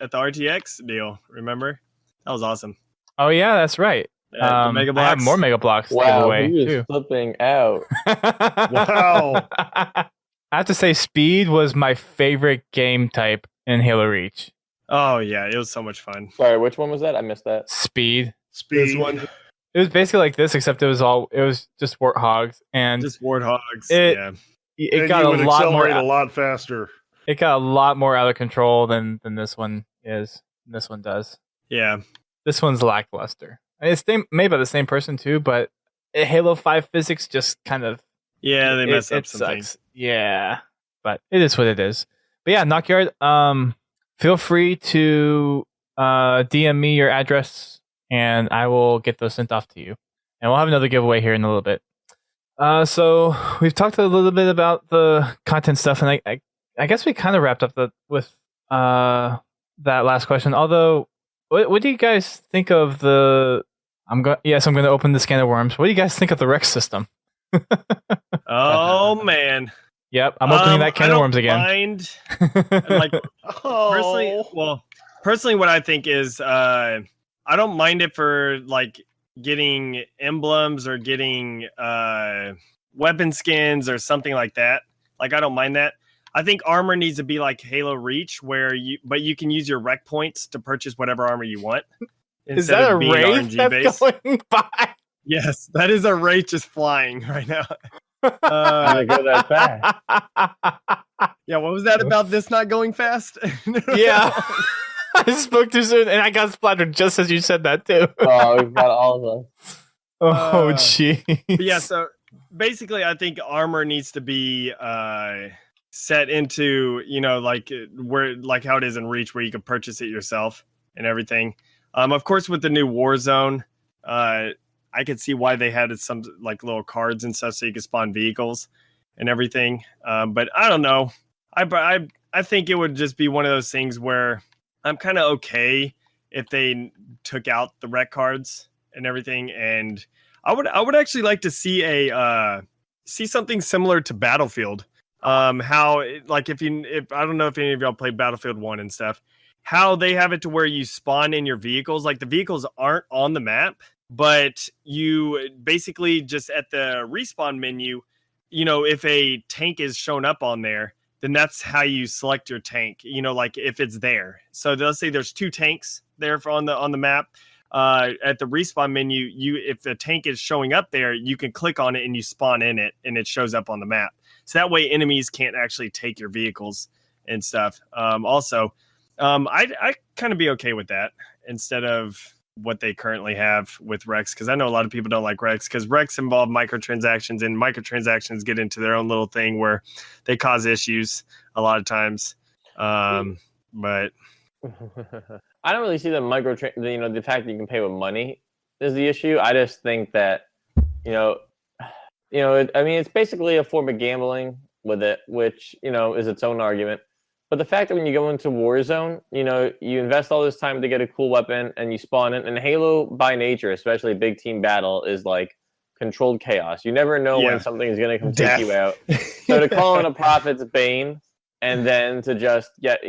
At the RTX deal. Remember? That was awesome. Oh yeah, that's right. The Mega I have Bloks. more Mega Blocks to give Wow, away he is too. flipping out. Wow. I have to say, Speed was my favorite game type in Halo Reach. Oh yeah, it was so much fun. Sorry, which one was that? I missed that. Speed. Speed. One, It was basically like this, except it was just warthogs, and just warthogs. It Yeah. it And got you a would lot more. accelerate a lot faster. It got a lot more out of control than this one is. This one does. Yeah. This one's lackluster. It's made by the same person too, but Halo 5 physics just kind of Yeah, they messed up it some sucks. things. Yeah, but it is what it is. But yeah, Knockyard, feel free to DM me your address, and I will get those sent off to you. And we'll have another giveaway here in a little bit. So we've talked a little bit about the content stuff, and I guess we kind of wrapped up with that last question. Although, what do you guys think of the? I'm going to open the can of worms. What do you guys think of the Rex system? Oh man. Yep, I'm opening that can of worms again. Mind, like personally, what I think is, I don't mind it for like getting emblems or getting weapon skins or something like that. Like I don't mind that. I think armor needs to be like Halo Reach, where you can use your rec points to purchase whatever armor you want. Is that a wraith that's going by? Yes, that is a wraith just flying right now. Go that fast. Yeah, what was that about this not going fast? Yeah. I spoke too soon, and I got splattered just as you said that too. Oh, we've got all of them. Oh, jeez. Yeah, so basically, I think armor needs to be set into, like how it is in Reach, where you can purchase it yourself and everything. Of course, with the new Warzone, I could see why they had some like little cards and stuff so you could spawn vehicles and everything. But I don't know. I think it would just be one of those things where I'm kind of okay if they took out the rec cards and everything. And I would actually like to see see something similar to Battlefield. How like if I don't know if any of y'all played Battlefield 1 and stuff, how they have it to where you spawn in your vehicles. Like the vehicles aren't on the map, but you basically just at the respawn menu, if a tank is shown up on there, then that's how you select your tank, like if it's there. So let's say there's 2 tanks there on the map. At the respawn menu, if the tank is showing up there, you can click on it and you spawn in it and it shows up on the map. So that way enemies can't actually take your vehicles and stuff. I'd kind of be okay with that instead of what they currently have with Rex, because I know a lot of people don't like Rex because Rex involve microtransactions, and microtransactions get into their own little thing where they cause issues a lot of times. But I don't really see the the fact that you can pay with money is the issue. I just think that it's basically a form of gambling with it, which is its own argument. But the fact that when you go into Warzone, you invest all this time to get a cool weapon and you spawn in. And Halo, by nature, especially big team battle, is like controlled chaos. You never know when something is going to come take you out. So to call in a Prophet's Bane and then to just get,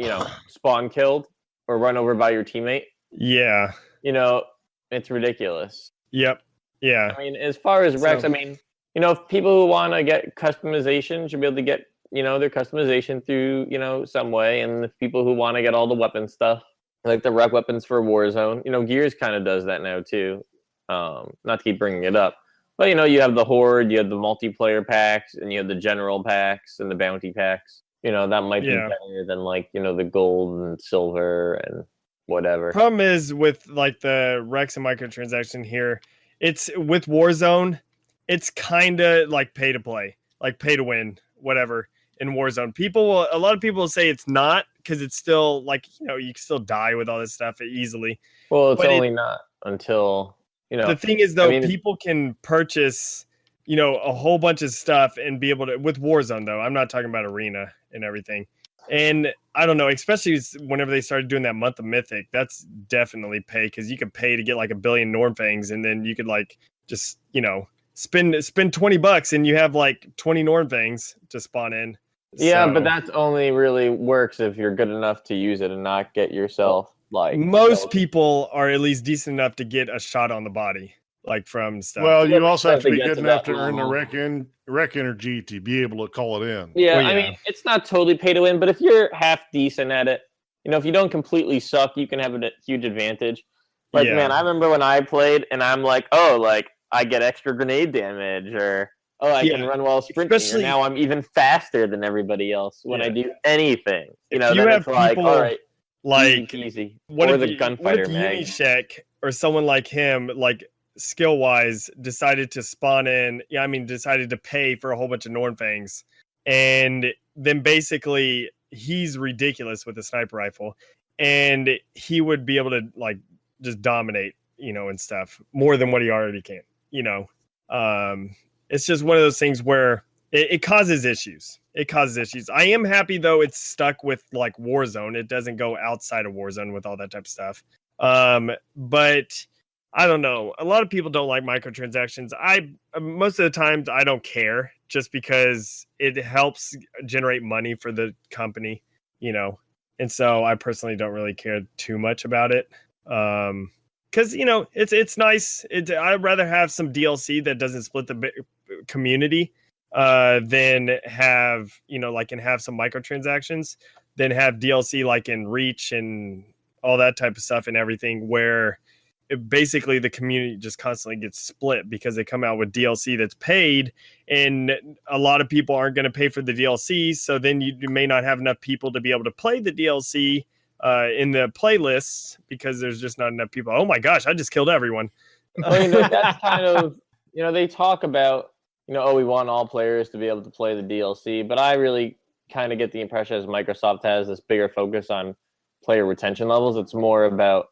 spawn killed or run over by your teammate. Yeah. It's ridiculous. Yep. Yeah. I mean, as far as Rex, if people who want to get customization should be able to get their customization through, some way. And if people who want to get all the weapon stuff, like the rec weapons for Warzone, Gears kind of does that now too. Not to keep bringing it up, but you have the Horde, you have the multiplayer packs, and you have the general packs and the bounty packs. that might be Yeah. better than like, the gold and silver and whatever. Problem is with like the Rex and microtransaction here, it's with Warzone, it's kind of like pay to play, like pay to win, whatever. In Warzone, a lot of people will say it's not because it's still like you can still die with all this stuff easily. Well, it's But only not until the thing is though, I mean, people can purchase a whole bunch of stuff and be able to with Warzone though. I'm not talking about Arena and everything. And I don't know, especially whenever they started doing that month of Mythic, that's definitely pay because you could pay to get like 1 billion Normfangs, and then you could like just spend $20 and you have like 20 Normfangs to spawn in. Yeah, So, but that's only really works if you're good enough to use it and not get yourself like. most people are at least decent enough to get a shot on the body, like from stuff. Well, you also have to be Get good to enough that to earn the level. rec energy to be able to call it in. Yeah, Well, I yeah. mean, it's not totally pay to win, but if you're half decent at it, if you don't completely suck, you can have a huge advantage. Like, Yeah. man, I remember when I played and I'm like, oh, like I get extra grenade damage, or I can run while sprinting, Especially- or now I'm even faster than everybody else when I do anything. If then you have it's like, people all right, like easy. what Or if the gunfighter mag. Unishek or someone like him, like skill wise, decided to spawn in? Yeah, I mean, decided to pay for a whole bunch of Normfangs, and then basically he's ridiculous with a sniper rifle, and he would be able to like just dominate, and stuff more than what he already can. It's just one of those things where it causes issues. It causes issues. I am happy though it's stuck with like Warzone. It doesn't go outside of Warzone with all that type of stuff. But I don't know. A lot of people don't like microtransactions. Most of the times I don't care just because it helps generate money for the company, And so I personally don't really care too much about it. Because it's nice. I'd rather have some DLC that doesn't split the community than have and have some microtransactions, than have DLC like in Reach and all that type of stuff and everything, where basically the community just constantly gets split because they come out with DLC that's paid, and a lot of people aren't going to pay for the DLC. So then you may not have enough people to be able to play the DLC in the playlists because there's just not enough people. Oh my gosh, I just killed everyone. Well, that's kind of, they talk about, we want all players to be able to play the DLC, but I really kind of get the impression as Microsoft has this bigger focus on player retention levels. It's more about,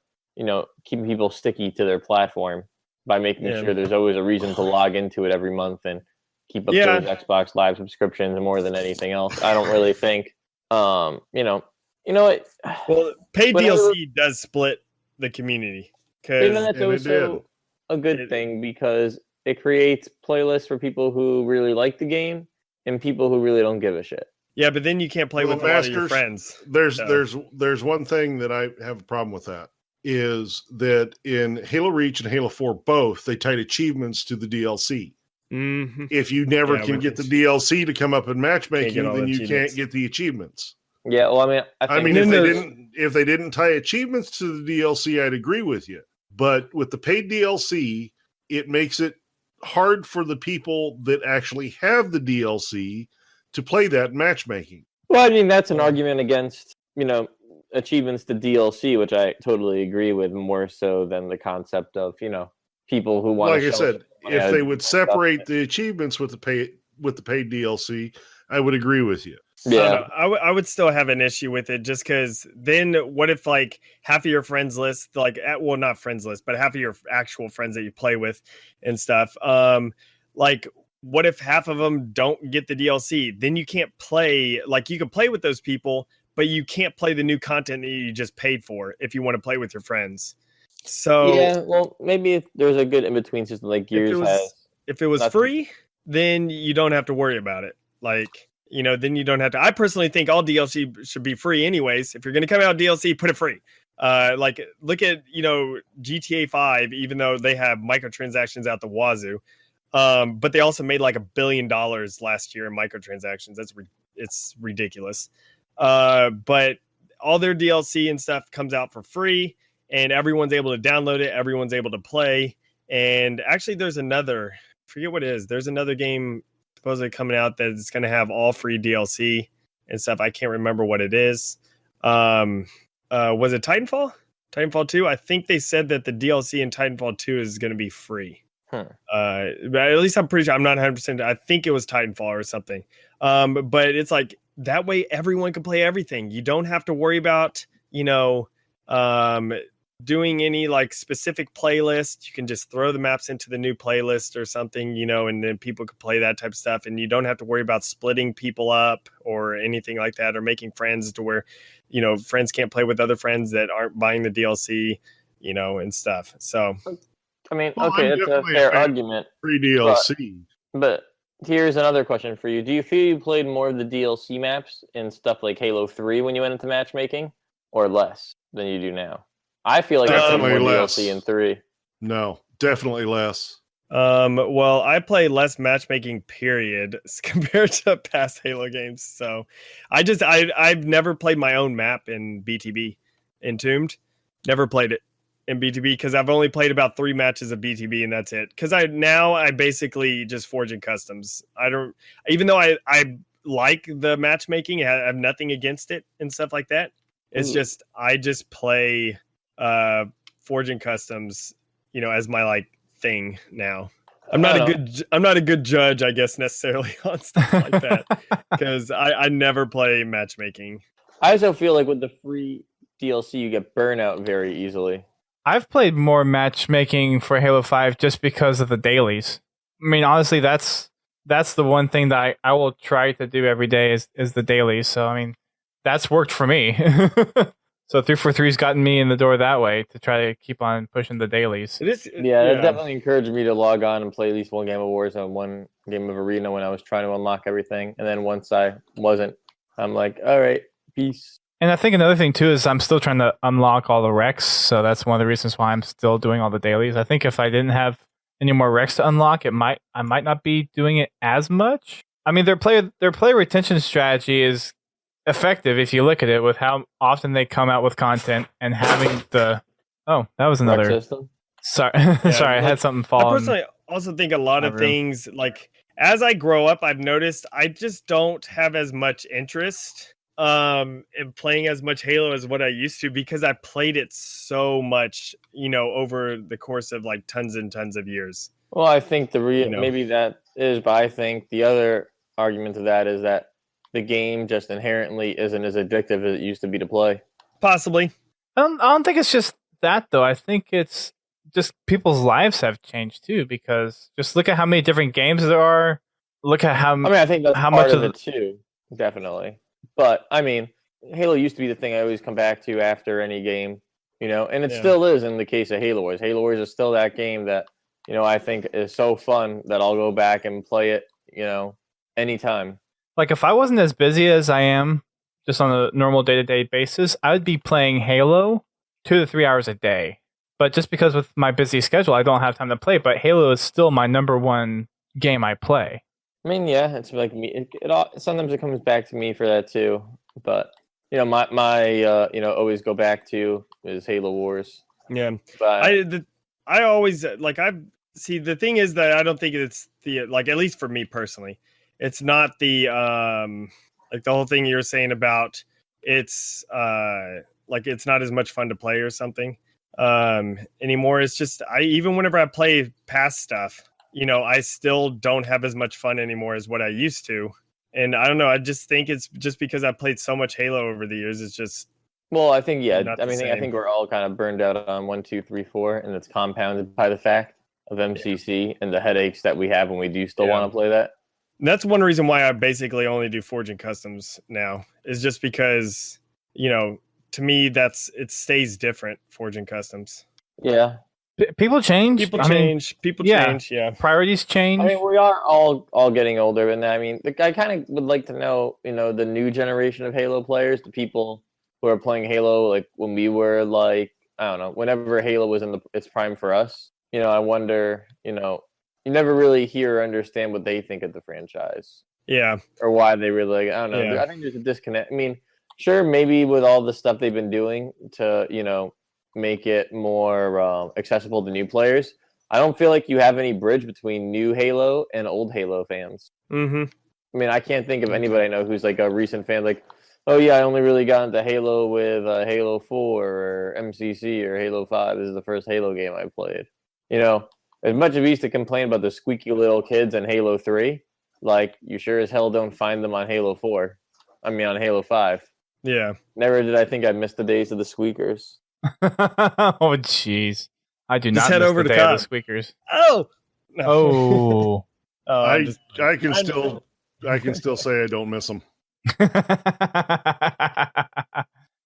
keeping people sticky to their platform by making sure there's always a reason to log into it every month and keep up those Xbox Live subscriptions more than anything else. I don't really think, what? Well, paid DLC does split the community. Even that's also a good thing because it creates playlists for people who really like the game and people who really don't give a shit. Yeah, but then you can't play with a lot of your friends. There's one thing that I have a problem with that, is that in Halo Reach and Halo 4 both, they tied achievements to the DLC. Mm-hmm. If you never can get the DLC to come up in matchmaking, then you can't get the achievements. Yeah, well, I mean, if they didn't tie achievements to the DLC, I'd agree with you. But with the paid DLC, it makes it hard for the people that actually have the DLC to play that in matchmaking. Well, I mean, that's an argument against, achievements to DLC, which I totally agree with, more so than the concept of, people who want to. Like I said, if they would separate the achievements with the paid DLC, I would agree with you. Yeah, I would still have an issue with it, just because then what if like half of your friends list, like, well, not friends list, but half of your actual friends that you play with and stuff, like what if half of them don't get the DLC? Then you can't play. Like, you can play with those people, but you can't play the new content that you just paid for if you want to play with your friends. So yeah, well, maybe there's a good in between system like Gears has. If it was free, then you don't have to worry about it. Like, then you don't have to. I personally think all DLC should be free anyways. If you're going to come out DLC, put it free. Like, look at, GTA 5, even though they have microtransactions out the wazoo. But they also made like $1 billion last year in microtransactions. It's ridiculous. But all their DLC and stuff comes out for free, and everyone's able to download it. Everyone's able to play. And actually, there's another, forget what it is. There's another game supposedly coming out that's going to have all free DLC. and stuff. I can't remember what it is. Was it Titanfall? Titanfall 2? I think they said that the DLC in Titanfall 2 is going to be free. But at least I'm pretty sure. I'm not 100%. I think it was Titanfall or something. But it's like that way everyone can play everything. You don't have to worry about, doing any like specific playlist. You can just throw the maps into the new playlist or something, and then people can play that type of stuff. And you don't have to worry about splitting people up or anything like that, or making friends to where, friends can't play with other friends that aren't buying the DLC, and stuff. So, I mean, Well, okay, I'm that's a definitely a fair fan. argument. Free DLC. But here's another question for you. Do you feel you played more of the DLC maps in stuff like Halo 3 when you went into matchmaking, or less than you do now? I feel like I played Definitely more less. DLC in 3. No, definitely less. Well, I play less matchmaking period compared to past Halo games. So I've never played my own map in BTB, Entombed. Never played it in BTB because I've only played about 3 matches of BTB and that's it. Because I basically just forge in customs. Even though I like the matchmaking, I have nothing against it and stuff like that. It's just I just play forging customs, as my like thing now. I'm not a good judge, I guess, necessarily on stuff like that because I never play matchmaking. I also feel like with the free DLC, you get burnout very easily. I've played more matchmaking for Halo 5 just because of the dailies. I mean, honestly, that's the one thing that I will try to do every day is the dailies. So, I mean, that's worked for me. So 343's gotten me in the door that way to try to keep on pushing the dailies. It definitely encouraged me to log on and play at least one game of Warzone, one game of Arena when I was trying to unlock everything. And then once I wasn't, I'm like, all right, peace. And I think another thing too is I'm still trying to unlock all the Rex, so that's one of the reasons why I'm still doing all the dailies. I think if I didn't have any more Rex to unlock, I might not be doing it as much. I mean, their player retention strategy is effective if you look at it with how often they come out with content and having the that was another Rex system. Sorry, Yeah, sorry, I had something fall. I personally also think a lot of things like as I grow up, I've noticed I just don't have as much interest in playing as much Halo as what I used to because I played it so much, over the course of like tons and tons of years. Well, I think maybe that is, but I think the other argument to that is that the game just inherently isn't as addictive as it used to be to play. Possibly. I don't think it's just that though. I think it's just people's lives have changed too because just look at how many different games there are. Look at how I think that's how part much of it too, definitely. But I mean, Halo used to be the thing I always come back to after any game, and it still is in the case of Halo Wars. Halo Wars is still that game that, I think is so fun that I'll go back and play it, anytime. Like if I wasn't as busy as I am just on a normal day-to-day basis, I would be playing Halo 2 to 3 hours a day. But just because with my busy schedule, I don't have time to play. But Halo is still my number one game I play. I mean, yeah, it's like me. Sometimes it comes back to me for that too. But my always go back to is Halo Wars. Yeah, but I always like see the thing is that I don't think it's the like at least for me personally, it's not the like the whole thing you're saying about it's like it's not as much fun to play or something anymore. It's just even whenever I play past stuff, I still don't have as much fun anymore as what I used to. And I don't know, I just think it's just because I played so much Halo over the years. It's just well, I think I same. think we're all kind of burned out on 1, 2, 3, 4, and it's compounded by the fact of MCC and the headaches that we have when we do still want to play that. And that's one reason why I basically only do Forging Customs now, is just because, to me, it stays different, Forging Customs. Yeah. People change. People change. Yeah. Priorities change. I mean, we are all getting older, and I mean, I kind of would like to know, the new generation of Halo players, the people who are playing Halo like when we were like, I don't know, whenever Halo was in its prime for us. I wonder, you never really hear or understand what they think of the franchise. Yeah. Or why they really, I don't know. Yeah. I think there's a disconnect. I mean, sure, maybe with all the stuff they've been doing to, make it more accessible to new players, I don't feel like you have any bridge between new Halo and old Halo fans. Mm-hmm. I mean, I can't think of anybody I know who's like a recent fan. Like, oh yeah, I only really got into Halo with Halo 4 or MCC or Halo 5. This is the first Halo game I played. You know, as much as we used to complain about the squeaky little kids in Halo 3, like you sure as hell don't find them on Halo 4. I mean, on Halo 5. Yeah. Never did I think I'd miss the days of the squeakers. Oh, jeez. I do Just not head miss over the to day of the COD. squeakers. Oh. No. Oh. Oh, I just, can still say I don't miss them.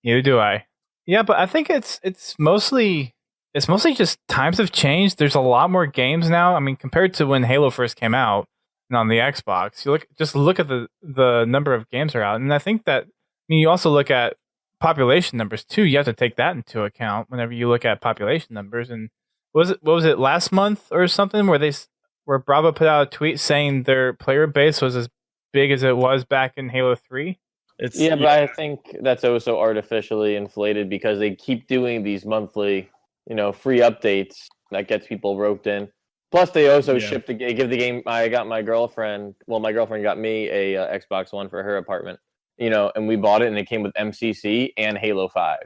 Neither do I. Yeah, but I think it's mostly just times have changed. There's a lot more games now. I mean, compared to when Halo first came out and on the Xbox, look at the number of games are out, and I think that you also look at population numbers too. You have to take that into account whenever you look at population numbers. And what was it last month or something where Bravo put out a tweet saying their player base was as big as it was back in Halo 3? But I think that's also artificially inflated because they keep doing these monthly, free updates that gets people roped in. Plus, they also give the game. I got my girlfriend. Well, my girlfriend got me a Xbox One for her apartment. And we bought it, and it came with MCC and Halo 5.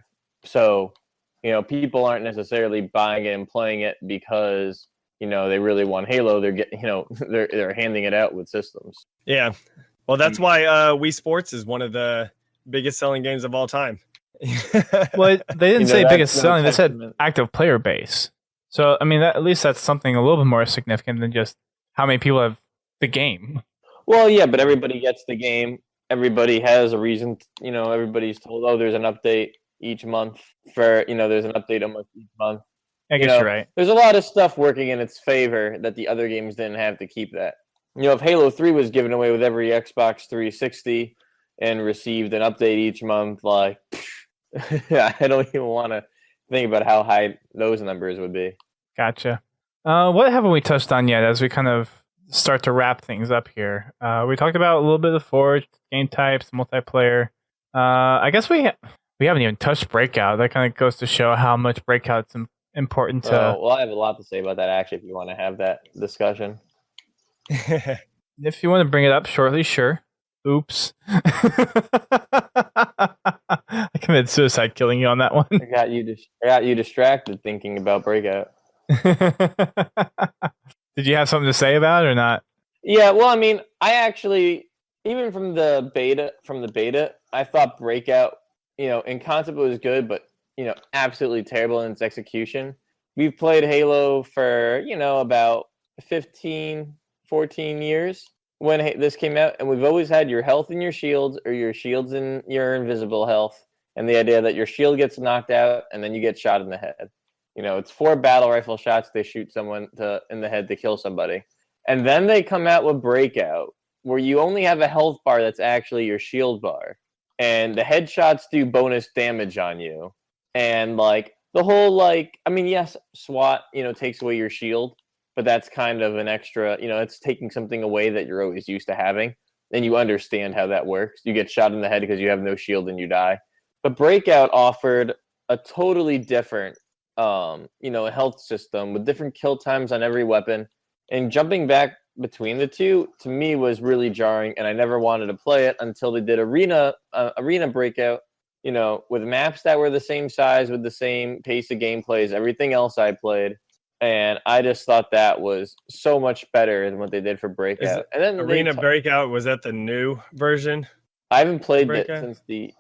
So, people aren't necessarily buying it and playing it because they really want Halo. They're getting, they're handing it out with systems. Yeah. Well, that's why Wii Sports is one of the biggest selling games of all time. Well, they didn't say biggest selling; they said active player base. So, I mean, at least that's something a little bit more significant than just how many people have the game. Well, yeah, but everybody gets the game. Everybody has a reason. Everybody's told, oh, there's an update each month for, there's an update almost each month. I guess you're right. There's a lot of stuff working in its favor that the other games didn't have to keep that. If Halo 3 was given away with every Xbox 360 and received an update each month, like, I don't even want to think about how high those numbers would be. Gotcha. What haven't we touched on yet as we kind of start to wrap things up here? We talked about a little bit of Forge, game types, multiplayer. I guess we haven't even touched Breakout. That kind of goes to show how much Breakout's important to... Well, I have a lot to say about that, actually, if you want to have that discussion. If you want to bring it up shortly, sure. Oops. I committed suicide killing you on that one. I got you distracted thinking about Breakout. Did you have something to say about it or not? Yeah, well, I mean, I actually, even from the beta, I thought Breakout, in concept it was good, but, absolutely terrible in its execution. We've played Halo for, about 15, 14 years when this came out, and we've always had your health in your shields or your shields in your invisible health, and the idea that your shield gets knocked out and then you get shot in the head. It's 4 battle rifle shots. They shoot someone in the head to kill somebody. And then they come out with Breakout, where you only have a health bar that's actually your shield bar. And the headshots do bonus damage on you. And, the whole, yes, SWAT, takes away your shield. But that's kind of an extra, it's taking something away that you're always used to having. And you understand how that works. You get shot in the head because you have no shield and you die. But Breakout offered a totally different health system with different kill times on every weapon, and jumping back between the two to me was really jarring, and I never wanted to play it until they did arena Breakout, with maps that were the same size with the same pace of gameplay as everything else I played, and I just thought that was so much better than what they did for Breakout. And then Arena Breakout, was that the new version? I haven't played it since the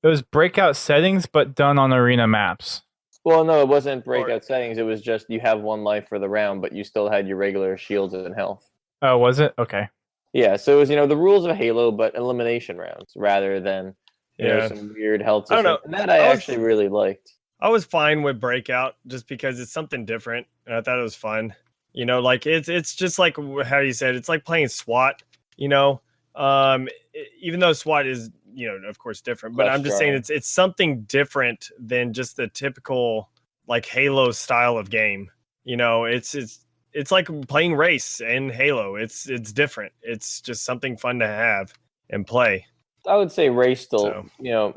it was Breakout settings, but done on arena maps. Well, no, it wasn't Breakout settings. It was just you have 1 life for the round, but you still had your regular shields and health. Oh, was it? Okay. Yeah, so it was, the rules of Halo, but elimination rounds rather than, some weird health system. I don't know. And that I actually really liked. I was fine with Breakout just because it's something different, and I thought it was fun. It's just like how you said, it's like playing SWAT, even though SWAT is, of course different, but I'm just saying it's something different than just the typical Halo style of game. It's like playing race in Halo. It's different. It's just something fun to have and play. I would say race still,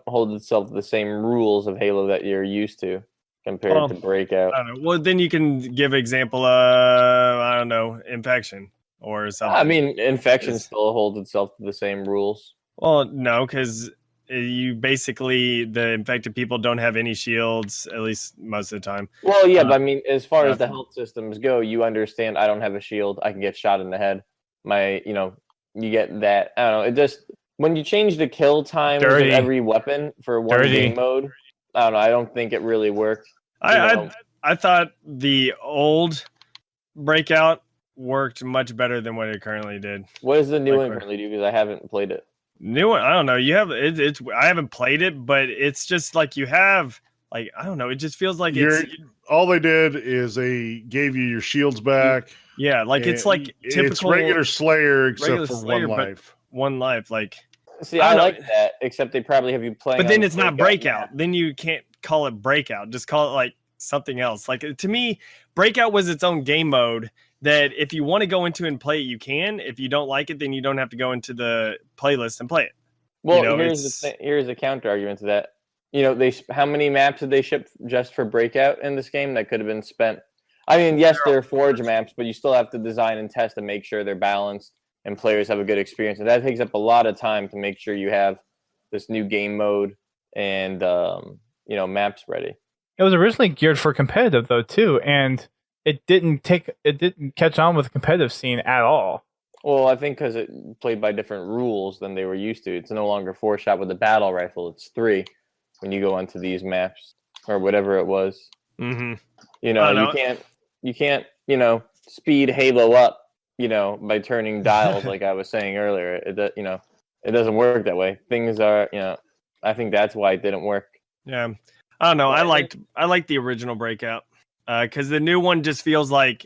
holds itself to the same rules of Halo that you're used to compared to Breakout. I don't know. Well, then you can give example. I don't know, Infection. or something? I mean, infection still holds itself to the same rules. Well, no, because you basically, the infected people don't have any shields, at least most of the time. Well, yeah, but I mean, as far as the health systems go, you understand I don't have a shield. I can get shot in the head. You get that. I don't know. It just, when you change the kill times of every weapon for one game mode, I don't know. I don't think it really worked. I thought the old Breakout worked much better than what it currently did. What does the new one currently do? Because I haven't played it. New one, I don't know. You have it's. I haven't played it, but it's just like you have. Like, I don't know. It just feels like all they did is they gave you your shields back. Yeah, like it's like typical. It's regular Slayer except for one life. One life, like. See, I like that, except they probably have you playing. But then it's not Breakout. Then you can't call it Breakout. Just call it like something else. Like, to me, Breakout was its own game mode that if you want to go into and play it, you can. If you don't like it, then you don't have to go into the playlist and play it. Well, here's the counter argument to that. How many maps did they ship just for Breakout in this game that could have been spent? I mean, yes, they're Forge maps, but you still have to design and test and make sure they're balanced and players have a good experience. And that takes up a lot of time to make sure you have this new game mode and maps ready. It was originally geared for competitive though too, and it didn't catch on with the competitive scene at all. Well, I think because it played by different rules than they were used to. It's no longer 4-shot with a battle rifle. It's 3 when you go onto these maps or whatever it was. Mm-hmm. You can't speed Halo up, by turning dials like I was saying earlier. It doesn't work that way. Things are, I think that's why it didn't work. Yeah. I don't know. I liked the original Breakout because the new one just feels like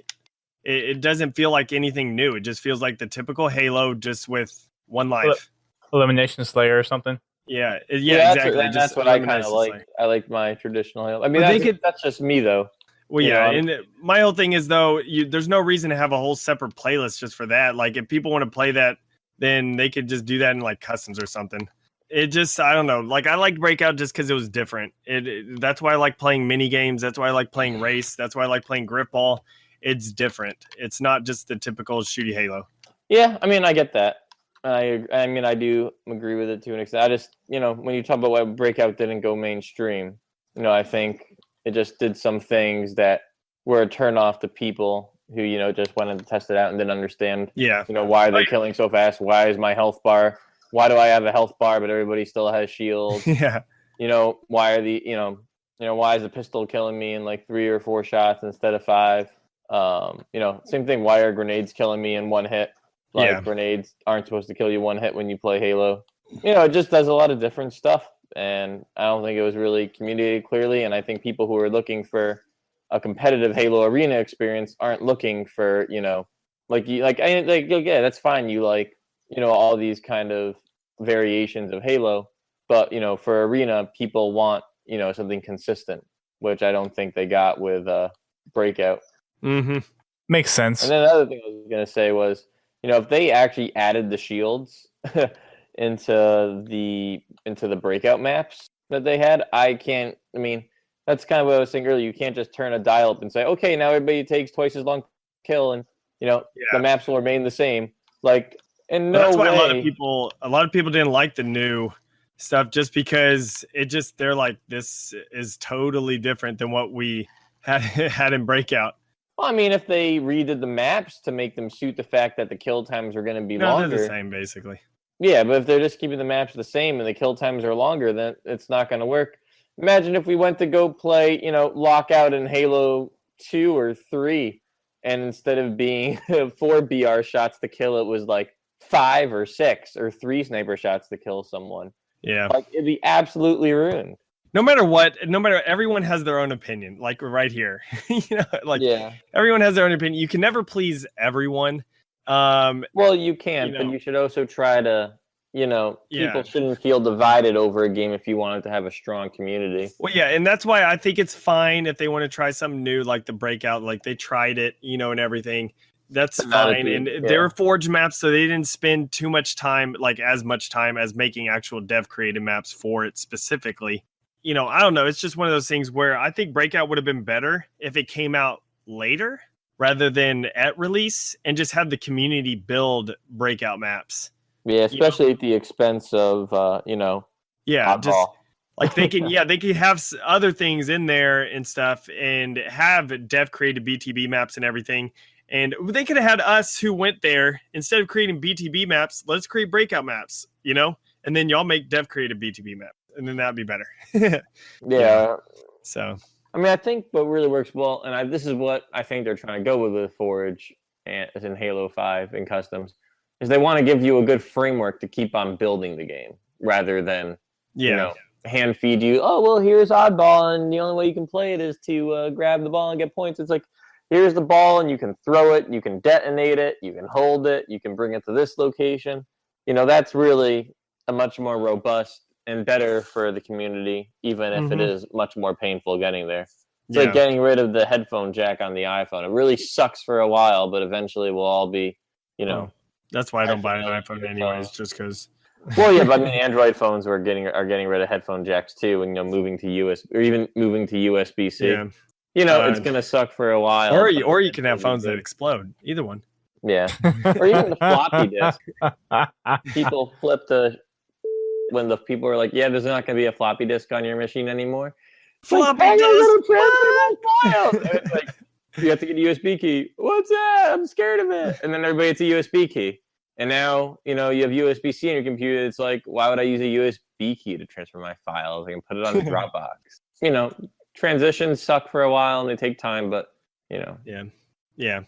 it doesn't feel like anything new. It just feels like the typical Halo, just with one life. Elimination Slayer or something. Yeah, exactly. That's what I kind of like. I like my traditional Halo. I mean, that's just me though. Well, yeah, and my whole thing is though, there's no reason to have a whole separate playlist just for that. Like, if people want to play that, then they could just do that in like customs or something. It just, I don't know. Like, I liked Breakout just because it was different. That's why I like playing mini games. That's why I like playing race. That's why I like playing grip ball. It's different. It's not just the typical shooty Halo. Yeah, I mean, I get that. I mean, I do agree with it to an extent. I just, when you talk about why Breakout didn't go mainstream, I think it just did some things that were a turn off to people who, just wanted to test it out and didn't understand. Yeah. Why are they killing so fast? Why is my health bar? Why do I have a health bar but everybody still has shields? Yeah. Why are why is the pistol killing me in like 3 or 4 shots instead of 5? Same thing. Why are grenades killing me in 1 hit? Grenades aren't supposed to kill you 1 hit when you play Halo. It just does a lot of different stuff, and I don't think it was really communicated clearly. And I think people who are looking for a competitive Halo arena experience aren't looking for that's fine. You like all these kind of variations of Halo, but for arena, people want something consistent, which I don't think they got with Breakout. Mm-hmm. Makes sense. And then the other thing I was going to say was, if they actually added the shields into the Breakout maps that they had, that's kind of what I was saying earlier. You can't just turn a dial up and say, okay, now everybody takes twice as long to kill, and the maps will remain the same. Like, in no that's way. Why a lot of people didn't like the new stuff just because they're like, this is totally different than what we had in Breakout. Well, I mean, if they redid the maps to make them suit the fact that the kill times are going to be longer. They're the same, basically. Yeah, but if they're just keeping the maps the same and the kill times are longer, then it's not going to work. Imagine if we went to go play, Lockout in Halo 2 or 3, and instead of being 4 BR shots to kill, it was like 5 or 6 or 3 sniper shots to kill someone. Yeah. Like, it'd be absolutely ruined. No matter everyone has their own opinion, like right here. Everyone has their own opinion. You can never please everyone. Well, you can, but you should also try to, people shouldn't feel divided over a game if you wanted to have a strong community. Well, yeah, and that's why I think it's fine if they want to try something new, like the Breakout, like they tried it, and everything. That's fine. And they were Forge maps, so they didn't spend too much time, like as much time as making actual dev created maps for it specifically. I don't know. It's just one of those things where I think Breakout would have been better if it came out later. rather than at release, and just have the community build breakout maps. Yeah, especially at the expense of Yeah, just oddball. like they can have other things in there and stuff, and have dev created BTB maps and everything. And they could have had us who went there, instead of creating BTB maps, let's create breakout maps, and then y'all make dev created BTB maps, and then that'd be better. Yeah. So, I mean, I think what really works well, and this is what I think they're trying to go with Forge, as in Halo 5 and Customs, is they want to give you a good framework to keep on building the game, rather than, hand feed you, oh, well, here's Oddball, and the only way you can play it is to grab the ball and get points. It's like, here's the ball, and you can throw it, you can detonate it, you can hold it, you can bring it to this location. That's really a much more robust and better for the community, even if it is much more painful getting there. It's like getting rid of the headphone jack on the iPhone. It really sucks for a while, but eventually we'll all be, that's why I don't buy an iPhone anyways, just because. Well, yeah, but I mean, Android phones are getting rid of headphone jacks too, and moving to USB, or even moving to USB-C. Yeah. It's gonna suck for a while. Or you can have phones that explode. Either one. Yeah, or even the floppy disk. People flip when the people are like, "Yeah, there's not gonna be a floppy disk on your machine anymore." Floppy disk. disk. And it's like, you have to get a USB key. What's that? I'm scared of it. And then everybody gets a USB key. And now, you have USB-C on your computer. It's like, why would I use a USB key to transfer my files? I can put it on a Dropbox. Transitions suck for a while and they take time, but, Yeah.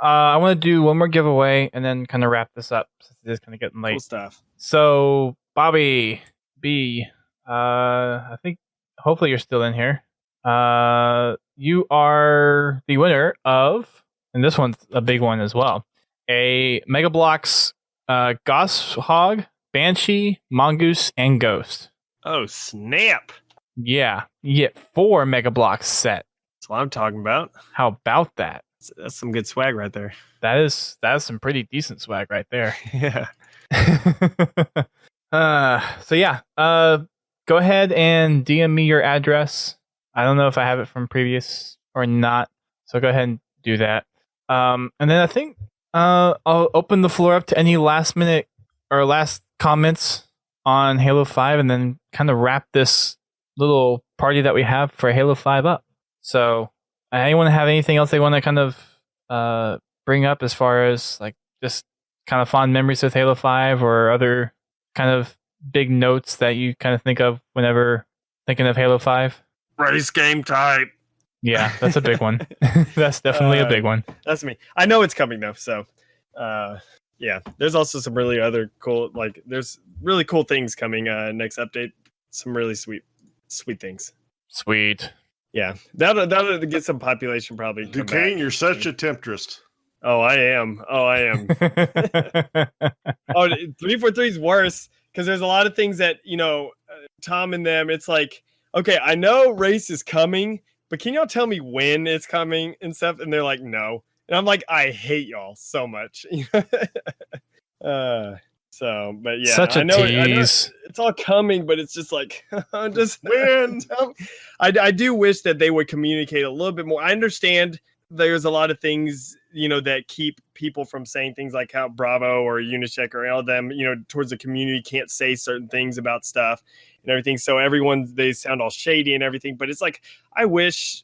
I want to do one more giveaway and then kind of wrap this up since it is kind of getting late. Cool stuff. So, Bobby B, I think hopefully you're still in here. You are the winner of, and this one's a big one as well, a Mega Bloks Goshawk, Banshee, Mongoose, and Ghost. Oh, snap. Yeah, you get 4 Mega Bloks set. That's what I'm talking about. How about that? That's some good swag right there. That is some pretty decent swag right there. Yeah. So yeah, go ahead and DM me your address. I don't know if I have it from previous or not, so go ahead and do that. And then I think I'll open the floor up to any last minute or last comments on Halo 5, and then kind of wrap this little party that we have for Halo 5 up. So, anyone have anything else they want to kind of bring up as far as like just kind of fond memories with Halo 5 or other kind of big notes that you kind of think of whenever thinking of Halo 5? Race game type. Yeah, that's a big one. That's definitely a big one. That's me. I know it's coming though, so yeah. There's also some really other cool, there's really cool things coming next update. Some really sweet things. Sweet. Yeah, that'll get some population probably. Duquesne, you're such a temptress. Oh, I am. Oh, 343 is worse because there's a lot of things that Tom and them. It's like, okay, I know race is coming, but can y'all tell me when it's coming and stuff? And they're like, no. And I'm like, I hate y'all so much. So, but yeah, such a tease. It's all coming, but it's just like, just when. I do wish that they would communicate a little bit more. I understand there's a lot of things, that keep people from saying things like how Bravo or Unicheck or all of them, towards the community can't say certain things about stuff and everything. So they sound all shady and everything. But it's like, I wish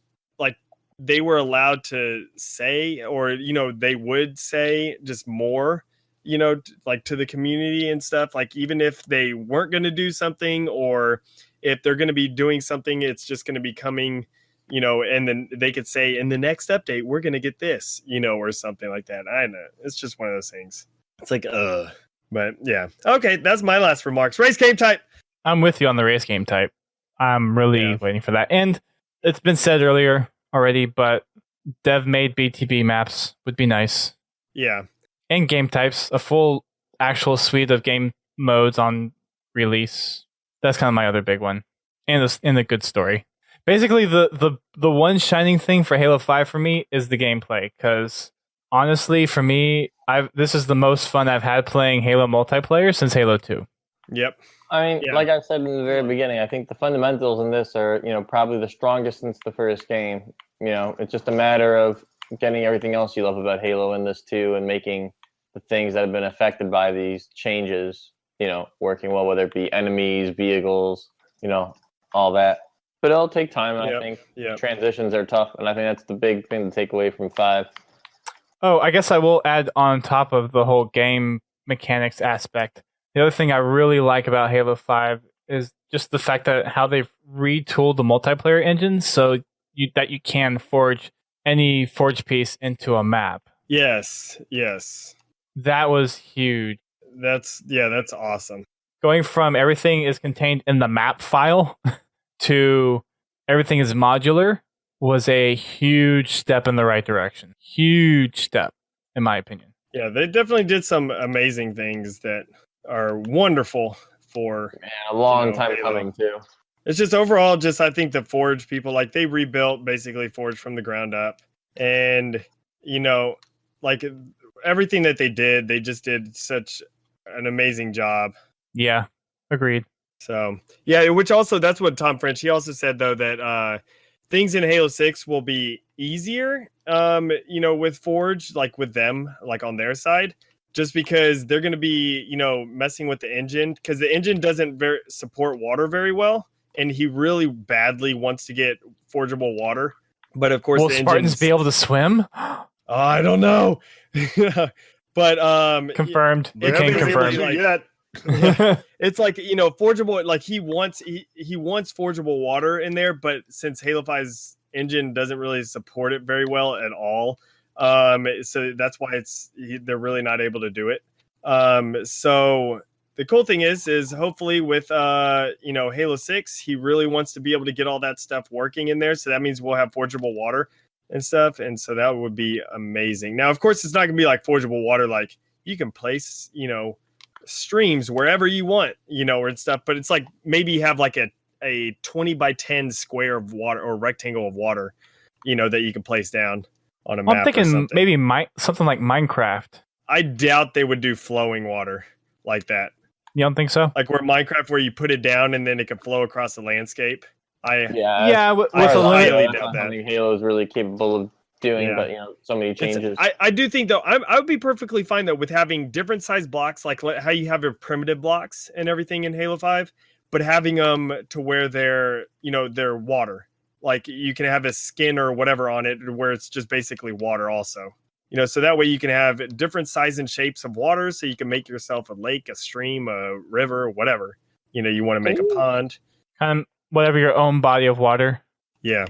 they were allowed to say, or, they would say just more, to the community and stuff. Like, even if they weren't going to do something, or if they're going to be doing something, it's just going to be coming, and then they could say in the next update, we're going to get this, or something like that. I know. It's just one of those things. It's like, but yeah. Okay. That's my last remarks. Race game type. I'm with you on the race game type. I'm really waiting for that. And it's been said earlier already, but dev made BTB maps would be nice. Yeah. And game types, a full actual suite of game modes on release. That's kind of my other big one. And a good story. Basically, the one shining thing for Halo 5 for me is the gameplay, because honestly, for me, this is the most fun I've had playing Halo multiplayer since Halo 2. Yep. I mean, like I said in the very beginning, I think the fundamentals in this are, probably the strongest since the first game. It's just a matter of getting everything else you love about Halo in this too, and making the things that have been affected by these changes, working well, whether it be enemies, vehicles, all that. But it'll take time, and I think transitions are tough, and I think that's the big thing to take away from 5. Oh, I guess I will add on top of the whole game mechanics aspect. The other thing I really like about Halo 5 is just the fact that how they've retooled the multiplayer engine so that you can forge any forge piece into a map. Yes. That was huge. That's awesome. Going from everything is contained in the map file to everything is modular was a huge step in the right direction. Huge step, in my opinion. Yeah, they definitely did some amazing things that are wonderful for a long time coming too. It's just overall, I think the Forge people, like, they rebuilt basically Forge from the ground up, and like everything that they did, they just did such an amazing job. Yeah, agreed. So yeah, which also, that's what Tom French, he also said though that things in Halo 6 will be easier, with Forge, like with them, like on their side, just because they're going to be, messing with the engine, because the engine doesn't support water very well, and he really badly wants to get forgeable water. But of course, will Spartans be able to swim? I don't know. But confirmed. You can confirm. It's like, forgeable, like he wants forgeable water in there, but since Halo 5's engine doesn't really support it very well at all, so that's why they're really not able to do it. So the cool thing is hopefully with Halo 6, he really wants to be able to get all that stuff working in there, so that means we'll have forgeable water and stuff, and so that would be amazing. Now, of course, it's not gonna be like forgeable water, like you can place streams wherever you want, and stuff, but it's like maybe you have like a 20 by 10 square of water or rectangle of water, that you can place down on a map. I'm thinking maybe something like Minecraft. I doubt they would do flowing water like that. You don't think so? Like where Minecraft, where you put it down and then it can flow across the landscape. With I highly doubt that. I think Halo is really capable of doing, but so many changes. I do think though, I would be perfectly fine though with having different size blocks, like how you have your primitive blocks and everything in Halo 5, but having them to where they're water. Like you can have a skin or whatever on it where it's just basically water also. So that way you can have different size and shapes of water, so you can make yourself a lake, a stream, a river, whatever. You want to make a pond. Whatever your own body of water. Yeah.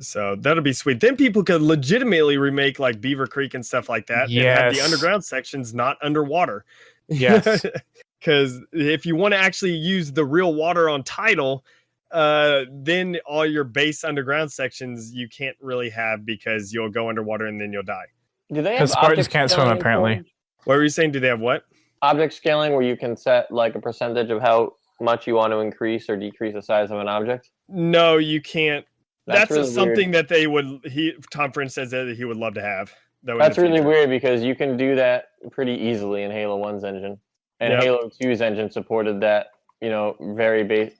So that'll be sweet. Then people could legitimately remake like Beaver Creek and stuff like that. Yes. And have the underground sections not underwater. Yes. Because if you want to actually use the real water on Tidal, then all your base underground sections you can't really have, because you'll go underwater and then you'll die. Do they have Spartans can't swim apparently? What were you saying? Do they have what? Object scaling, where you can set like a percentage of how much you want to increase or decrease the size of an object? No, you can't. That's really something weird. That Tom French says that he would love to have. That's really weird, because you can do that pretty easily in Halo 1's engine. And Halo 2's engine supported that, very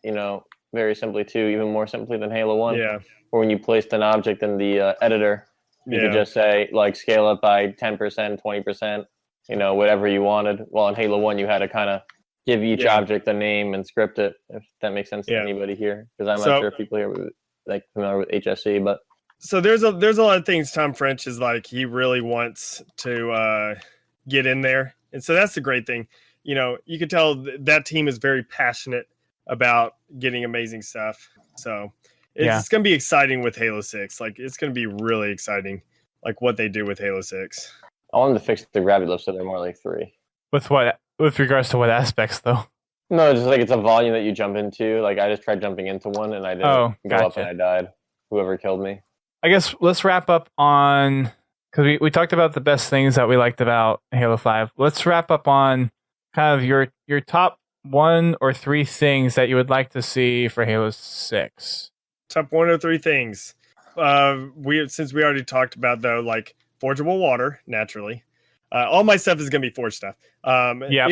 simply too, even more simply than Halo 1. Yeah. Or when you placed an object in the editor, you could just say, like, scale it by 10%, 20%, whatever you wanted. Well, in Halo 1, you had to kind of give each object a name and script it, if that makes sense to anybody here. Because I'm not sure if people here are familiar with HSC, but... So there's a lot of things Tom French is like, he really wants to get in there. And so that's the great thing. You can tell that team is very passionate about getting amazing stuff. So it's going to be exciting with Halo 6. Like, it's going to be really exciting, like what they do with Halo 6. I want them to fix the gravity lift so they're more like 3. With what? With regards to what aspects, though? No, just like it's a volume that you jump into. Like, I just tried jumping into one and I didn't go up and I died. Whoever killed me. I guess let's wrap up on, because we talked about the best things that we liked about Halo 5. Let's wrap up on kind of your top 1 or 3 things that you would like to see for Halo 6. Top 1 or 3 things. Since we already talked about, though, like forgeable water, naturally. All my stuff is going to be Forge stuff. Yeah,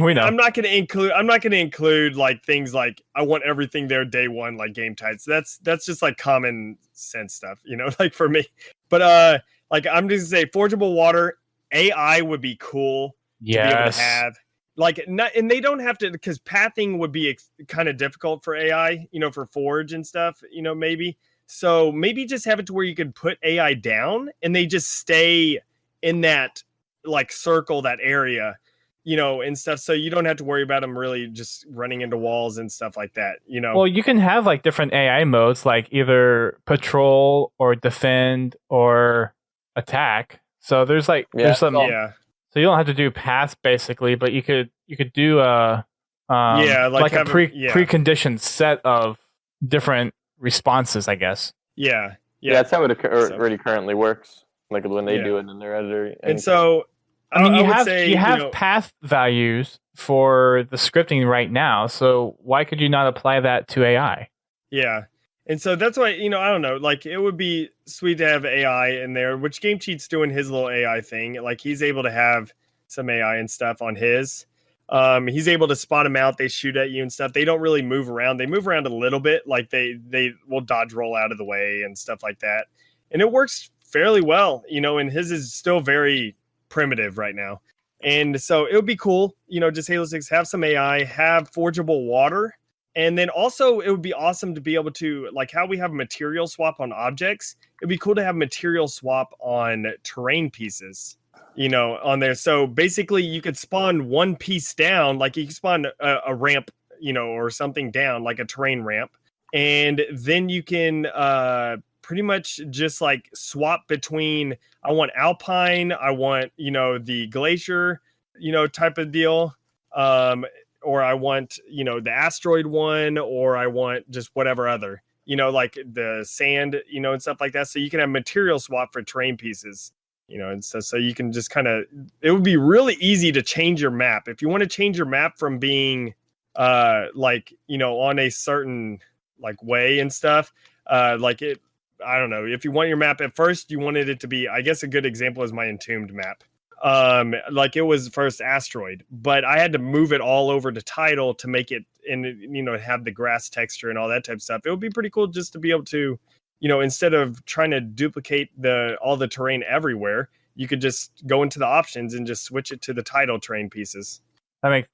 we know. I'm not going to include like things like I want everything there day one, like game types. That's just like common sense stuff, like for me. But like I'm just going to say forgeable water AI would be cool to be able to have. Like, and they don't have to, because pathing would be kind of difficult for AI, for Forge and stuff, maybe. So maybe just have it to where you could put AI down and they just stay in that like circle, that area, and stuff. So you don't have to worry about them really just running into walls and stuff like that, Well, you can have like different AI modes, like either patrol or defend or attack. So there's like, there's some, so you don't have to do path basically, but you could do a, like a preconditioned set of different responses, I guess. Yeah. That's how it already currently works. Like when they do it in their editor. And so, I mean, you have path values for the scripting right now. So why could you not apply that to AI? Yeah. And so that's why, I don't know, like it would be sweet to have AI in there, which Game Cheat's doing his little AI thing. Like he's able to have some AI and stuff on his. He's able to spot them out. They shoot at you and stuff. They don't really move around. They move around a little bit. Like they will dodge roll out of the way and stuff like that. And it works fairly well, and his is still very primitive right now. And so it would be cool, just Halo 6, have some AI, have forgeable water. And then also it would be awesome to be able to, like how we have material swap on objects, it'd be cool to have material swap on terrain pieces, on there. So basically you could spawn one piece down, like you could spawn a ramp, or something down, like a terrain ramp. And then you can pretty much just like swap between, I want Alpine, I want, the Glacier, type of deal. Or I want, the asteroid one, or I want just whatever other, like the sand, and stuff like that. So you can have material swap for terrain pieces, and so you can just it would be really easy to change your map. If you want to change your map from being, like, on a certain like way and stuff, I don't know. If you want your map at first, you wanted it to be, I guess a good example is my Entombed map. Like it was first asteroid, but I had to move it all over to title to make it, and have the grass texture and all that type of stuff. It would be pretty cool just to be able to, instead of trying to duplicate all the terrain everywhere, you could just go into the options and just switch it to the title terrain pieces. I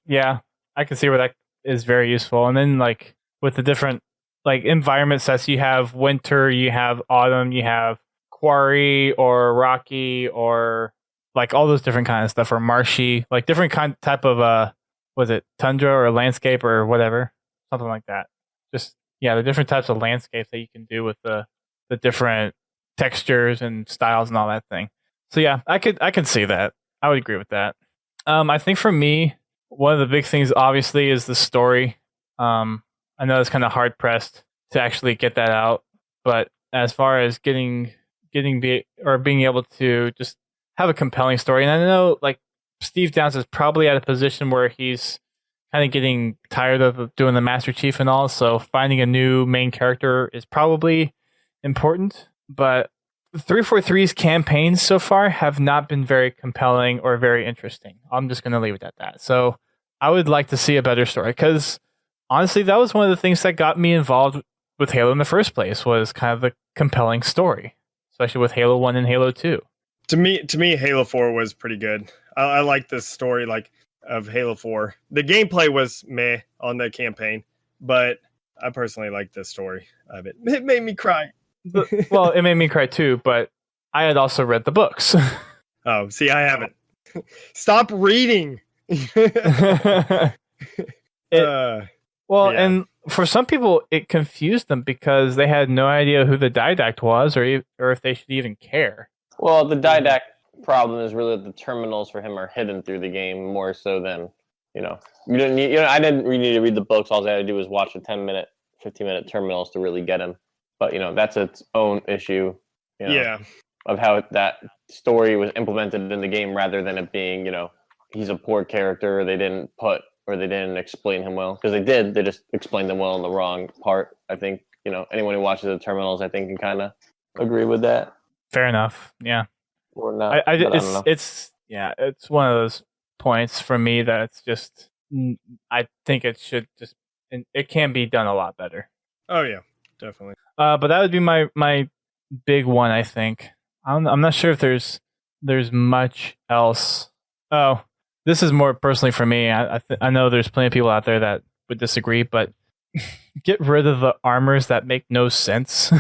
can see where that is very useful. And then like with the different like environment sets, you have winter, you have autumn, you have quarry or rocky or like all those different kind of stuff, or marshy, like different type of was it tundra or landscape or whatever, something like that. Just the different types of landscapes that you can do with the different textures and styles and all that thing. So yeah, I can see that. I would agree with that. I think for me, one of the big things obviously is the story. I know it's kind of hard pressed to actually get that out, but as far as being able to just have a compelling story, and I know like Steve Downs is probably at a position where he's kind of getting tired of doing the Master Chief and all, so finding a new main character is probably important. But 343's campaigns so far have not been very compelling or very interesting. I'm just going to leave it at that. So I would like to see a better story, because honestly, that was one of the things that got me involved with Halo in the first place, was kind of the compelling story, especially with Halo 1 and Halo 2. To me, Halo 4 was pretty good. I like the story of Halo 4. The gameplay was meh on the campaign, but I personally liked the story of it. It made me cry. Well, it made me cry too, but I had also read the books. Oh, see, I haven't. Stop reading. And for some people, it confused them because they had no idea who the Didact was, or if they should even care. Well, the Didact problem is really the terminals for him are hidden through the game more so than, you didn't need, I didn't really need to read the books. All I had to do was watch the 10-minute, 15-minute terminals to really get him. But, that's its own issue, of how that story was implemented in the game rather than it being, he's a poor character, they didn't explain him well. Because they just explained him well in the wrong part. I think, anyone who watches the terminals, I think, can kind of agree with that. Fair enough. Yeah. Or not. It's Yeah, it's one of those points for me that it's just I think it should just it can be done a lot better. Oh yeah, definitely. But that would be my big one. I think I'm not sure if there's much else. Oh, this is more personally for me. I know there's plenty of people out there that would disagree, but get rid of the armors that make no sense.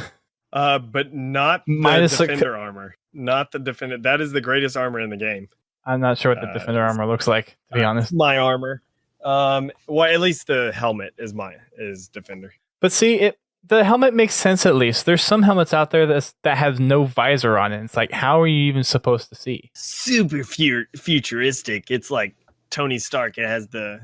But not the Minus defender armor. Not the defender. That is the greatest armor in the game. I'm not sure what the defender armor looks like, to be honest. My armor. Well, at least the helmet is defender. But see, the helmet makes sense at least. There's some helmets out there that have no visor on it. It's like, how are you even supposed to see? Super futuristic. It's like Tony Stark. It has the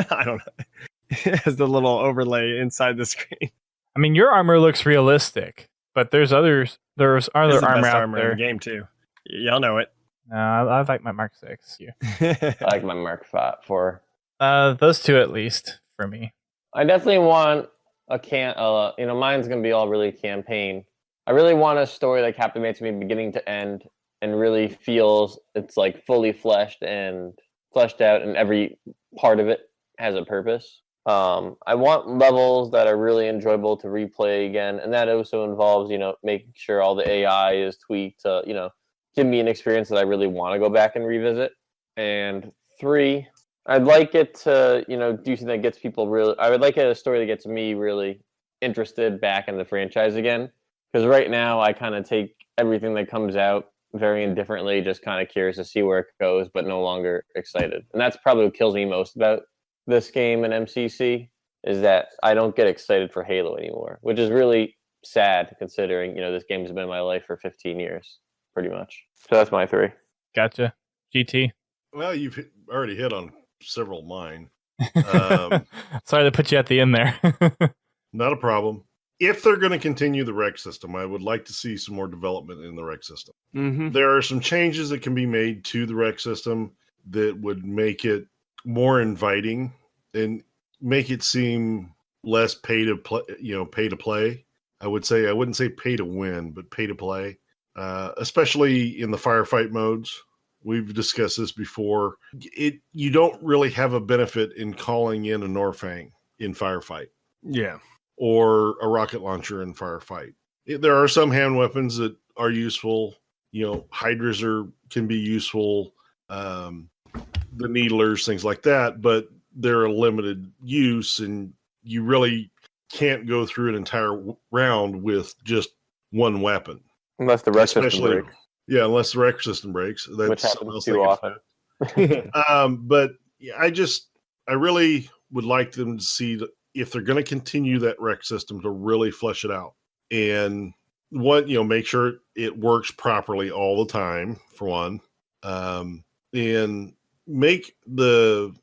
I don't know. It has the little overlay inside the screen. I mean, your armor looks realistic, but there's other armor out there in the game too. Y'all know it. No, I like my Mark 6. I like my Mark 4. Those two at least for me. I definitely want mine's gonna be all really campaign. I really want a story that captivates me beginning to end and really feels it's like fully fleshed out, and every part of it has a purpose. I want levels that are really enjoyable to replay again, and that also involves, making sure all the AI is tweaked to, give me an experience that I really want to go back and revisit. And 3, I'd like it to, do something that gets people I would like a story that gets me really interested back in the franchise again. Because right now I kind of take everything that comes out very indifferently, just kind of curious to see where it goes, but no longer excited. And that's probably what kills me most about this game and MCC, is that I don't get excited for Halo anymore, which is really sad considering, this game has been in my life for 15 years, pretty much. So that's my 3. Gotcha. GT. Well, you've already hit on several of mine. Sorry to put you at the end there. Not a problem. If they're going to continue the rec system, I would like to see some more development in the rec system. Mm-hmm. There are some changes that can be made to the rec system that would make it more inviting and make it seem less pay to play. I would say, I wouldn't say pay to win, but pay to play, especially in the firefight modes. We've discussed this before. You don't really have a benefit in calling in a Norfang in firefight. Yeah. Or a rocket launcher in firefight. There are some hand weapons that are useful. Hydras can be useful. The needlers, things like that, but they're a limited use, and you really can't go through an entire round with just one weapon. Unless the rec system breaks. Yeah, unless the rec system breaks. That's which happens too often. But I really would like them to see if they're going to continue that rec system to really flesh it out. And make sure it works properly all the time, for one. And make the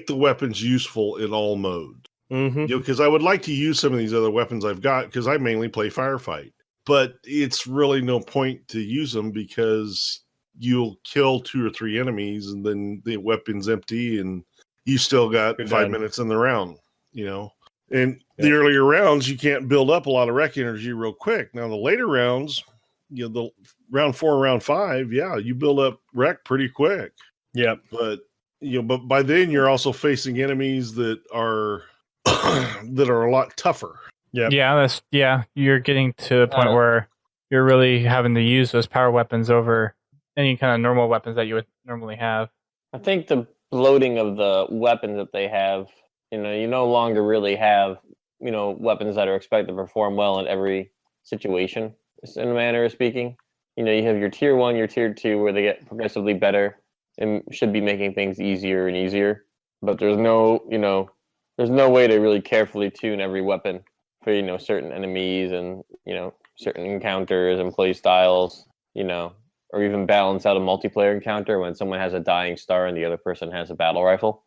weapons useful in all modes. Mm-hmm. Because I would like to use some of these other weapons I've got, because I mainly play firefight. But it's really no point to use them, because you'll kill 2 or 3 enemies and then the weapon's empty and you still got 5 minutes in the round, And the earlier rounds, you can't build up a lot of rec energy real quick. Now, the later rounds, the round 4 and round 5, you build up rec pretty quick. Yeah. But by then you're also facing enemies that are that are a lot tougher. Yeah. You're getting to the point where you're really having to use those power weapons over any kind of normal weapons that you would normally have. I think the bloating of the weapons that they have, you no longer really have, weapons that are expected to perform well in every situation, in a manner of speaking. You have your tier 1, your tier 2, where they get progressively better and should be making things easier and easier. But there's no way to really carefully tune every weapon for, certain enemies and, certain encounters and play styles, or even balance out a multiplayer encounter when someone has a dying star and the other person has a battle rifle.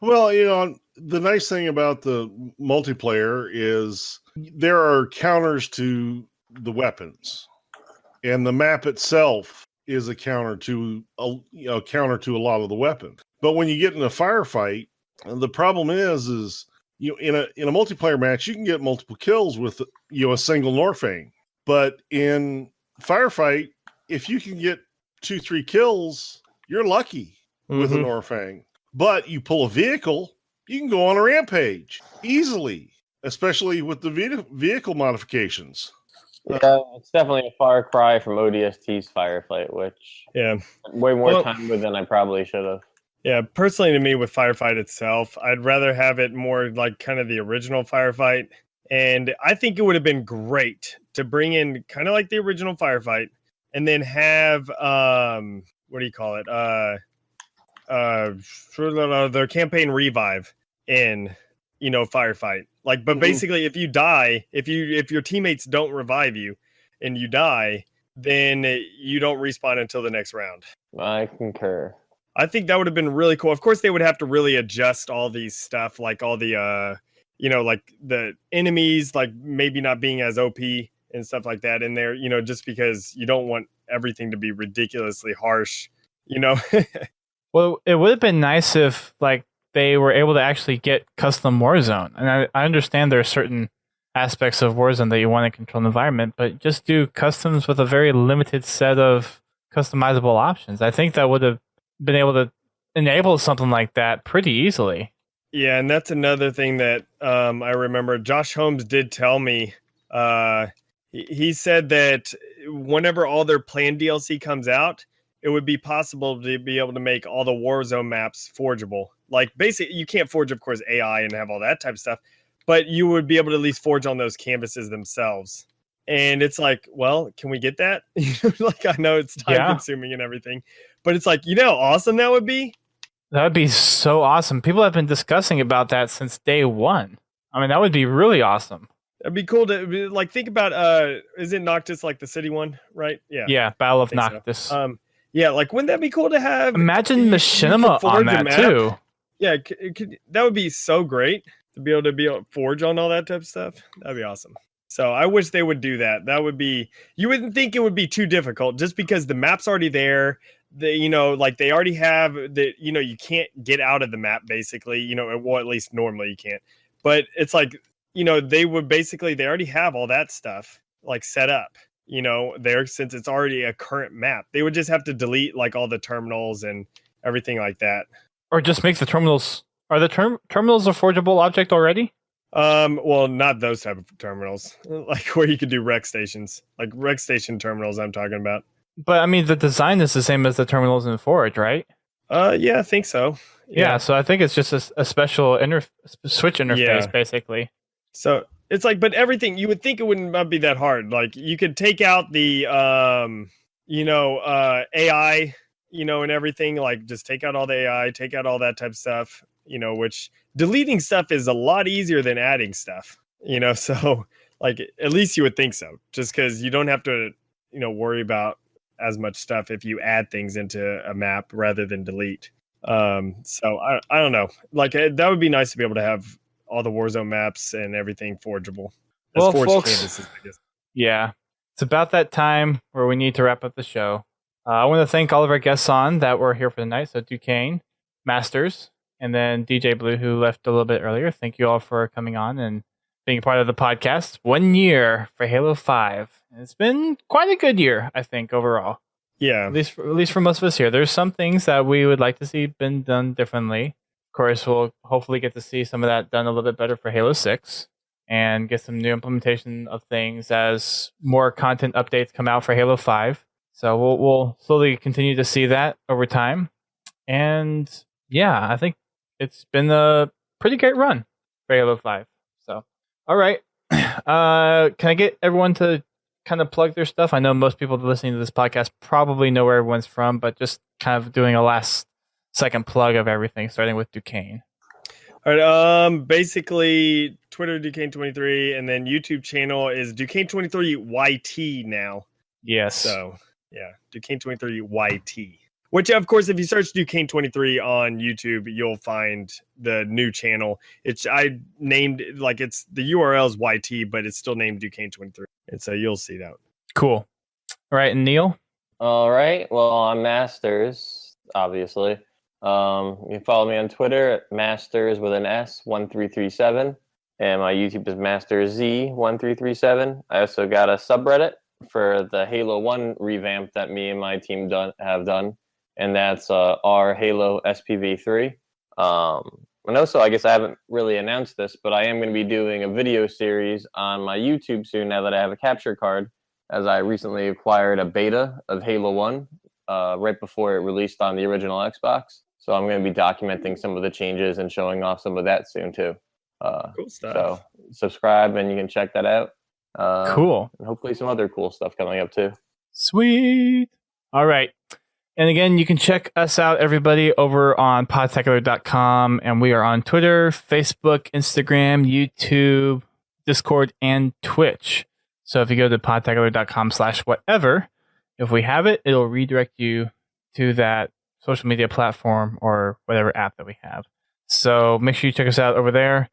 Well, the nice thing about the multiplayer is there are counters to the weapons, and the map itself is a counter to a lot of the weapons. But when you get in a firefight, the problem is in a multiplayer match, you can get multiple kills with a single Norfang. But in firefight, if you can get 2-3 kills you're lucky with an Orfang. But you pull a vehicle, you can go on a rampage easily, especially with the vehicle modifications. Yeah, it's definitely a far cry from ODST's Firefight, which way more time with than I probably should have. Yeah, personally to me with Firefight itself, I'd rather have it more like kind of the original Firefight. And I think it would have been great to bring in kind of like the original Firefight and then have, what do you call it? The campaign revive in, Firefight. Like, but basically if you die, if your teammates don't revive you and you die, then you don't respawn until the next round. I concur. I think that would have been really cool. Of course, they would have to really adjust all these stuff, like all the, like the enemies, like maybe not being as OP and stuff like that in there, just because you don't want everything to be ridiculously harsh, Well, it would have been nice if like they were able to actually get custom Warzone. And I understand there are certain aspects of Warzone that you want to control the environment, but just do customs with a very limited set of customizable options. I think that would have been able to enable something like that pretty easily. Yeah, and that's another thing that I remember. Josh Holmes did tell me. He said that whenever all their planned DLC comes out, it would be possible to be able to make all the Warzone maps forgeable. Like, basically, you can't forge, of course, AI and have all that type of stuff, but you would be able to at least forge on those canvases themselves. And it's like, well, can we get that? Like, I know it's time consuming and everything, but it's like, how awesome that would be? That would be so awesome. People have been discussing about that since day one. I mean, that would be really awesome. It'd be cool to like think about. Is it Noctis, like the city one, right? Yeah. Yeah, Battle of Noctis. So. Yeah, like wouldn't that be cool to have? Imagine Machinima on that too. Yeah, that would be so great to be able to forge on all that type of stuff. That'd be awesome. So I wish they would do that. That would be. You wouldn't think it would be too difficult, just because the map's already there. Like they already have the. You can't get out of the map basically. Well, at least normally you can't. But it's like. They already have all that stuff like set up, there, since it's already a current map. They would just have to delete like all the terminals and everything like that. Or just make the terminals. Are the terminals a forgeable object already? Well, not those type of terminals, like where you could do rec stations, like rec station terminals I'm talking about. But I mean, the design is the same as the terminals in Forge, right? Yeah, I think so. Yeah, so I think it's just a special switch interface, basically. So it's like, but everything, you would think it wouldn't be that hard. Like you could take out the, AI, and everything, like just take out all the AI, take out all that type of stuff, which deleting stuff is a lot easier than adding stuff, so like, at least you would think so, just because you don't have to, worry about as much stuff if you add things into a map rather than delete. So I don't know, like that would be nice to be able to have all the Warzone maps and everything forgeable. Well, folks, yeah, it's about that time where we need to wrap up the show. I want to thank all of our guests on that were here for the night. So Duquesne, Masters, and then DJ Blue, who left a little bit earlier. Thank you all for coming on and being part of the podcast. 1 year for Halo 5. And it's been quite a good year, I think, overall. Yeah. At least for most of us here. There's some things that we would like to see been done differently. Of course, we'll hopefully get to see some of that done a little bit better for Halo 6 and get some new implementation of things as more content updates come out for Halo 5. So we'll slowly continue to see that over time. And yeah, I think it's been a pretty great run for Halo 5. So, all right. Can I get everyone to kind of plug their stuff? I know most people listening to this podcast probably know where everyone's from, but just kind of doing a last second plug of everything, starting with Duquesne. All right. Basically, Twitter Duquesne23, and then YouTube channel is Duquesne23YT now. Yes. So yeah, Duquesne23YT. Which, of course, if you search Duquesne23 on YouTube, you'll find the new channel. I named like it's the URL is YT, but it's still named Duquesne23, and so you'll see that. Cool. All right, and Neil. All right. Well, I'm Masters, obviously. You can follow me on Twitter at Masters with an S 1337, and my YouTube is MastersZ1337. I also got a subreddit for the Halo 1 revamp that me and my team have done. and that's our Halo SPV3. And also, I guess I haven't really announced this, but I am going to be doing a video series on my YouTube soon now that I have a capture card, as I recently acquired a beta of Halo 1 right before it released on the original Xbox. So I'm going to be documenting some of the changes and showing off some of that soon too. Cool stuff. So subscribe and you can check that out. Cool. And hopefully some other cool stuff coming up too. Sweet. All right. And again, you can check us out, everybody, over on podtacular.com. And we are on Twitter, Facebook, Instagram, YouTube, Discord, and Twitch. So if you go to podtacular.com/whatever, if we have it, it'll redirect you to that social media platform or whatever app that we have. So make sure you check us out over there.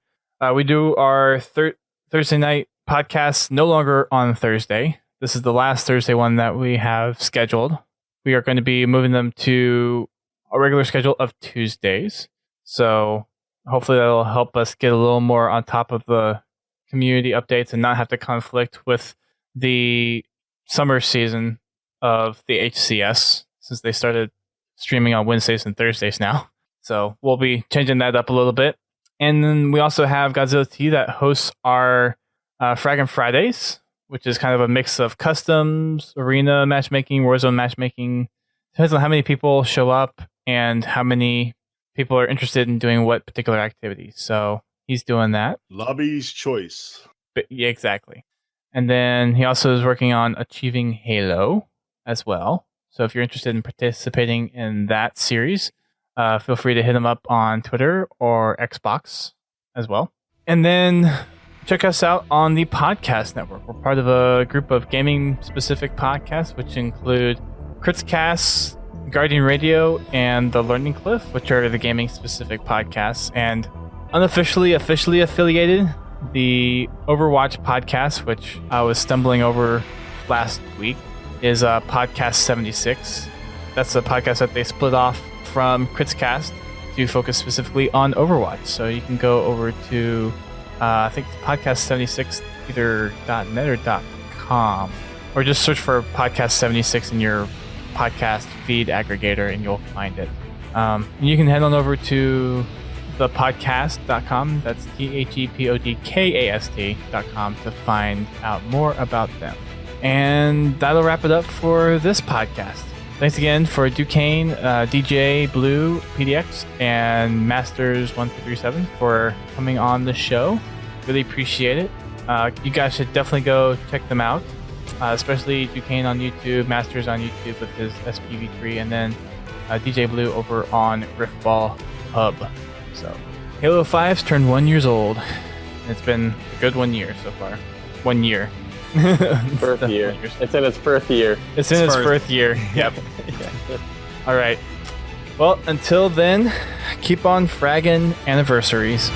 We do our Thursday night podcast no longer on Thursday. This is the last Thursday one that we have scheduled. We are going to be moving them to a regular schedule of Tuesdays. So hopefully that'll help us get a little more on top of the community updates and not have to conflict with the summer season of the HCS, since they started streaming on Wednesdays and Thursdays now. So we'll be changing that up a little bit. And then we also have Godzilla T that hosts our Fraggin' Fridays, which is kind of a mix of customs, arena matchmaking, Warzone matchmaking. Depends on how many people show up and how many people are interested in doing what particular activity. So he's doing that. Lobby's choice. But, yeah, exactly. And then he also is working on Achieving Halo as well. So if you're interested in participating in that series, feel free to hit him up on Twitter or Xbox as well. And then check us out on the podcast network. We're part of a group of gaming-specific podcasts, which include Critscast, Guardian Radio, and The Learning Cliff, which are the gaming-specific podcasts. And officially affiliated, the Overwatch podcast, which I was stumbling over last week, is Podcast 76. That's a podcast that they split off from Critscast to focus specifically on Overwatch. So you can go over to I think it's podcast 76, either .net or .com, or just search for podcast 76 in your podcast feed aggregator and you'll find it. And you can head on over to thepodcast.com. That's thepodcast.com to find out more about them. And that'll wrap it up for this podcast. Thanks again for Duquesne, DJBlue PDX, and Masters1337 for coming on the show. Really appreciate it. You guys should definitely go check them out, especially Duquesne on YouTube, Masters on YouTube with his SPV3, and then DJ Blue over on Riftball Hub. So Halo 5's turned 1 year old. It's been a good 1 year so far. 1 year. First year. It's in its first year. It's in its first year. Yep. Yeah. All right. Well, until then, keep on fragging anniversaries.